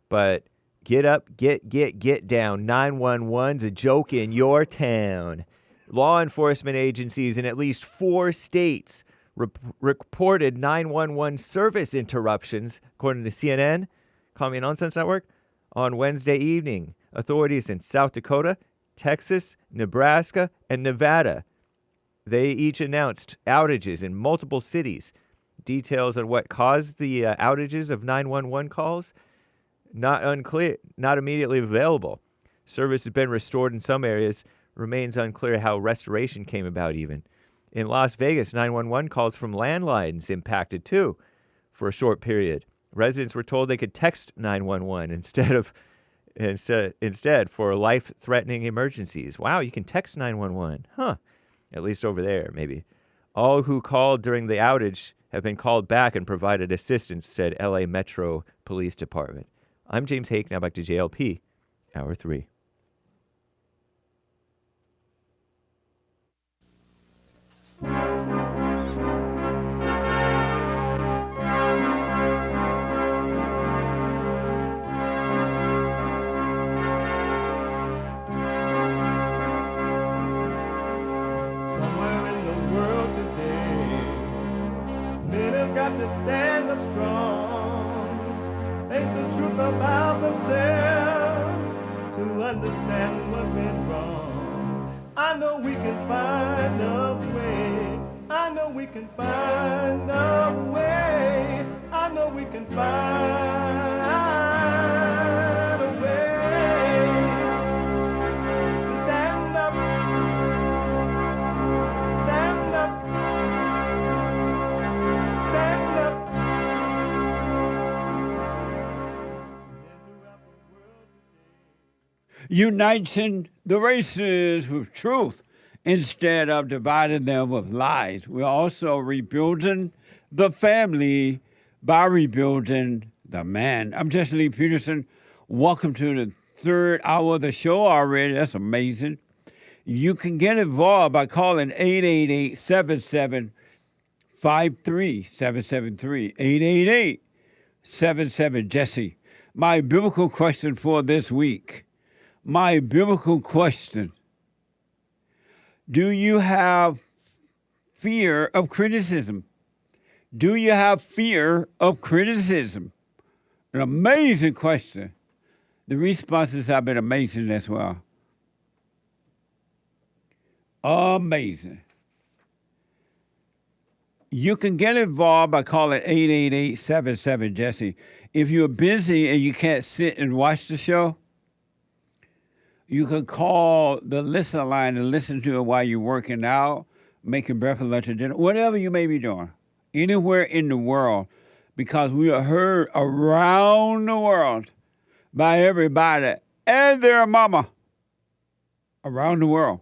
But get up, get down. 911's a joke in your town. Law enforcement agencies in at least 4 states reported 911 service interruptions, according to CNN, Common Nonsense Network, on Wednesday evening. Authorities in South Dakota, Texas, Nebraska, and Nevada, they each announced outages in multiple cities. Details on what caused the outages of 911 calls, not unclear, not immediately available. Service has been restored in some areas. Remains unclear how restoration came about even. In Las Vegas, 911 calls from landlines impacted too for a short period. Residents were told they could text 911 instead for life-threatening emergencies. Wow, you can text 911. Huh. At least over there, maybe. All who called during the outage have been called back and provided assistance, said LA Metro Police Department. I'm James Hake, now back to JLP, Hour 3. have to stand up strong, face the truth about themselves, to understand what went wrong. I know we can find a way. I know we can find a way. I know we can find a way to stand up, stand up, stand up. Uniting the races with truth instead of dividing them with lies. We're also rebuilding the family by rebuilding the man. I'm Jesse Lee Peterson. Welcome to the third hour of the show already. That's amazing. You can get involved by calling 888-7753, 773, 888-77-JESSE. My biblical question for this week. My biblical question. Do you have fear of criticism? Do you have fear of criticism? An amazing question. The responses have been amazing as well. Amazing. You can get involved by calling 888-77-JESSE. If you're busy and you can't sit and watch the show, you can call the listener line and listen to it while you're working out, making breakfast, lunch, or dinner, whatever you may be doing, anywhere in the world, because we are heard around the world by everybody and their mama around the world.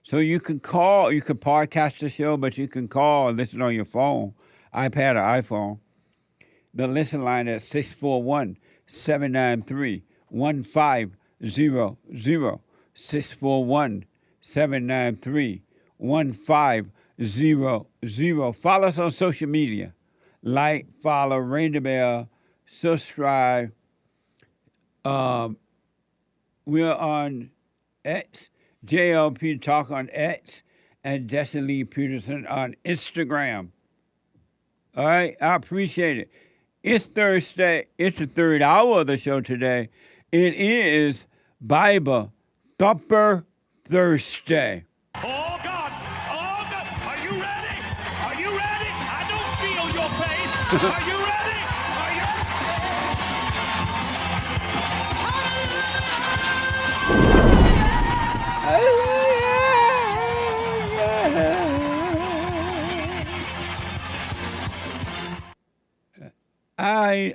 So you can call, you can podcast the show, but you can call and listen on your phone, iPad or iPhone. The listen line is 641-793-1500. 641-793-1500. Follow us on social media. Like, follow, ring the bell, subscribe. We're on X, JLP Talk on X, and Jesse Lee Peterson on Instagram. All right, I appreciate it. It's Thursday. It's the third hour of the show today. It is Bible Thumper Thursday. Oh, God! Oh, God! Are you ready? Are you ready? I don't feel your faith. Are you ready? Are you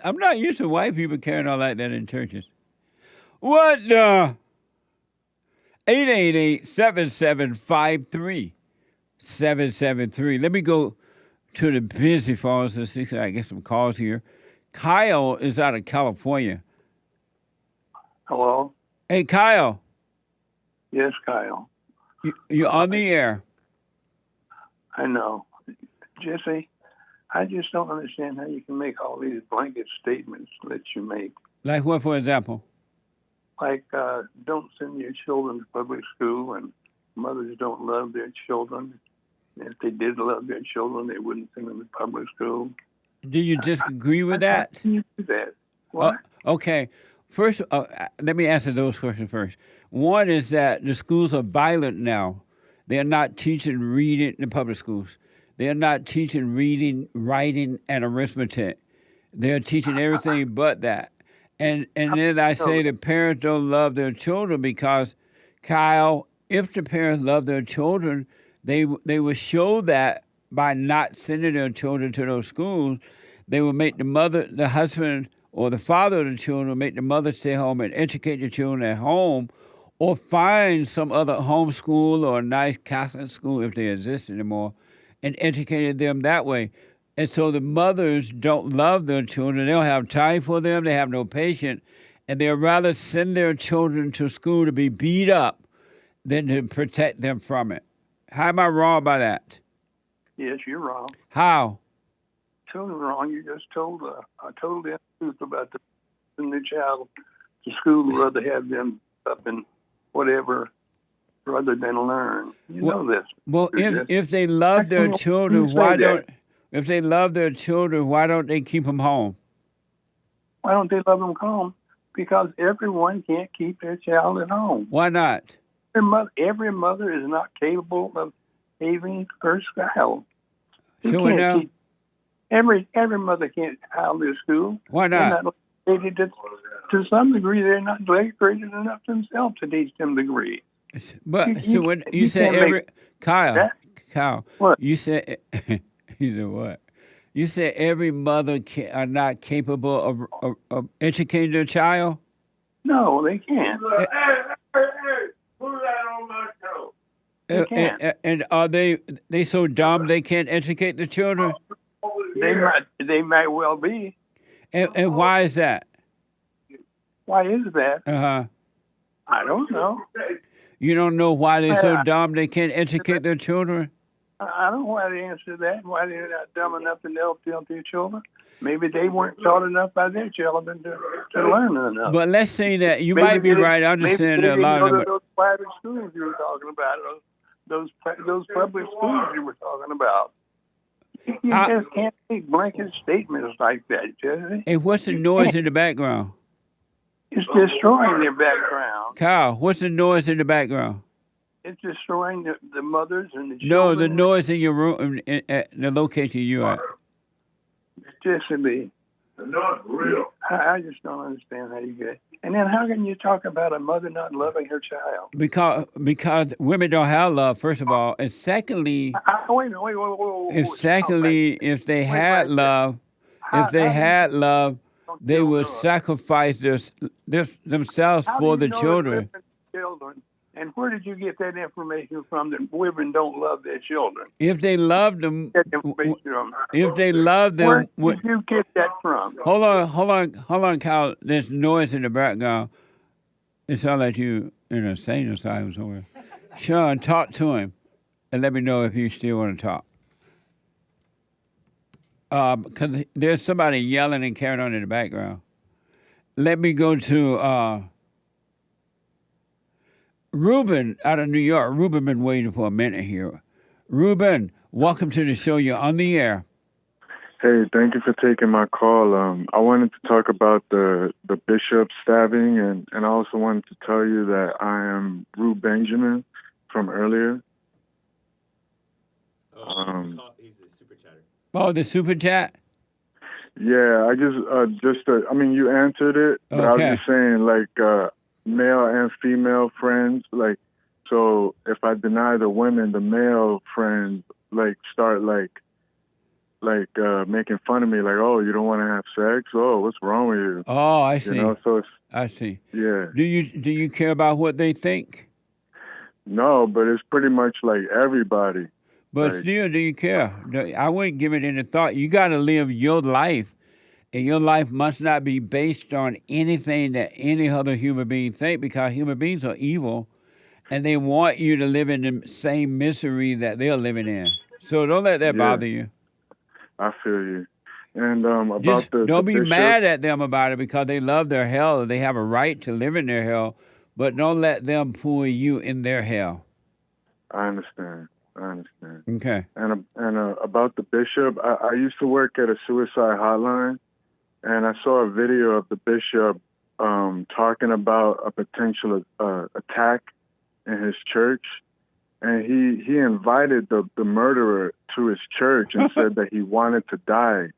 I'm not used to white people carrying on like that in churches. What the? 888-7753-773. Let me go to the busy phones and see if I get some calls here. Kyle is out of California. Hello? Hey, Kyle. Yes, Kyle. You're on the air. I know. Jesse, I just don't understand how you can make all these blanket statements that you make. Like what, for example? Like, don't send your children to public school, and mothers don't love their children. If they did love their children, they wouldn't send them to public school. Do you disagree with that? How can you do that? What? Okay. First, let me answer those questions first. One is that the schools are violent now. They're not teaching reading in public schools. They're not teaching reading, writing, and arithmetic. They're teaching everything but that. And then I say the parents don't love their children because, Kyle, if the parents love their children, they would show that by not sending their children to those schools. They would make the mother, the husband, or the father of the children, make the mother stay home and educate the children at home, or find some other homeschool or a nice Catholic school, if they exist anymore, and educated them that way. And so the mothers don't love their children. They don't have time for them. They have no patience. And they'd rather send their children to school to be beat up than to protect them from it. How am I wrong by that? Yes, you're wrong. How? Totally wrong. You just told I told the truth about sending their child to school rather have them up in whatever rather than learn. You know this. Well, if they love their children, why If they love their children, why don't they keep them home? Why don't they love them home? Because everyone can't keep their child at home. Why not? Every mother is not capable of having her child. So Every mother can't child their school. Why not? To some degree, they're not educated enough themselves to teach them the degree. But so when you say Kyle, what? You said, you know what? You said every mother are not capable of educating their child? No, they can't. Hey, put that on my toe. They can't. And are they so dumb they can't educate the children? They might well be. And why is that? Why is that? Uh-huh. I don't know. You don't know why they're so dumb they can't educate their children? I don't know why they answer that. Why they're not dumb enough to help their children. Maybe they weren't taught enough by their children to learn enough. But let's say that you might be right. I'm just saying that a lot of them. Those private schools you were talking about, those public schools you were talking about. You just can't make blanket statements like that, Jesse. Hey, what's the noise in the background? It's destroying their background. Kyle, what's the noise in the background? It's destroying the mothers and the children. No, the noise in your room, at the location you're at. Just me. Not real. I just don't understand how you get it. And then how can you talk about a mother not loving her child? Because women don't have love, first of all, and secondly, if they had love, they would sacrifice themselves for the children. And where did you get that information from that women don't love their children? If they love them, where did you get that from? Hold on, Kyle. There's noise in the background. It sounds like you in a sane asylum somewhere. Sean, talk to him, and let me know if you still want to talk. Because there's somebody yelling and carrying on in the background. Let me go to Ruben out of New York. Ruben been waiting for a minute here. Ruben, welcome to the show. You're on the air. Hey, thank you for taking my call. I wanted to talk about the bishop stabbing, and I also wanted to tell you that I am Rue Benjamin from earlier. He's the super chatter. Oh, the super chat? Yeah, I I mean, you answered it, but I was just saying, like, male and female friends, like, so if I deny the women, the male friends, like, start, like making fun of me, like, oh, you don't want to have sex? Oh, what's wrong with you? Oh, I see. You know, so I see. Yeah. Do you care about what they think? No, but it's pretty much like everybody. But still, do you care? I wouldn't give it any thought. You got to live your life, and your life must not be based on anything that any other human being think, because human beings are evil, and they want you to live in the same misery that they're living in. So don't let that bother you. I feel you. And about Just don't be bishop, mad at them about it, because they love their hell. They have a right to live in their hell, but don't let them pull you in their hell. I understand. Okay. And about the bishop, I used to work at a suicide hotline, and I saw a video of the bishop talking about a potential attack in his church. And he invited the murderer to his church and said that he wanted to die.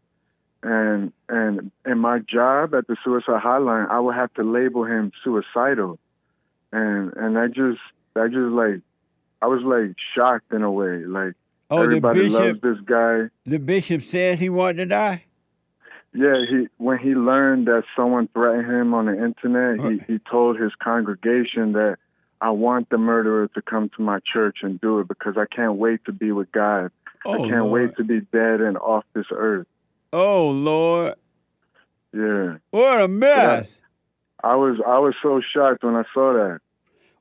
And in my job at the suicide hotline, I would have to label him suicidal. And I just like, I was like shocked in a way. Like, everybody loves this guy. The bishop said he wanted to die? Yeah, when he learned that someone threatened him on the internet, he told his congregation that I want the murderer to come to my church and do it, because I can't wait to be with God. I can't wait to be dead and off this earth. Oh, Lord. Yeah. What a mess. I was so shocked when I saw that.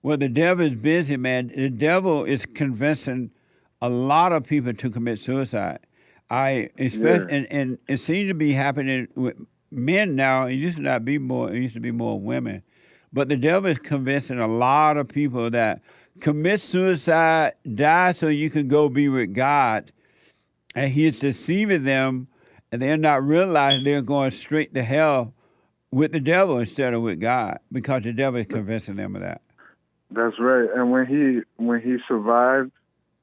Well, the devil is busy, man. The devil is convincing a lot of people to commit suicide. And it seems to be happening with men now. It used to be more women. But the devil is convincing a lot of people that commit suicide, die so you can go be with God. And he's deceiving them, and they're not realizing they're going straight to hell with the devil instead of with God, because the devil is convincing them of that. That's right. And when he survived,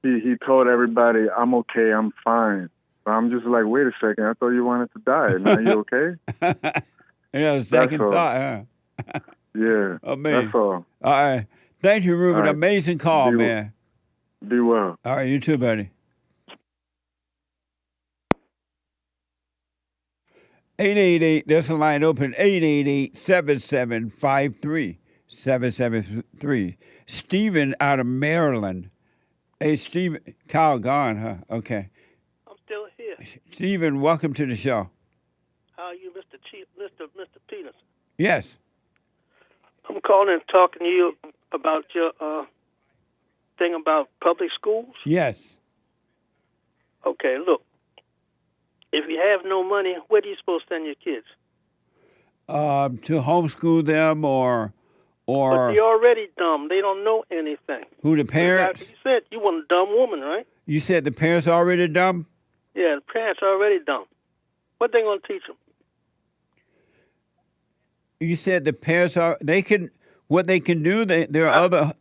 he told everybody, "I'm okay, I'm fine." But I'm just like, wait a second, I thought you wanted to die. Now you okay? Yeah, second thought, huh? Yeah. Amazing. That's all. All right. Thank you, Ruben. All right. Amazing call, man. Be well. All right, you too, buddy. 888, there's a line open, 888-7753-773. Stephen out of Maryland. Hey, Stephen, Kyle gone, huh? Okay. I'm still here. Stephen, welcome to the show. How are you, Mr. Peterson? Yes. I'm calling and talking to you about your thing about public schools. Yes. Okay, look. If you have no money, where do you supposed to send your kids? To homeschool them or But they're already dumb. They don't know anything. who, the parents? You said you want a dumb woman, right? You said the parents are already dumb? Yeah, the parents are already dumb. What they going to teach them? You said the parents are, what they can do, there are other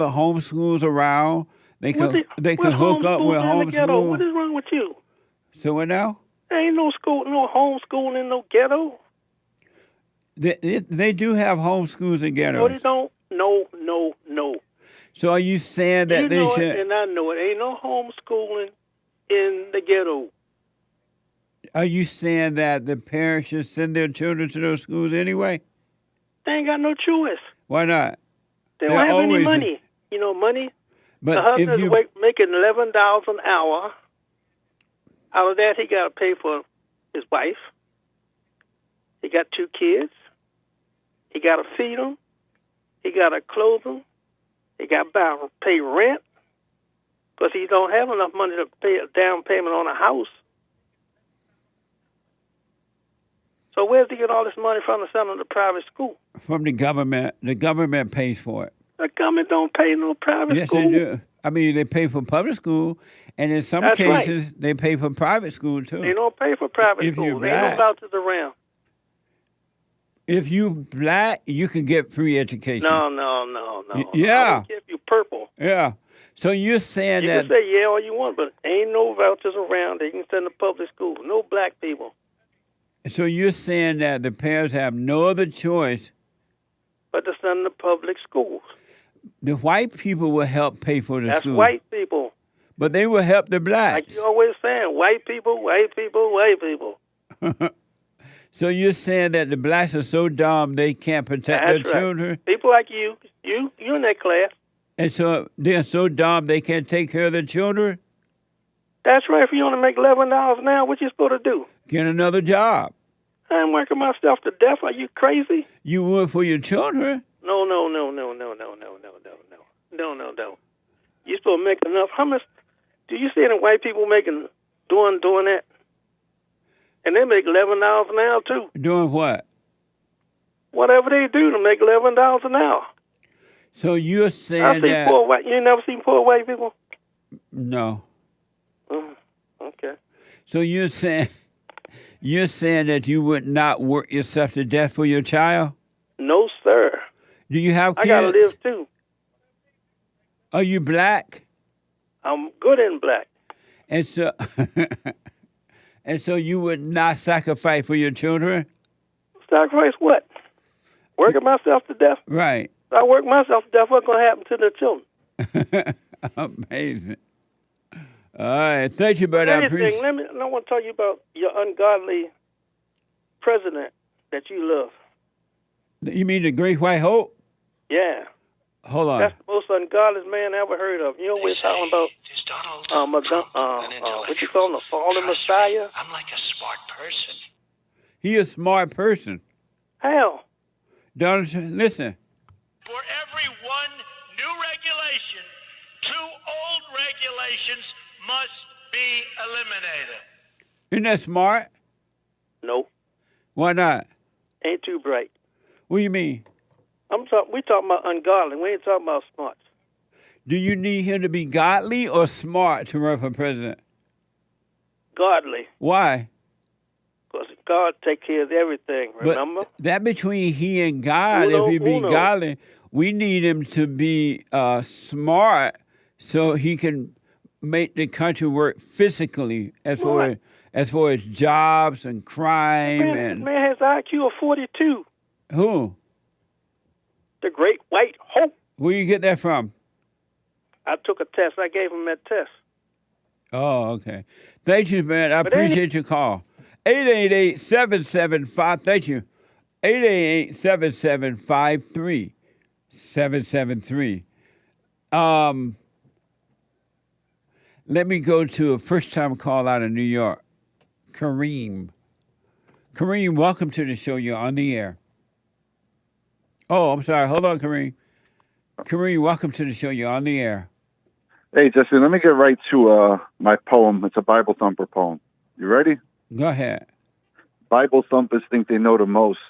homeschools around. They can hook up with homeschool. What is wrong with you? So what now? There ain't no school, no homeschool in no ghetto. They do have homeschools in ghettos. No, they don't. No. So are you saying that you they know should? it, and I know it. Ain't no homeschooling in the ghetto. Are you saying that the parents should send their children to those schools anyway? They ain't got no choice. Why not? They don't have any money. You know, money. But the husband's making $11 an hour. Out of that, he got to pay for his wife. He got 2 kids. He got to feed them. He got to clothe them. He got to pay rent because he don't have enough money to pay a down payment on a house. So where does he get all this money from to send them to private school? From the government. The government pays for it. The government don't pay no private school. Yes, they do. I mean, they pay for public school, and in some cases, they pay for private school, too. They don't pay for private If school. you're There ain't no black- vouchers around. If you black, you can get free education. No. Yeah. I don't care if you purple. Yeah. So you're saying You that... can say yeah all you want, but ain't no vouchers around that you can send to public school. No black people. So you're saying that the parents have no other choice. But to send to public schools. The white people will help pay for the That's school. white people. But they will help the blacks. Like you always saying, white people, white people, white people. So you're saying that the blacks are so dumb they can't protect That's their right. children? People like you in that class. And so they're so dumb they can't take care of their children? That's right. If you only make $11 an hour, what you supposed to do? Get another job. I'm working myself to death. Are you crazy? You would for your children? No. You supposed to make enough. How much do you see any white people making doing that? And they make $11 an hour too. Doing what? Whatever they do to make $11 an hour. So you're saying I see that... poor white. You ain't never seen poor white people? No. Okay. So you're saying that you would not work yourself to death for your child? No, sir. Do you have kids? I gotta live too. Are you black? I'm good in black. And so, and so you would not sacrifice for your children? Sacrifice what? Working myself to death? Right. If I work myself to death, what's going to happen to the children? Amazing. All right. Thank you, buddy. I appreciate I want to tell you about your ungodly president that you love. You mean the Great White Hope? Yeah. Hold on. That's the most ungodly man I ever heard of. You know what we're talking about? What you call him, the fallen Messiah? I'm like a smart person. He a smart person. How? Donald Trump, listen. For every one new regulation, 2 old regulations must be eliminated. Isn't that smart? No. Why not? Ain't too bright. What do you mean? We talking about ungodly. We ain't talking about smart. Do you need him to be godly or smart to run for president? godly. Why? Because God take care of everything, remember? But that between he and God, if he be godly, we need him to be smart so he can make the country work physically as far as jobs and crime This man has an IQ of 42. Who? The Great White Hope. Where you get that from? I took a test. I gave him that test. Oh, okay. Thank you, man. I appreciate your call. 888-775. Thank you. 888-775-3773. Let me go to a first-time call out of New York. Kareem. Kareem, welcome to the show. You're on the air. Oh, I'm sorry. Hold on, Kareem. Kareem, welcome to the show. You're on the air. Hey, Jesse, let me get right to my poem. It's a Bible thumper poem. You ready? Go ahead. Bible thumpers think they know the most.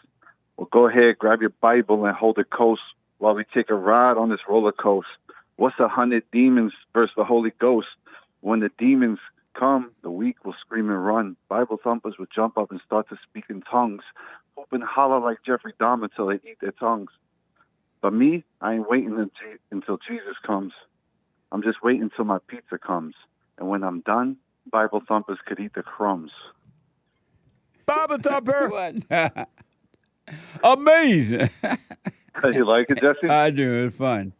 Well, go ahead, grab your Bible and hold it close while we take a ride on this roller coaster. What's 100 demons versus the Holy Ghost? When the demons come, the weak will scream and run. Bible thumpers will jump up and start to speak in tongues, hope and holler like Jeffrey Dahmer till they eat their tongues. But me, I ain't waiting until Jesus comes. I'm just waiting until my pizza comes. And when I'm done, Bible thumpers could eat the crumbs. Bible thumper! Amazing! You like it, Jesse? I do. It's fun.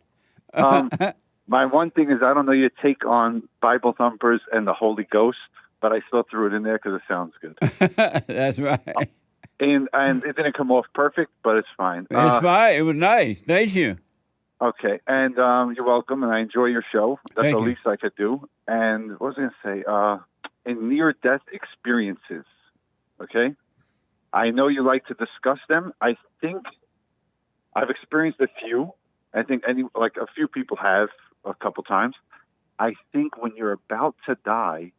My one thing is I don't know your take on Bible thumpers and the Holy Ghost, but I still threw it in there because it sounds good. That's right. And it didn't come off perfect, but it's fine. It's fine. It was nice. Thank you. Okay, and you're welcome, and I enjoy your show. That's Thank the you. least I could do. And what was I going to say? In near-death experiences, okay? I know you like to discuss them. I think I've experienced a few. I think a few people have a couple times. I think when you're about to die,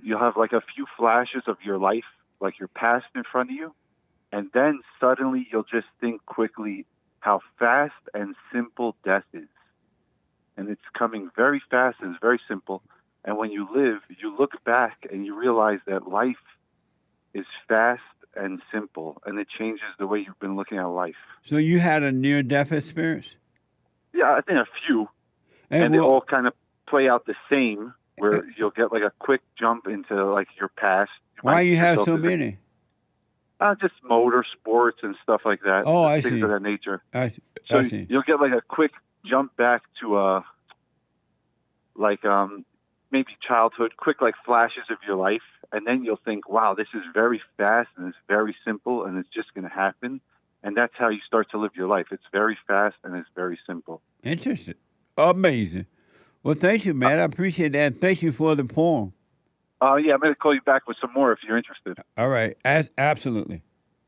you'll have like a few flashes of your life, like your past in front of you, and then suddenly you'll just think quickly how fast and simple death is. And it's coming very fast and it's very simple. And when you live, you look back and you realize that life is fast and simple, and it changes the way you've been looking at life. So you had a near-death experience? Yeah, I think a few. And they all kind of play out the same, where you'll get like a quick jump into like your past. Why you have so many? Just motor sports and stuff like that. Oh, I things see. of that nature. I So see. you'll get like a quick jump back to maybe childhood, quick like flashes of your life, and then you'll think, wow, this is very fast and it's very simple and it's just going to happen. And that's how you start to live your life. It's very fast and it's very simple. Interesting. Amazing. Well, thank you, man. I appreciate that. Thank you for the poem. Yeah, I'm going to call you back with some more if you're interested. All right. Absolutely.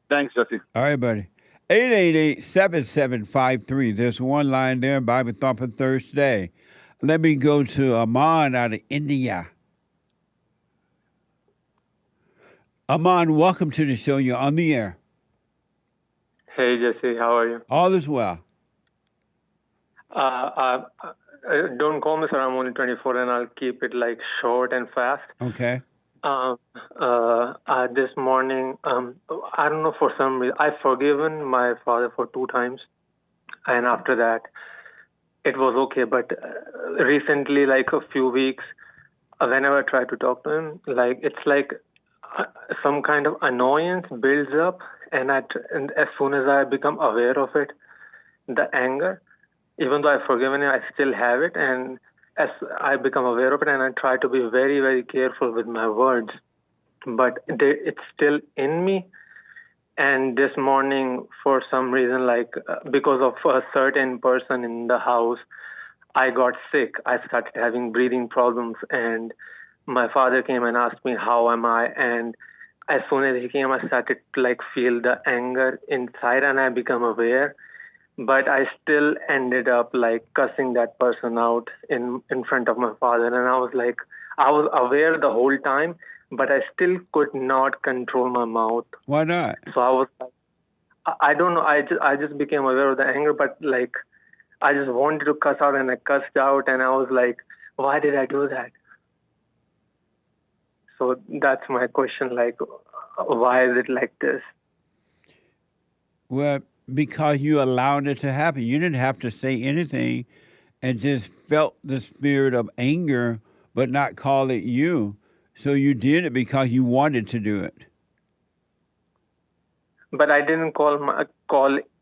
Thanks, Jesse. All right, buddy. 888-7753. There's one line there, Bible Thumper Thursday. Let me go to Aman out of India. Aman, welcome to the show. You're on the air. Hey, Jesse. How are you? All is well. Don't call me, sir. I'm only 24, and I'll keep it like short and fast. Okay. This morning, I don't know, for some reason, I've forgiven my father for 2 times. And after that, it was okay. But recently, like a few weeks, whenever I try to talk to him, it's like some kind of annoyance builds up. And as soon as I become aware of it, the anger, even though I've forgiven him, I still have it. And as I become aware of it, and I try to be very, very careful with my words, but it's still in me. And this morning, for some reason, because of a certain person in the house, I got sick. I started having breathing problems, and my father came and asked me, how am I? And as soon as he came, I started to feel the anger inside, and I become aware. But I still ended up cussing that person out in front of my father. And I was aware the whole time, but I still could not control my mouth. Why not? So I was I don't know. I just became aware of the anger, but I just wanted to cuss out, and I cussed out, and I was like, why did I do that? So that's my question, like, why is it like this? Well, because you allowed it to happen. You didn't have to say anything and just felt the spirit of anger, but not call it you. So you did it because you wanted to do it. But I didn't call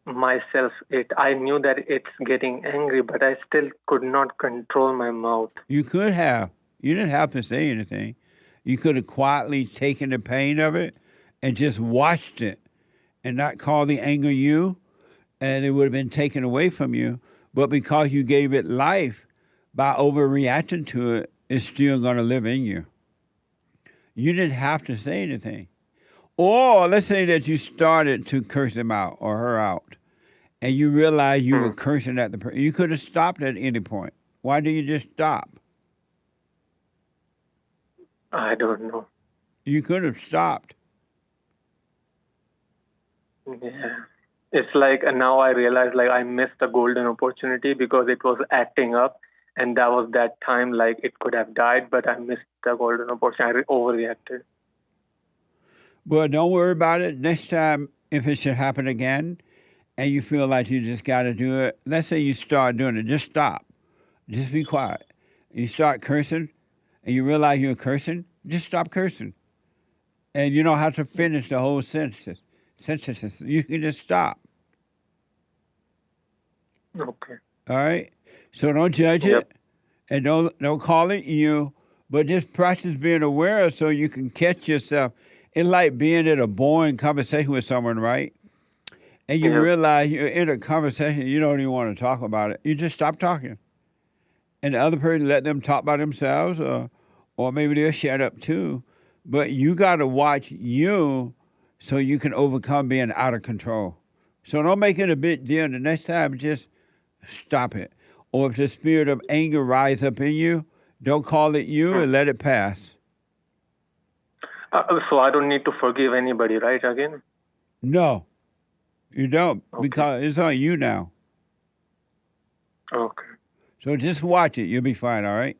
myself it. I knew that it's getting angry, but I still could not control my mouth. You could have. You didn't have to say anything. You could have quietly taken the pain of it and just watched it and not call the anger you, and it would have been taken away from you. But because you gave it life by overreacting to it, it's still going to live in you. You didn't have to say anything. Or let's say that you started to curse him out or her out, and you realized you were cursing at the person. You could have stopped at any point. Why do you just stop? I don't know. You could have stopped. Yeah. It's like now I realize like I missed a golden opportunity because it was acting up, and that was that time like it could have died, but I missed the golden opportunity. I overreacted. Well, don't worry about it. Next time, if it should happen again, and you feel like you just got to do it, let's say you start doing it, just stop. Just be quiet. You start cursing, and you realize you're cursing, just stop cursing. And you don't have to finish the whole sentences. You can just stop. Okay. All right? So don't judge it, and don't call it you, but just practice being aware so you can catch yourself. It's like being in a boring conversation with someone, right? And you realize you're in a conversation, you don't even want to talk about it. You just stop talking. And the other person, let them talk by themselves, or maybe they'll shut up too. But you got to watch you so you can overcome being out of control. So don't make it a big deal. The next time, just stop it. Or if the spirit of anger rise up in you, don't call it you and let it pass. So I don't need to forgive anybody, right, again? No, you don't, because it's on you now. Okay. So just watch it. You'll be fine, all right?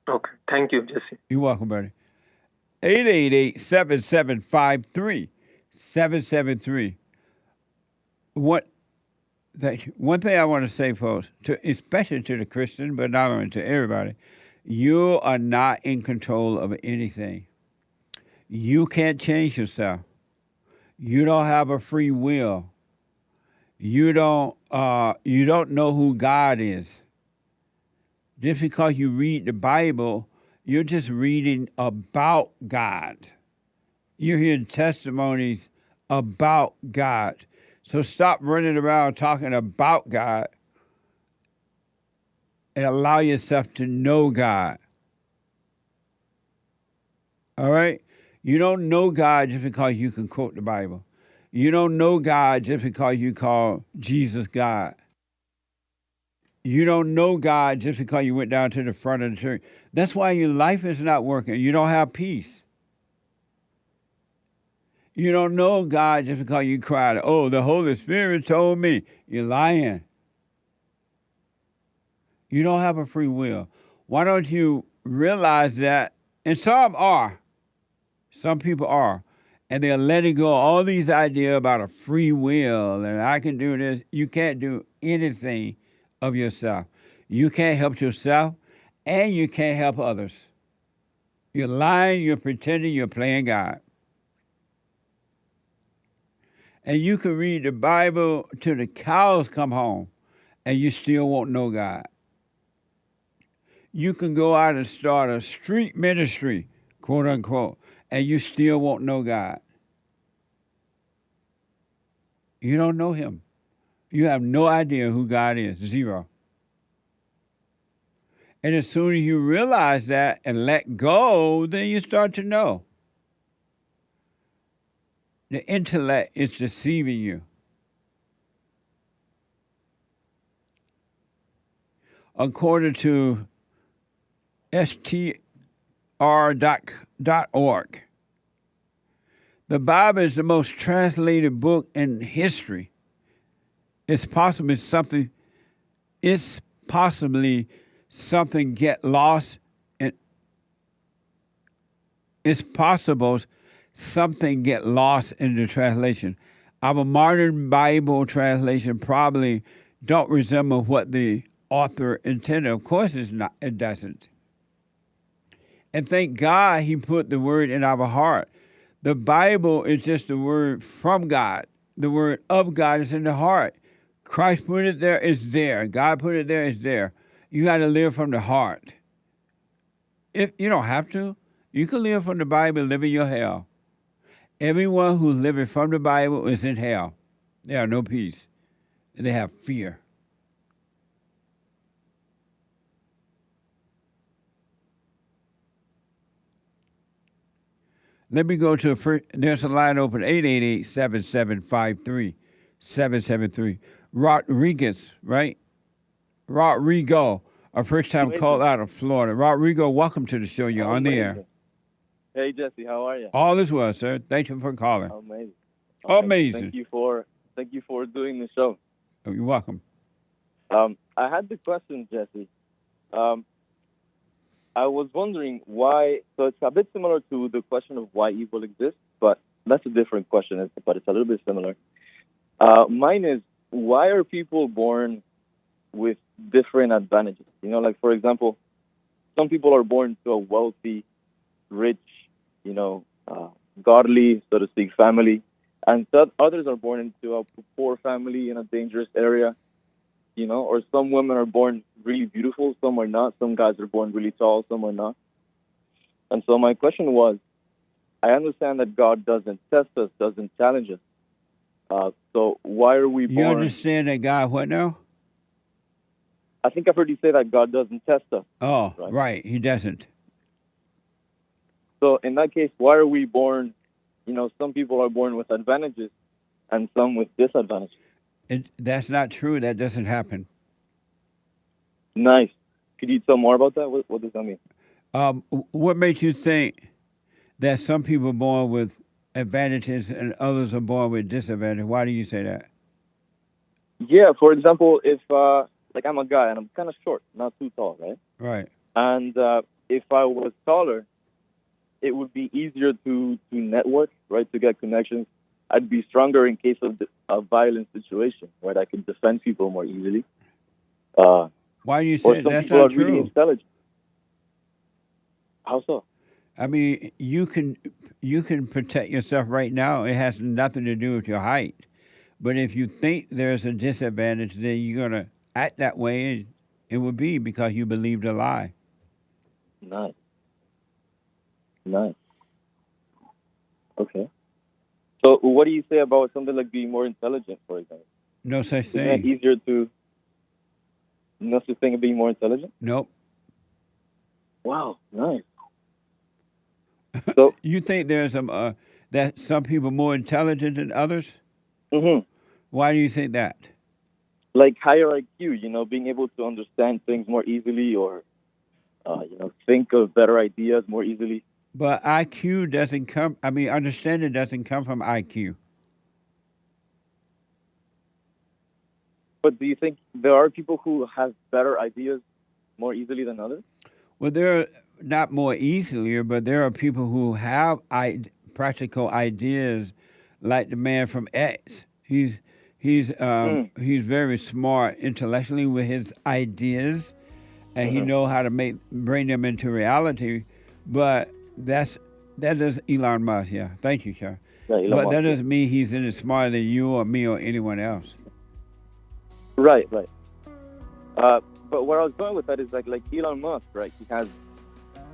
Okay. Thank you, Jesse. You're welcome, buddy. 888-7753-773. One thing I want to say, folks, especially to the Christian, but not only to everybody, you are not in control of anything. You can't change yourself. You don't have a free will. You don't know who God is. Just because you read the Bible, you're just reading about God. You're hearing testimonies about God. So stop running around talking about God and allow yourself to know God. All right? You don't know God just because you can quote the Bible. You don't know God just because you call Jesus God. You don't know God just because you went down to the front of the church. That's why your life is not working. You don't have peace. You don't know God just because you cried, oh, the Holy Spirit told me. You're lying. You don't have a free will. Why don't you realize that? And some are. Some people are. And they're letting go of all these ideas about a free will and I can do this. You can't do anything of yourself. You can't help yourself and you can't help others. You're lying, you're pretending, you're playing God. And you can read the Bible till the cows come home and you still won't know God. You can go out and start a street ministry, quote unquote, and you still won't know God. You don't know him. You have no idea who God is, zero. And as soon as you realize that and let go, then you start to know. The intellect is deceiving you. According to STR.org, the Bible is the most translated book in history. It's possibly something get lost it's possible something get lost in the translation. Our modern Bible translation probably don't resemble what the author intended. Of course it's not, it doesn't. And thank God he put the word in our heart. The Bible is just the word from God. The word of God is in the heart. Christ put it there, it's there. God put it there, it's there. You got to live from the heart. If you don't have to, you can live from the Bible, live in your hell. Everyone who's living from the Bible is in hell. They have no peace. They have fear. Let me go to there's a line open, 888-7753-773. Rodriguez, right? Rodrigo, a first-time call out of Florida. Rodrigo, welcome to the show. You're on the air. Hey, Jesse, how are you? All is well, sir. Thank you for calling. Amazing. Amazing. Thank you for doing the show. Oh, you're welcome. I had the question, Jesse. I was wondering why, so it's a bit similar to the question of why evil exists, but that's a different question, but it's a little bit similar. Mine is, why are people born with different advantages? You know, like, for example, some people are born to a wealthy, rich, godly, so to speak, family, and others are born into a poor family in a dangerous area, or some women are born really beautiful, some are not. Some guys are born really tall, some are not. And so my question was, I understand that God doesn't test us, doesn't challenge us. So why are we born? You understand that God what now? I think I've heard you say that God doesn't test us. Oh, right. He doesn't. So in that case, why are we born? Some people are born with advantages and some with disadvantages. That's not true. That doesn't happen. Nice. Could you tell more about that? What does that mean? What makes you think that some people are born with advantages and others are born with disadvantages? Why do you say that? Yeah, for example, if I'm a guy and I'm kind of short, not too tall, right? Right. And if I was taller, it would be easier to network, right, to get connections. I'd be stronger in case of a violent situation, right? I could defend people more easily. Why do you say that's not true? Really intelligent. How so? I mean, you can protect yourself right now. It has nothing to do with your height. But if you think there's a disadvantage, then you're going to act that way, and it would be because you believed a lie. Nice. Okay. So what do you say about something like being more intelligent, for example? No such thing. Isn't it easier to... No such thing of being more intelligent? Nope. Wow, nice. So you think there's that some people are more intelligent than others? Mm-hmm. Why do you think that? Like higher IQ, being able to understand things more easily or, think of better ideas more easily. But IQ doesn't come, understanding doesn't come from IQ. But do you think there are people who have better ideas more easily than others? Well, there are not more easily, but there are people who have practical ideas, like the man from X. He's very smart intellectually with his ideas, and he knows how to bring them into reality. But that is Elon Musk. Yeah, thank you, sir. Yeah, but that doesn't mean he's any smarter than you or me or anyone else. Right. But where I was going with that is like Elon Musk, right? He has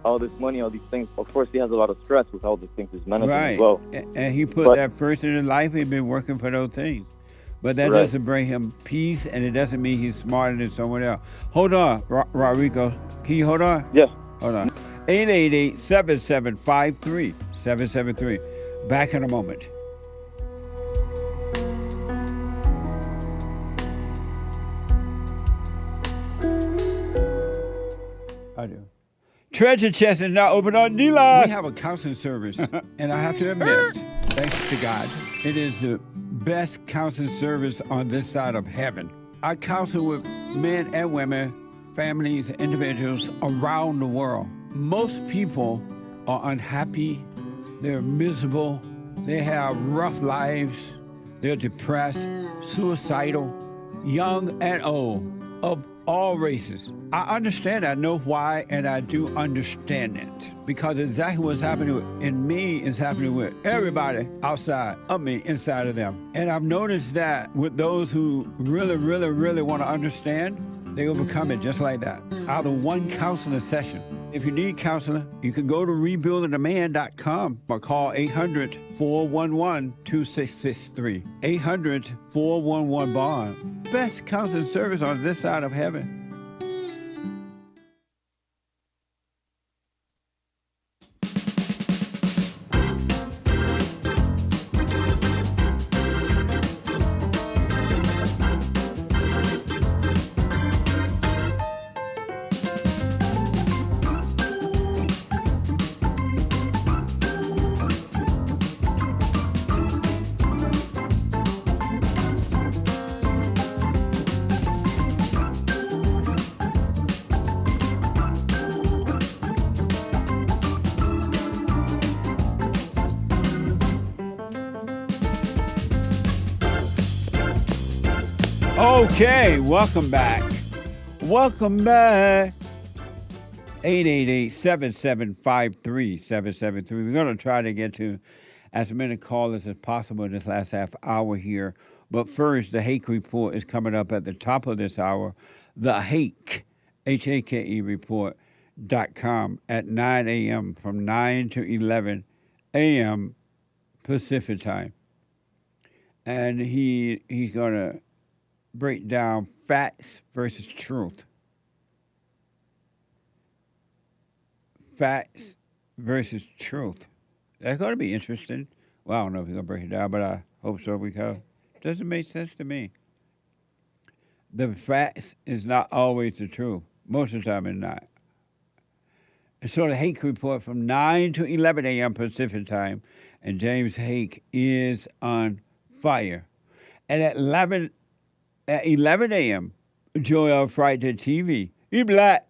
all this money, all these things. Of course, he has a lot of stress with all these things he's managing as well. And he put that person in life. He's been working for those things. But that doesn't bring him peace, and it doesn't mean he's smarter than someone else. Hold on, Rodrigo. Can you hold on? Yes. Hold on. 888-7753-773. Back in a moment. I do. Treasure Chest is now open on D-Line. We have a counseling service, and I have to admit, thanks to God, it is the best counseling service on this side of heaven. I counsel with men and women, families, individuals around the world. Most people are unhappy, they're miserable, they have rough lives, they're depressed, suicidal, young and old, of all races. I understand, I know why, and I do understand it. Because exactly what's happening in me is happening with everybody outside of me, inside of them. And I've noticed that with those who really, really, really want to understand, they overcome it just like that, out of one counseling session. If you need counseling, you can go to rebuildingaman.com or call 800-411-2663. 800-411-BOND. Best counseling service on this side of heaven. Okay, welcome back. Welcome back. 888-7753-773. We're going to try to get to as many callers as possible in this last half hour here. But first, the Hake report is coming up at the top of this hour. The Hake, H-A-K-E report.com at 9 a.m. from 9 to 11 a.m. Pacific time. And he's going to break down facts versus truth. Facts versus truth. That's going to be interesting. Well, I don't know if he's going to break it down, but I hope so because it doesn't make sense to me. The facts is not always the truth. Most of the time it's not. And so the Hake report from 9 to 11 a.m. Pacific time, and James Hake is on fire. And at 11 a.m., Joel Friday TV. He black.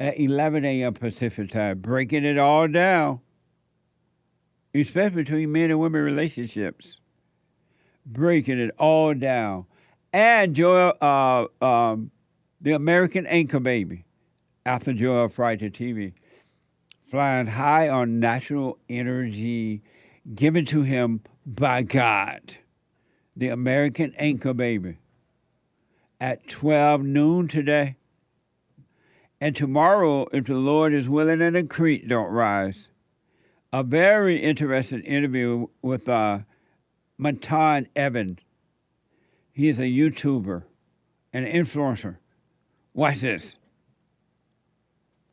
At 11 a.m. Pacific time, breaking it all down, especially between men and women relationships. Breaking it all down. And Joel, the American Anchor Baby, after Joel Friday TV, flying high on natural energy given to him by God. The American Anchor Baby. At 12 noon today. And tomorrow, if the Lord is willing and the creek don't rise, a very interesting interview with Matan Evans. He is a YouTuber and an influencer. Watch this.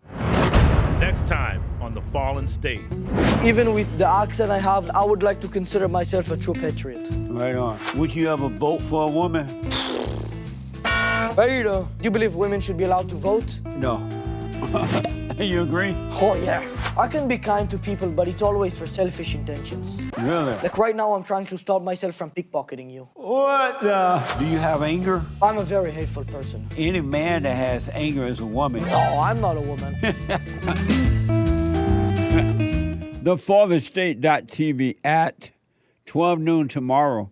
Next time on The Fallen State. Even with the accent I have, I would like to consider myself a true patriot. Right on. Would you ever vote for a woman? Hey, do you believe women should be allowed to vote? No. You agree? Oh, yeah. I can be kind to people, but it's always for selfish intentions. Really? Like right now, I'm trying to stop myself from pickpocketing you. What the? Do you have anger? I'm a very hateful person. Any man that has anger is a woman. No, I'm not a woman. TheFallenState.tv at 12 noon tomorrow,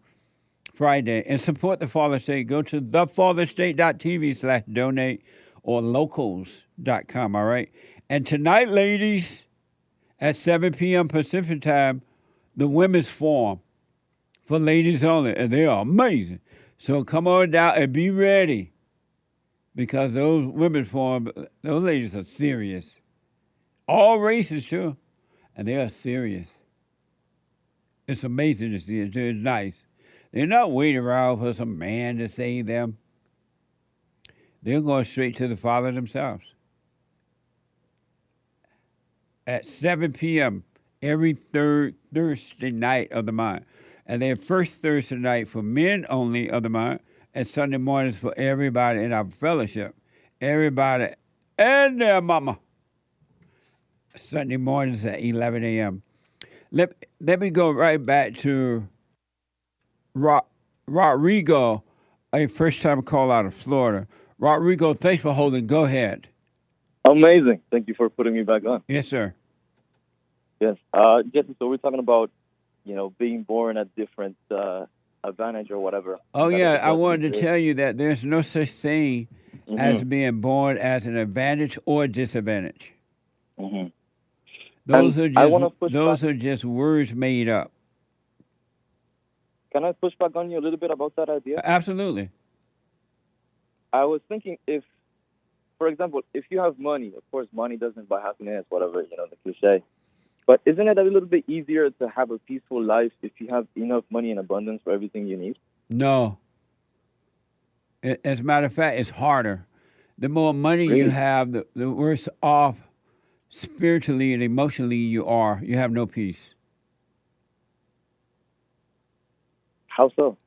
Friday. And support The Fallen State. Go to TheFallenState.tv/donate or locals.com, all right? And tonight, ladies, at 7 p.m. Pacific time, the Women's Forum for ladies only. And they are amazing. So come on down and be ready. Because those Women's Forum, those ladies are serious. All races, too. And they are serious. It's amazing to see it. It's nice. They're not waiting around for some man to save them. They're going straight to the Father themselves. At 7 p.m. every third Thursday night of the month. And then first Thursday night for men only of the month, and Sunday mornings for everybody in our fellowship. Everybody and their mama. Sunday mornings at 11 a.m. Let me go right back to Rodrigo, a first-time call out of Florida. Rodrigo, thanks for holding. Go ahead. Amazing. Thank you for putting me back on. Yes, sir. Yes. Jesse, so we're talking about, being born at different advantage or whatever. Oh, That yeah, I adjustment wanted to period. tell you that there's no such thing as being born as an advantage or disadvantage. Mm-hmm. Those And I want to push back. are just words made up. Can I push back on you a little bit about that idea? Absolutely. I was thinking for example, if you have money, of course, money doesn't buy happiness, whatever, the cliche. But isn't it a little bit easier to have a peaceful life if you have enough money in abundance for everything you need? No. As a matter of fact, it's harder. The more money you Really? have, the worse off spiritually and emotionally you are. You have no peace. How so?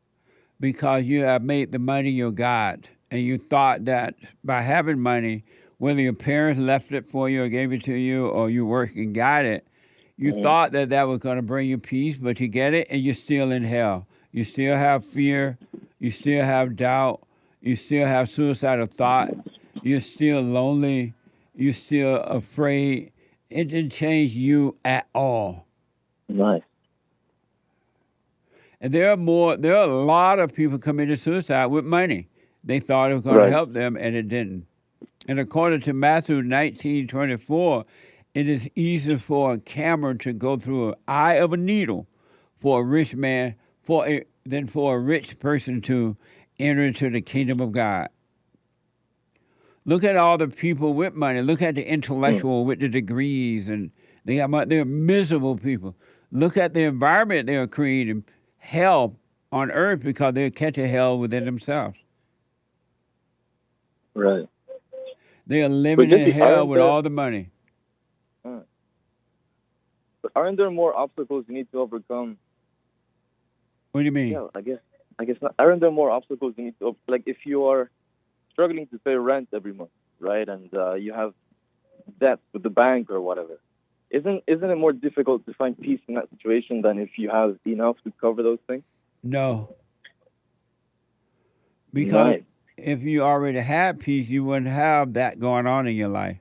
Because you have made the money your God. And you thought that by having money, whether your parents left it for you or gave it to you or you worked and got it, you thought that was going to bring you peace, but you get it and you're still in hell. You still have fear. You still have doubt. You still have suicidal thought. You're still lonely. You're still afraid. It didn't change you at all. Nice. And there are a lot of people committing suicide with money. They thought it was going to help them, and it didn't. And according to Matthew 19:24, it is easier for a camel to go through an eye of a needle for a rich man than for a rich person to enter into the kingdom of God. Look at all the people with money. Look at the intellectual with the degrees, and they're miserable people. Look at the environment they are creating, hell on earth, because they're catching hell within themselves. Right. They are living in hell with all the money. But aren't there more obstacles you need to overcome? What do you mean? Yeah, I guess not. Aren't there more obstacles you need to like if you are struggling to pay rent every month, right? And you have debt with the bank or whatever. Isn't it more difficult to find peace in that situation than if you have enough to cover those things? No. Because if you already had peace, you wouldn't have that going on in your life.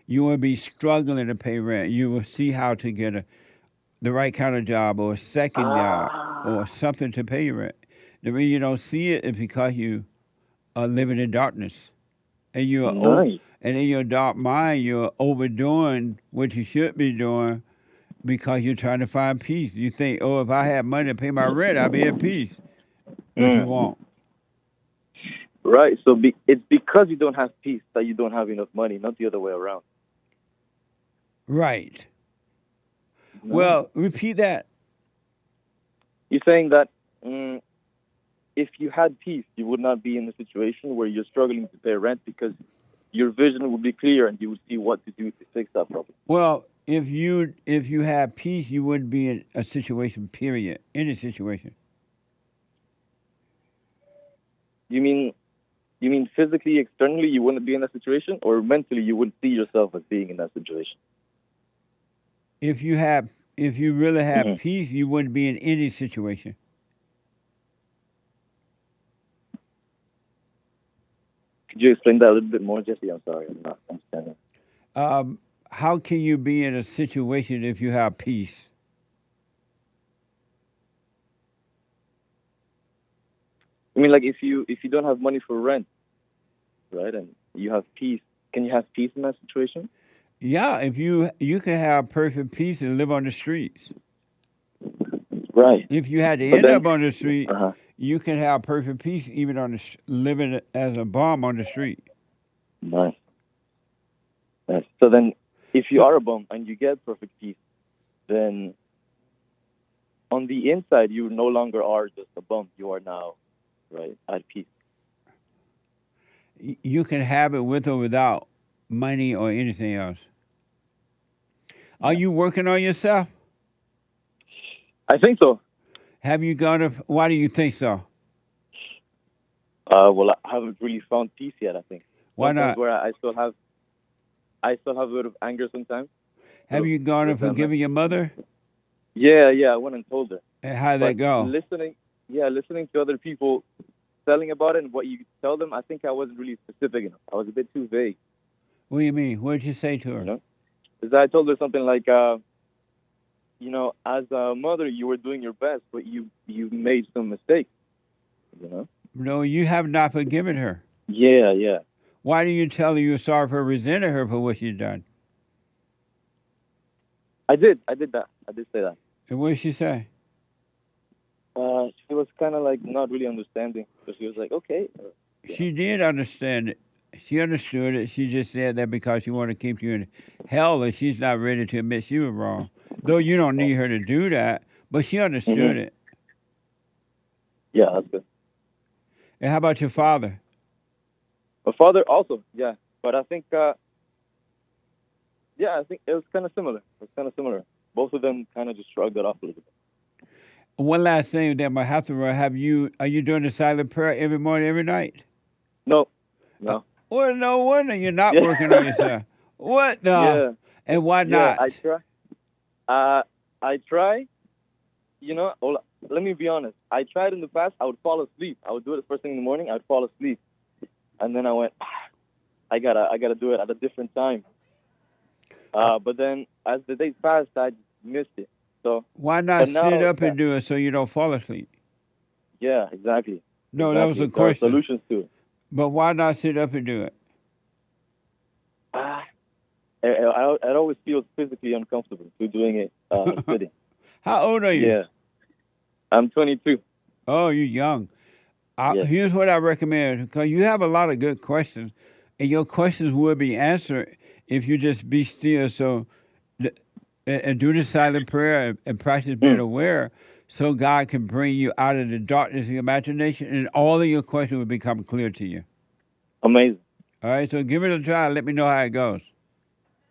You would be struggling to pay rent. You will see how to get the right kind of job or a second job or something to pay your rent. The reason you don't see it is because you are living in darkness. And and in your dark mind, you're overdoing what you should be doing because you're trying to find peace. You think, oh, if I had money to pay my rent, I'd be at peace. But you won't. Right. So it's because you don't have peace that you don't have enough money, not the other way around. Right. No. Well, repeat that. You're saying that if you had peace, you would not be in a situation where you're struggling to pay rent because your vision would be clear and you would see what to do to fix that problem. Well, if you had peace, you wouldn't be in a situation, period. Any situation. You mean physically, externally, you wouldn't be in that situation, or mentally, you wouldn't see yourself as being in that situation? If you really had peace, you wouldn't be in any situation. Could you explain that a little bit more, Jesse? I'm sorry, I'm not understanding. How can you be in a situation if you have peace? I mean, like if you don't have money for rent, right, and you have peace, can you have peace in that situation? Yeah, if you can have perfect peace and live on the streets. Right. If you had to end up on the street, you can have perfect peace even on living as a bum on the street. Nice. So then, if you are a bum and you get perfect peace, then on the inside you no longer are just a bum. You are now, right, at peace. You can have it with or without money or anything else. Are you working on yourself? I think so. Have you gone to? Why do you think so? Well, I haven't really found peace yet. I think. Why not? Where I still have a bit of anger sometimes. Have you gone and forgiven your mother? Yeah, I went and told her. And how did that go? Listening to other people telling about it and what you tell them, I think I wasn't really specific enough. I was a bit too vague. What do you mean? What did you say to her? Because I told her something like, you know, as a mother, you were doing your best, but you made some mistakes, you know? No, you have not forgiven her. Yeah, yeah. Why didn't you tell her you were sorry for resenting her for what she'd done? I did that. I did say that. And what did she say? She was kind of like not really understanding. So she was like, okay. She did understand it. She understood it. She just said that because she wanted to keep you in hell, and she's not ready to admit she was wrong. Though you don't need her to do that, but she understood it. Yeah, that's good. And how about your father? My father also, yeah. But I think, I think it was kind of similar. Both of them kind of just shrugged it off a little bit. One last thing that might have to run. Are you doing the silent prayer every morning, every night? No. Well, no wonder you're not working on yourself. What the? Yeah. And why not? I try. I try. You know, let me be honest. I tried in the past. I would fall asleep. I would do it the first thing in the morning. I would fall asleep, and then I went, I gotta do it at a different time. But then as the days passed, I missed it. So why not sit up and do it so you don't fall asleep? Yeah, exactly. No, that was a question. There are solutions to it. But why not sit up and do it? I'd always feel physically uncomfortable to doing it sitting. How old are you? Yeah, I'm 22. Oh, you're young. Here's what I recommend, because you have a lot of good questions, and your questions will be answered if you just be still. So, and do the silent prayer and practice being aware, so God can bring you out of the darkness of your imagination, and all of your questions will become clear to you. Amazing. All right, so give it a try. Let me know how it goes.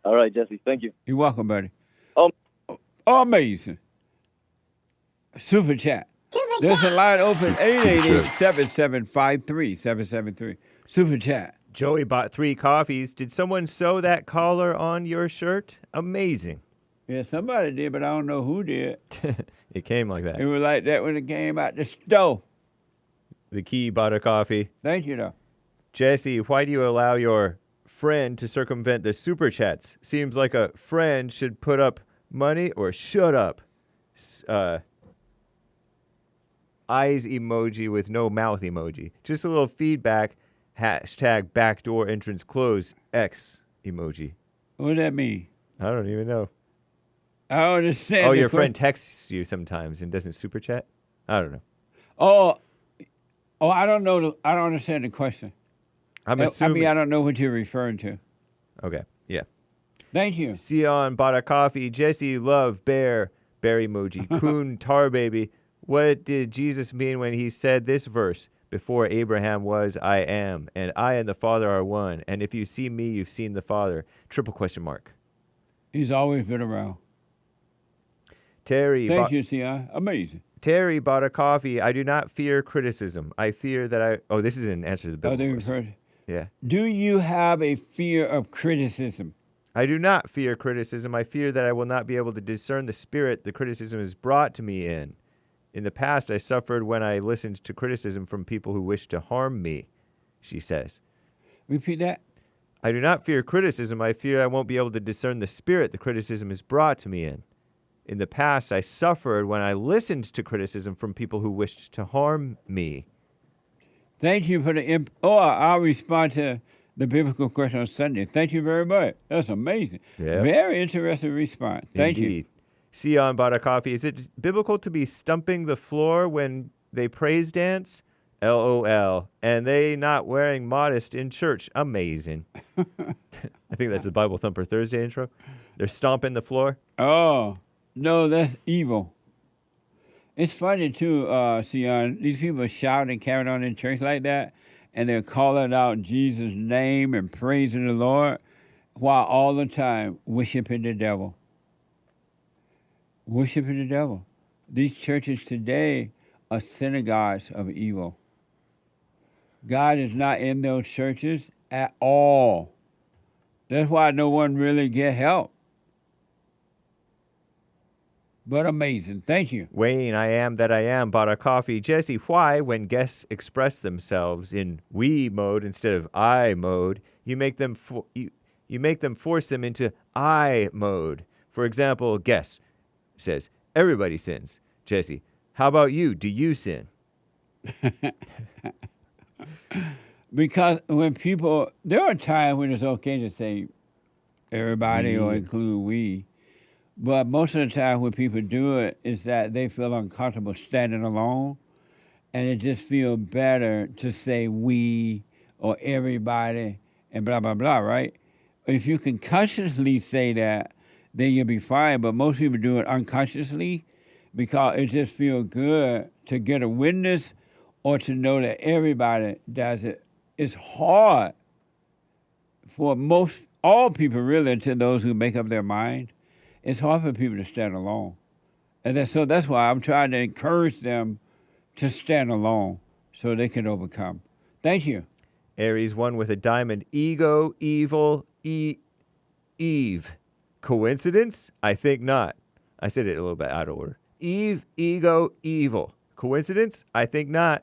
All right, Jesse. Thank you. You're welcome, buddy. Amazing. Super chat. There's a line open, 888-775-3773. Super chat. Joey bought 3 coffees. Did someone sew that collar on your shirt? Amazing. Yeah, somebody did, but I don't know who did. It came like that. It was like that when it came out the stove. The Key bought a coffee. Thank you, though. Jesse, why do you allow your friend to circumvent the super chats? Seems like a friend should put up money or shut up. Eyes emoji with no mouth emoji. Just a little feedback. Hashtag backdoor entrance close. X emoji. What does that mean? I don't even know. I don't understand. Oh, your friend texts you sometimes and doesn't super chat? I don't know. Oh, I don't know. I don't understand the question. I'm assuming. I don't know what you're referring to. Okay, yeah. Thank you. Sion bought a coffee. Jesse, love, bear emoji. Coon, tar baby. What did Jesus mean when he said this verse? Before Abraham was, I am, and I and the Father are one. And if you see me, you've seen the Father. Triple question mark. He's always been around. Terry. Thank you, Sion. Amazing. Terry bought a coffee. I do not fear criticism. I fear that I... Oh, this is an answer to the biblical question. Yeah. Do you have a fear of criticism? I do not fear criticism. I fear that I will not be able to discern the spirit the criticism is brought to me in. In the past, I suffered when I listened to criticism from people who wished to harm me, she says. Repeat that. I do not fear criticism. I fear I won't be able to discern the spirit the criticism is brought to me in. In the past, I suffered when I listened to criticism from people who wished to harm me. Thank you for the... I'll respond to the biblical question on Sunday. Thank you very much. That's amazing. Yeah. Very interesting response. Thank you. Sion bought a coffee. Is it biblical to be stumping the floor when they praise dance? LOL. And they not wearing modest in church. Amazing. I think that's the Bible Thumper Thursday intro. They're stomping the floor. Oh, no, that's evil. It's funny, too, Sion. These people shout and carry on in church like that, and they're calling out Jesus' name and praising the Lord, while all the time worshiping the devil. Worshiping the devil. These churches today are synagogues of evil. God is not in those churches at all. That's why no one really get help. But amazing. Thank you. Wayne, I am that I am, bought a coffee. Jesse, why, when guests express themselves in we mode instead of I mode, you make them force them into I mode? For example, guests, says, everybody sins. Jesse, how about you? Do you sin? Because when people, there are times when it's okay to say everybody or include we, but most of the time when people do it is that they feel uncomfortable standing alone, and it just feels better to say we or everybody and blah, blah, blah, right? If you can consciously say that, then you'll be fine, but most people do it unconsciously because it just feels good to get a witness or to know that everybody does it. It's hard for all people really, until those who make up their mind. It's hard for people to stand alone. And so that's why I'm trying to encourage them to stand alone so they can overcome. Thank you. Aries 1 with a diamond. Ego, evil, Eve. Coincidence? I think not. I said it a little bit out of order. Eve, ego, evil. Coincidence? I think not.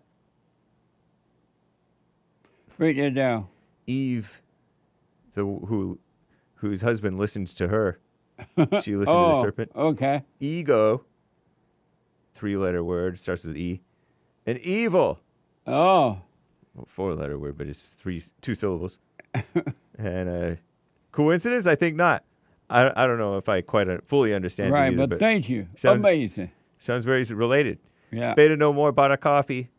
Break that down. Eve, whose husband listens to her. She listened to the serpent. Okay. Ego, 3-letter word, starts with E. And evil. Oh. Well, 4-letter word, but it's 2 syllables. And coincidence? I think not. I don't know if I quite fully understand right, it either, but thank you. Amazing. Sounds very related. Yeah. Beta No More bought a coffee.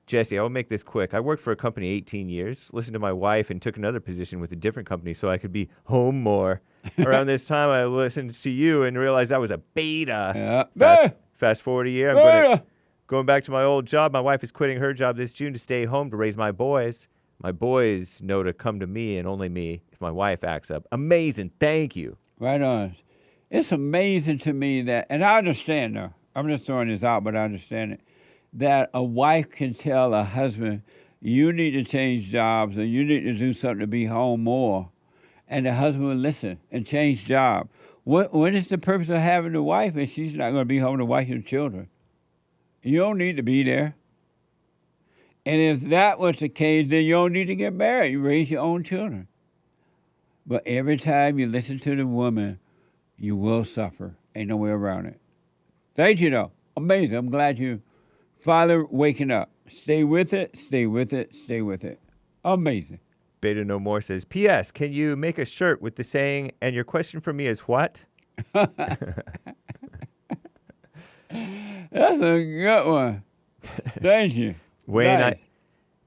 Jesse, I'll make this quick. I worked for a company 18 years, listened to my wife, and took another position with a different company so I could be home more. Around this time, I listened to you and realized I was a beta. Yeah. Fast forward a year. I'm going back to my old job. My wife is quitting her job this June to stay home to raise my boys. My boys know to come to me and only me if my wife acts up. Amazing. Thank you. Right on. It's amazing to me that, and I understand though, I'm just throwing this out, but I understand it, that a wife can tell a husband, you need to change jobs or you need to do something to be home more. And the husband will listen and change job. What is the purpose of having a wife if she's not going to be home to watch your children? You don't need to be there. And if that was the case, then you don't need to get married. You raise your own children. But every time you listen to the woman, you will suffer. Ain't no way around it. Thank you, though. Amazing. I'm glad you finally waking up. Stay with it, stay with it, stay with it. Amazing. Beta No More says, P.S. Can you make a shirt with the saying, and your question for me is what? That's a good one. Thank you. Wayne, Nice.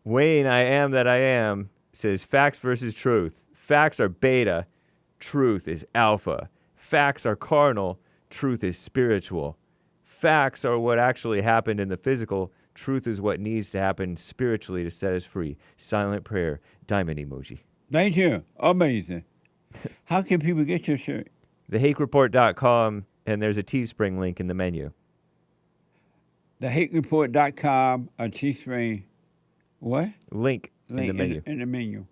I am that I am says, facts versus truth. Facts are beta. Truth is alpha. Facts are carnal. Truth is spiritual. Facts are what actually happened in the physical. Truth is what needs to happen spiritually to set us free. Silent prayer. Diamond emoji. Thank you. Amazing. How can people get your shirt? TheHakeReport.com, and there's a Teespring link in the menu. TheHakeReport.com, a Teespring, what? Link in the menu. In the menu.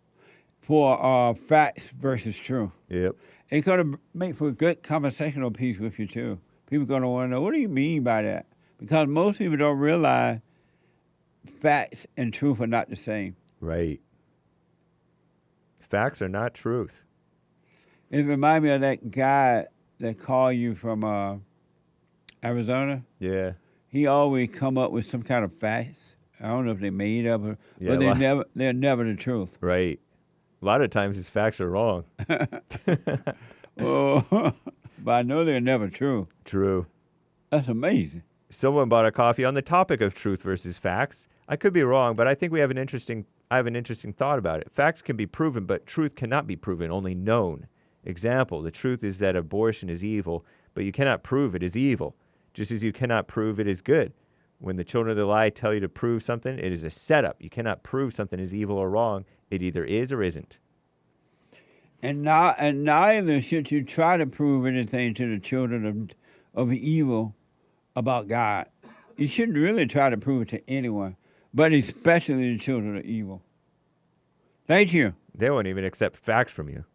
For facts versus truth. Yep. It's going to make for a good conversational piece with you, too. People are going to want to know, what do you mean by that? Because most people don't realize facts and truth are not the same. Right. Facts are not truth. It reminds me of that guy that called you from Arizona. Yeah. He always come up with some kind of facts. I don't know if they made up, or, Yeah, but they're never the truth. Right. A lot of times his facts are wrong. Oh, but I know they're never true. True. That's amazing. Someone bought a coffee on the topic of truth versus facts. I could be wrong, but I think I have an interesting thought about it. Facts can be proven, but truth cannot be proven, only known. Example, the truth is that abortion is evil, but you cannot prove it is evil, just as you cannot prove it is good. When the children of the lie tell you to prove something, it is a setup. You cannot prove something is evil or wrong. It either is or isn't. And neither should you try to prove anything to the children of evil about God. You shouldn't really try to prove it to anyone, but especially the children of evil. Thank you. They won't even accept facts from you.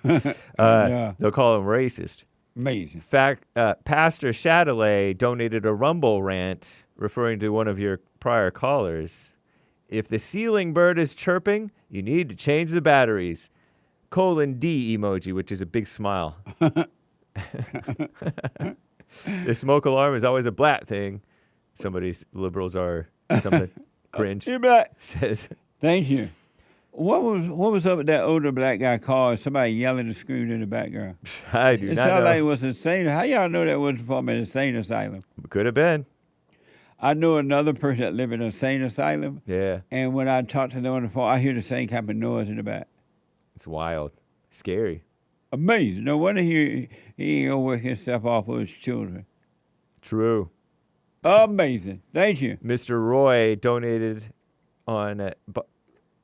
Yeah. They'll call them racist. Amazing. Pastor Chatelet donated a Rumble rant referring to one of your prior callers. If the ceiling bird is chirping, you need to change the batteries. : D emoji, which is a big smile. The smoke alarm is always a black thing. Somebody's liberals are something. Cringe. You bet. Says. Thank you. What was up with that older black guy car? Somebody yelling and screaming in the background. I do it not know. It sounded like it was insane. How y'all know that wasn't from an insane asylum? Could have been. I know another person that lived in an insane asylum. Yeah. And when I talk to them on the phone, I hear the same kind of noise in the back. It's wild. Scary. Amazing. No wonder he ain't gonna work himself off with his children. True. Amazing. Thank you. Mr. Roy donated on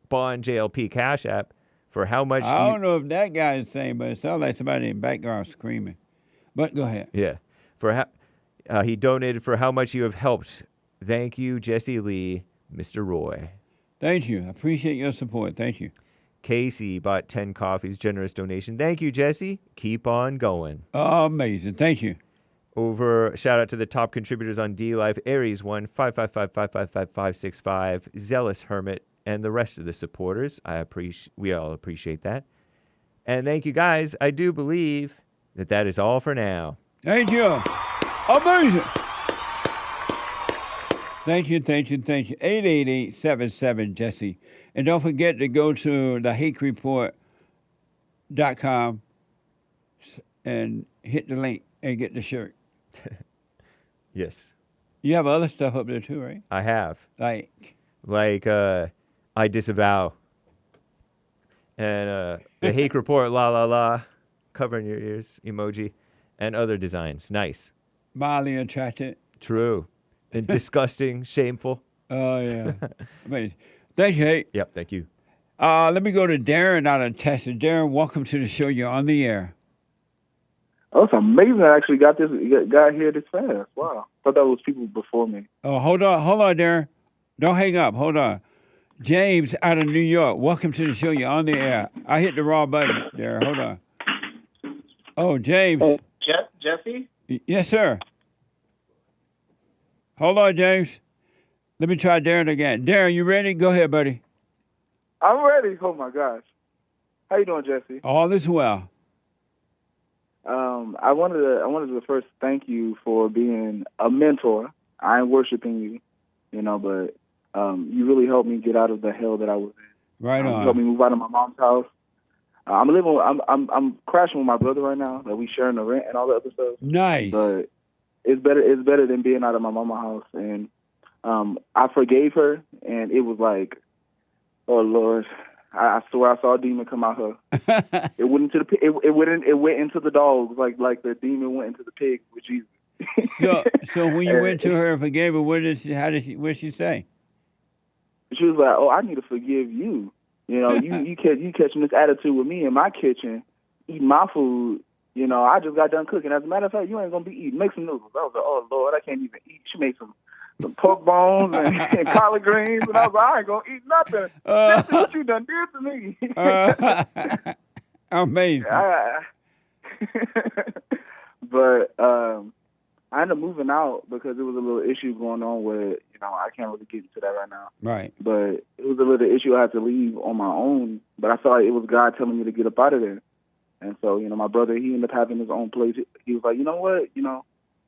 Bond JLP Cash App for how much. I don't know if that guy is saying, but it sounds like somebody in the background screaming. But go ahead. Yeah. For he donated for how much you have helped. Thank you, Jesse Lee, Mr. Roy. Thank you. I appreciate your support. Thank you. Casey bought 10 coffees. Generous donation. Thank you, Jesse. Keep on going. Amazing. Thank you. Shout out to the top contributors on D-Life, Aries 1, 555-555-565, Zealous Hermit, and the rest of the supporters. We all appreciate that. And thank you, guys. I do believe that is all for now. Thank you. Amazing. Thank you, thank you, thank you. 888-77-JESSE. And don't forget to go to the HakeReport.com and hit the link and get the shirt. Yes. You have other stuff up there too, right? I have. Like I disavow. And the Hake Report, la la la, covering your ears, emoji, and other designs. Nice. Mildly attracted. True. And disgusting, shameful. Oh, yeah. Amazing. Thank you, Hake. Yep, thank you. Let me go to Darren out of Texas. Darren, welcome to the show. You're on the air. Oh, it's amazing I actually got here this fast. Wow. Thought that was people before me. Oh, hold on, Darren. Don't hang up. Hold on. James out of New York, welcome to the show. You're on the air. I hit the wrong button, Darren. Hold on. Oh, James. Jesse? Yes, sir. Hold on, James. Let me try Darren again. Darren, you ready? Go ahead, buddy. I'm ready. Oh, my gosh. How you doing, Jesse? All is well. I wanted to first thank you for being a mentor. I ain't worshiping you, but you really helped me get out of the hell that I was in. Right on. You helped me move out of my mom's house. I'm crashing with my brother right now. That we sharing the rent and all that other stuff. Nice. But it's better than being out of my mama's house. And I forgave her, and it was like, oh Lord, I swear I saw a demon come out her. It went into the it went into the dogs like the demon went into the pig with Jesus. So when you went to her and forgave her, what did she say? She was like, "Oh, I need to forgive you. You catching this attitude with me in my kitchen, eating my food. I just got done cooking. As a matter of fact, you ain't gonna be eating. Make some noodles." I was like, "Oh Lord, I can't even eat." She made some pork bones and collard greens, and I was like, "I ain't gonna eat nothing. That's what you done did to me." Amazing. But I ended up moving out because there was a little issue going on with, I can't really get into that right now. Right. But it was a little issue I had to leave on my own, but I felt like it was God telling me to get up out of there. And so, my brother, he ended up having his own place. He was like, you know what,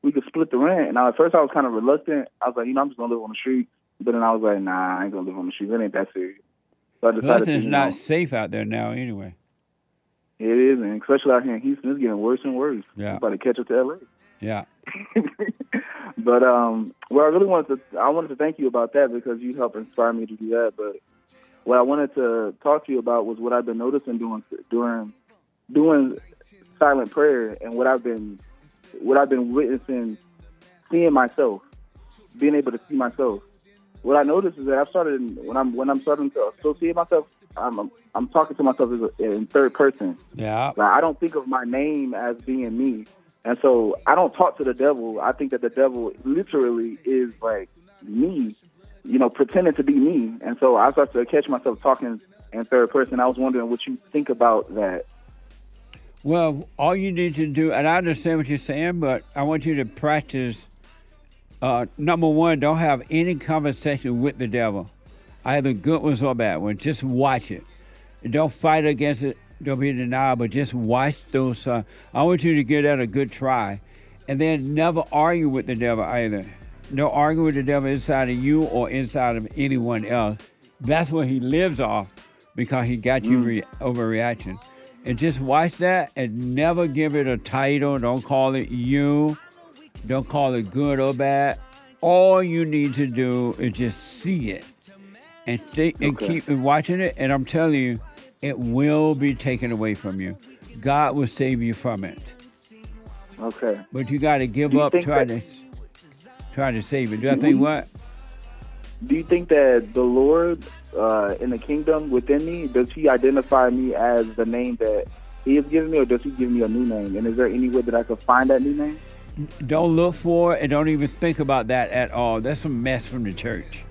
we could split the rent. And at first I was kind of reluctant. I was like, I'm just going to live on the street. But then I was like, nah, I ain't going to live on the street. It ain't that serious. So I decided Plus, it's not safe out there now anyway. It is, and especially out here in Houston, it's getting worse and worse. Yeah. It's about to catch up to L.A. Yeah. But what I really wanted to thank you about that because you helped inspire me to do that. But what I wanted to talk to you about was what I've been noticing doing silent prayer and what I've been witnessing, seeing myself, being able to see myself. What I noticed is that I've started when I'm starting to associate myself, I'm talking to myself in third person. Yeah. Like, I don't think of my name as being me. And so I don't talk to the devil. I think that the devil literally is like me, pretending to be me. And so I start to catch myself talking in third person. I was wondering what you think about that. Well, all you need to do, and I understand what you're saying, but I want you to practice, number one, don't have any conversation with the devil, either good ones or bad ones. Just watch it. Don't fight against it. Don't be in denial, but just watch those. I want you to give that a good try. And then never argue with the devil either. Don't argue with the devil inside of you or inside of anyone else. That's what he lives off because he got you overreaction. And just watch that and never give it a title. Don't call it you. Don't call it good or bad. All you need to do is just see it and keep watching it. And I'm telling you, it will be taken away from you. God will save you from it. Okay. But you got to give up trying to save it. Do I think what? Do you think that the Lord in the kingdom within me, does he identify me as the name that he has given me, or does he give me a new name? And is there any way that I could find that new name? Don't look for it and don't even think about that at all. That's a mess from the church.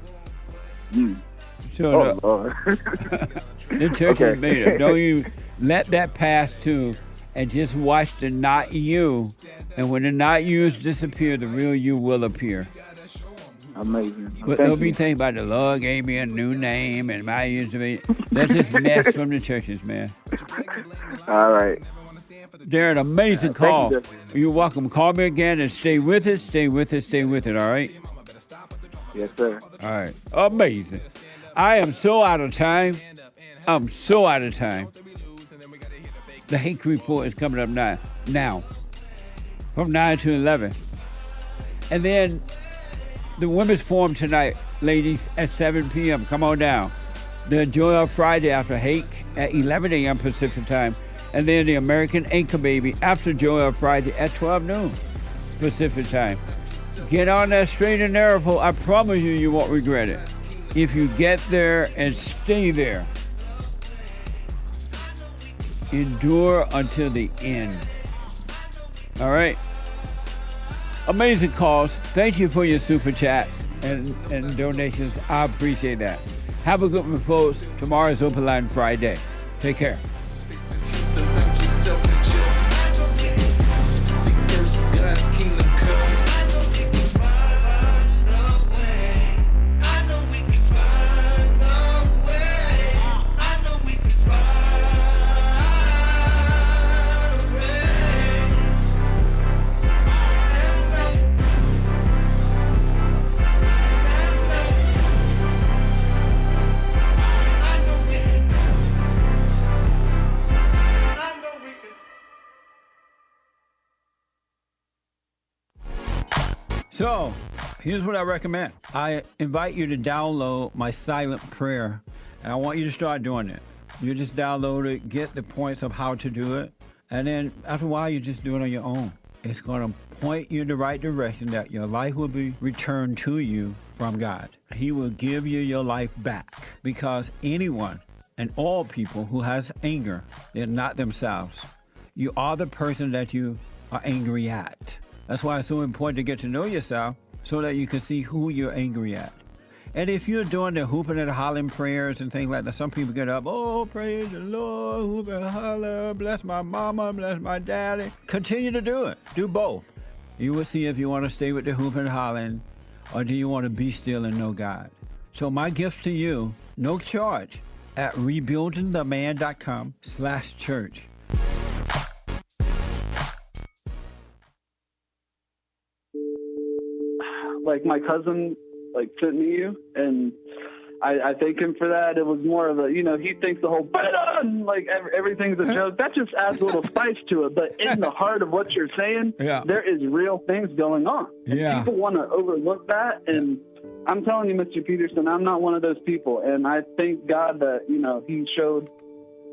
So Lord. The church is made it. Don't even let that pass too, and just watch the not you. And when the not yous disappear, the real you will appear. Amazing. But don't be thinking about the Lord gave me a new name and my used to be. That's just mess from the churches, man. All right. Darren, amazing call. You're welcome. Call me again and stay with it, stay with it, stay with it, all right? Yes, sir. All right. Amazing. I am so out of time. I'm so out of time. The Hake Report is coming up now. From 9 to 11. And then the Women's Forum tonight, ladies, at 7 p.m. Come on down. The Joy of Friday after Hake at 11 a.m. Pacific time. And then the American Anchor Baby after Joy of Friday at 12 noon Pacific time. Get on that straight and narrow. I promise you, you won't regret it. If you get there and stay there. Endure until the end. All right? Amazing calls. Thank you for your super chats and donations. I appreciate that. Have a good one, folks. Tomorrow's Open Line Friday. Take care. So, here's what I recommend. I invite you to download my silent prayer, and I want you to start doing it. You just download it, get the points of how to do it, and then after a while, you just do it on your own. It's going to point you in the right direction that your life will be returned to you from God. He will give you your life back, because anyone and all people who has anger, they're not themselves. You are the person that you are angry at. That's why it's so important to get to know yourself so that you can see who you're angry at. And if you're doing the hooping and hollering prayers and things like that, some people get up, oh, praise the Lord, hoop and holler, bless my mama, bless my daddy. Continue to do it. Do both. You will see if you want to stay with the hooping and hollering or do you want to be still and know God. So my gift to you, no charge, at rebuildingtheman.com/church. Like my cousin, sent me you, and I thank him for that. It was more of a, he thinks the whole everything's a joke. That just adds a little spice to it. But in the heart of what you're saying, there is real things going on. And people want to overlook that. And I'm telling you, Mr. Peterson, I'm not one of those people. And I thank God that, he showed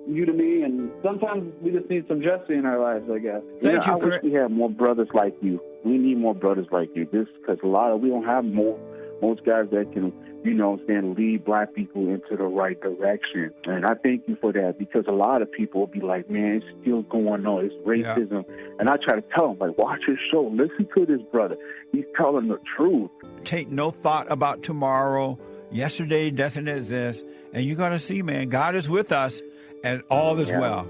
you to me. And sometimes we just need some justice in our lives, I guess. I wish we had more brothers like you. We need more brothers like you. Because we don't have most guys that can, lead black people into the right direction. And I thank you for that, because a lot of people will be like, man, it's still going on. It's racism. And I try to tell them, watch his show. Listen to this brother. He's telling the truth. Take no thought about tomorrow. Yesterday doesn't exist. And you're going to see, man, God is with us and all is well.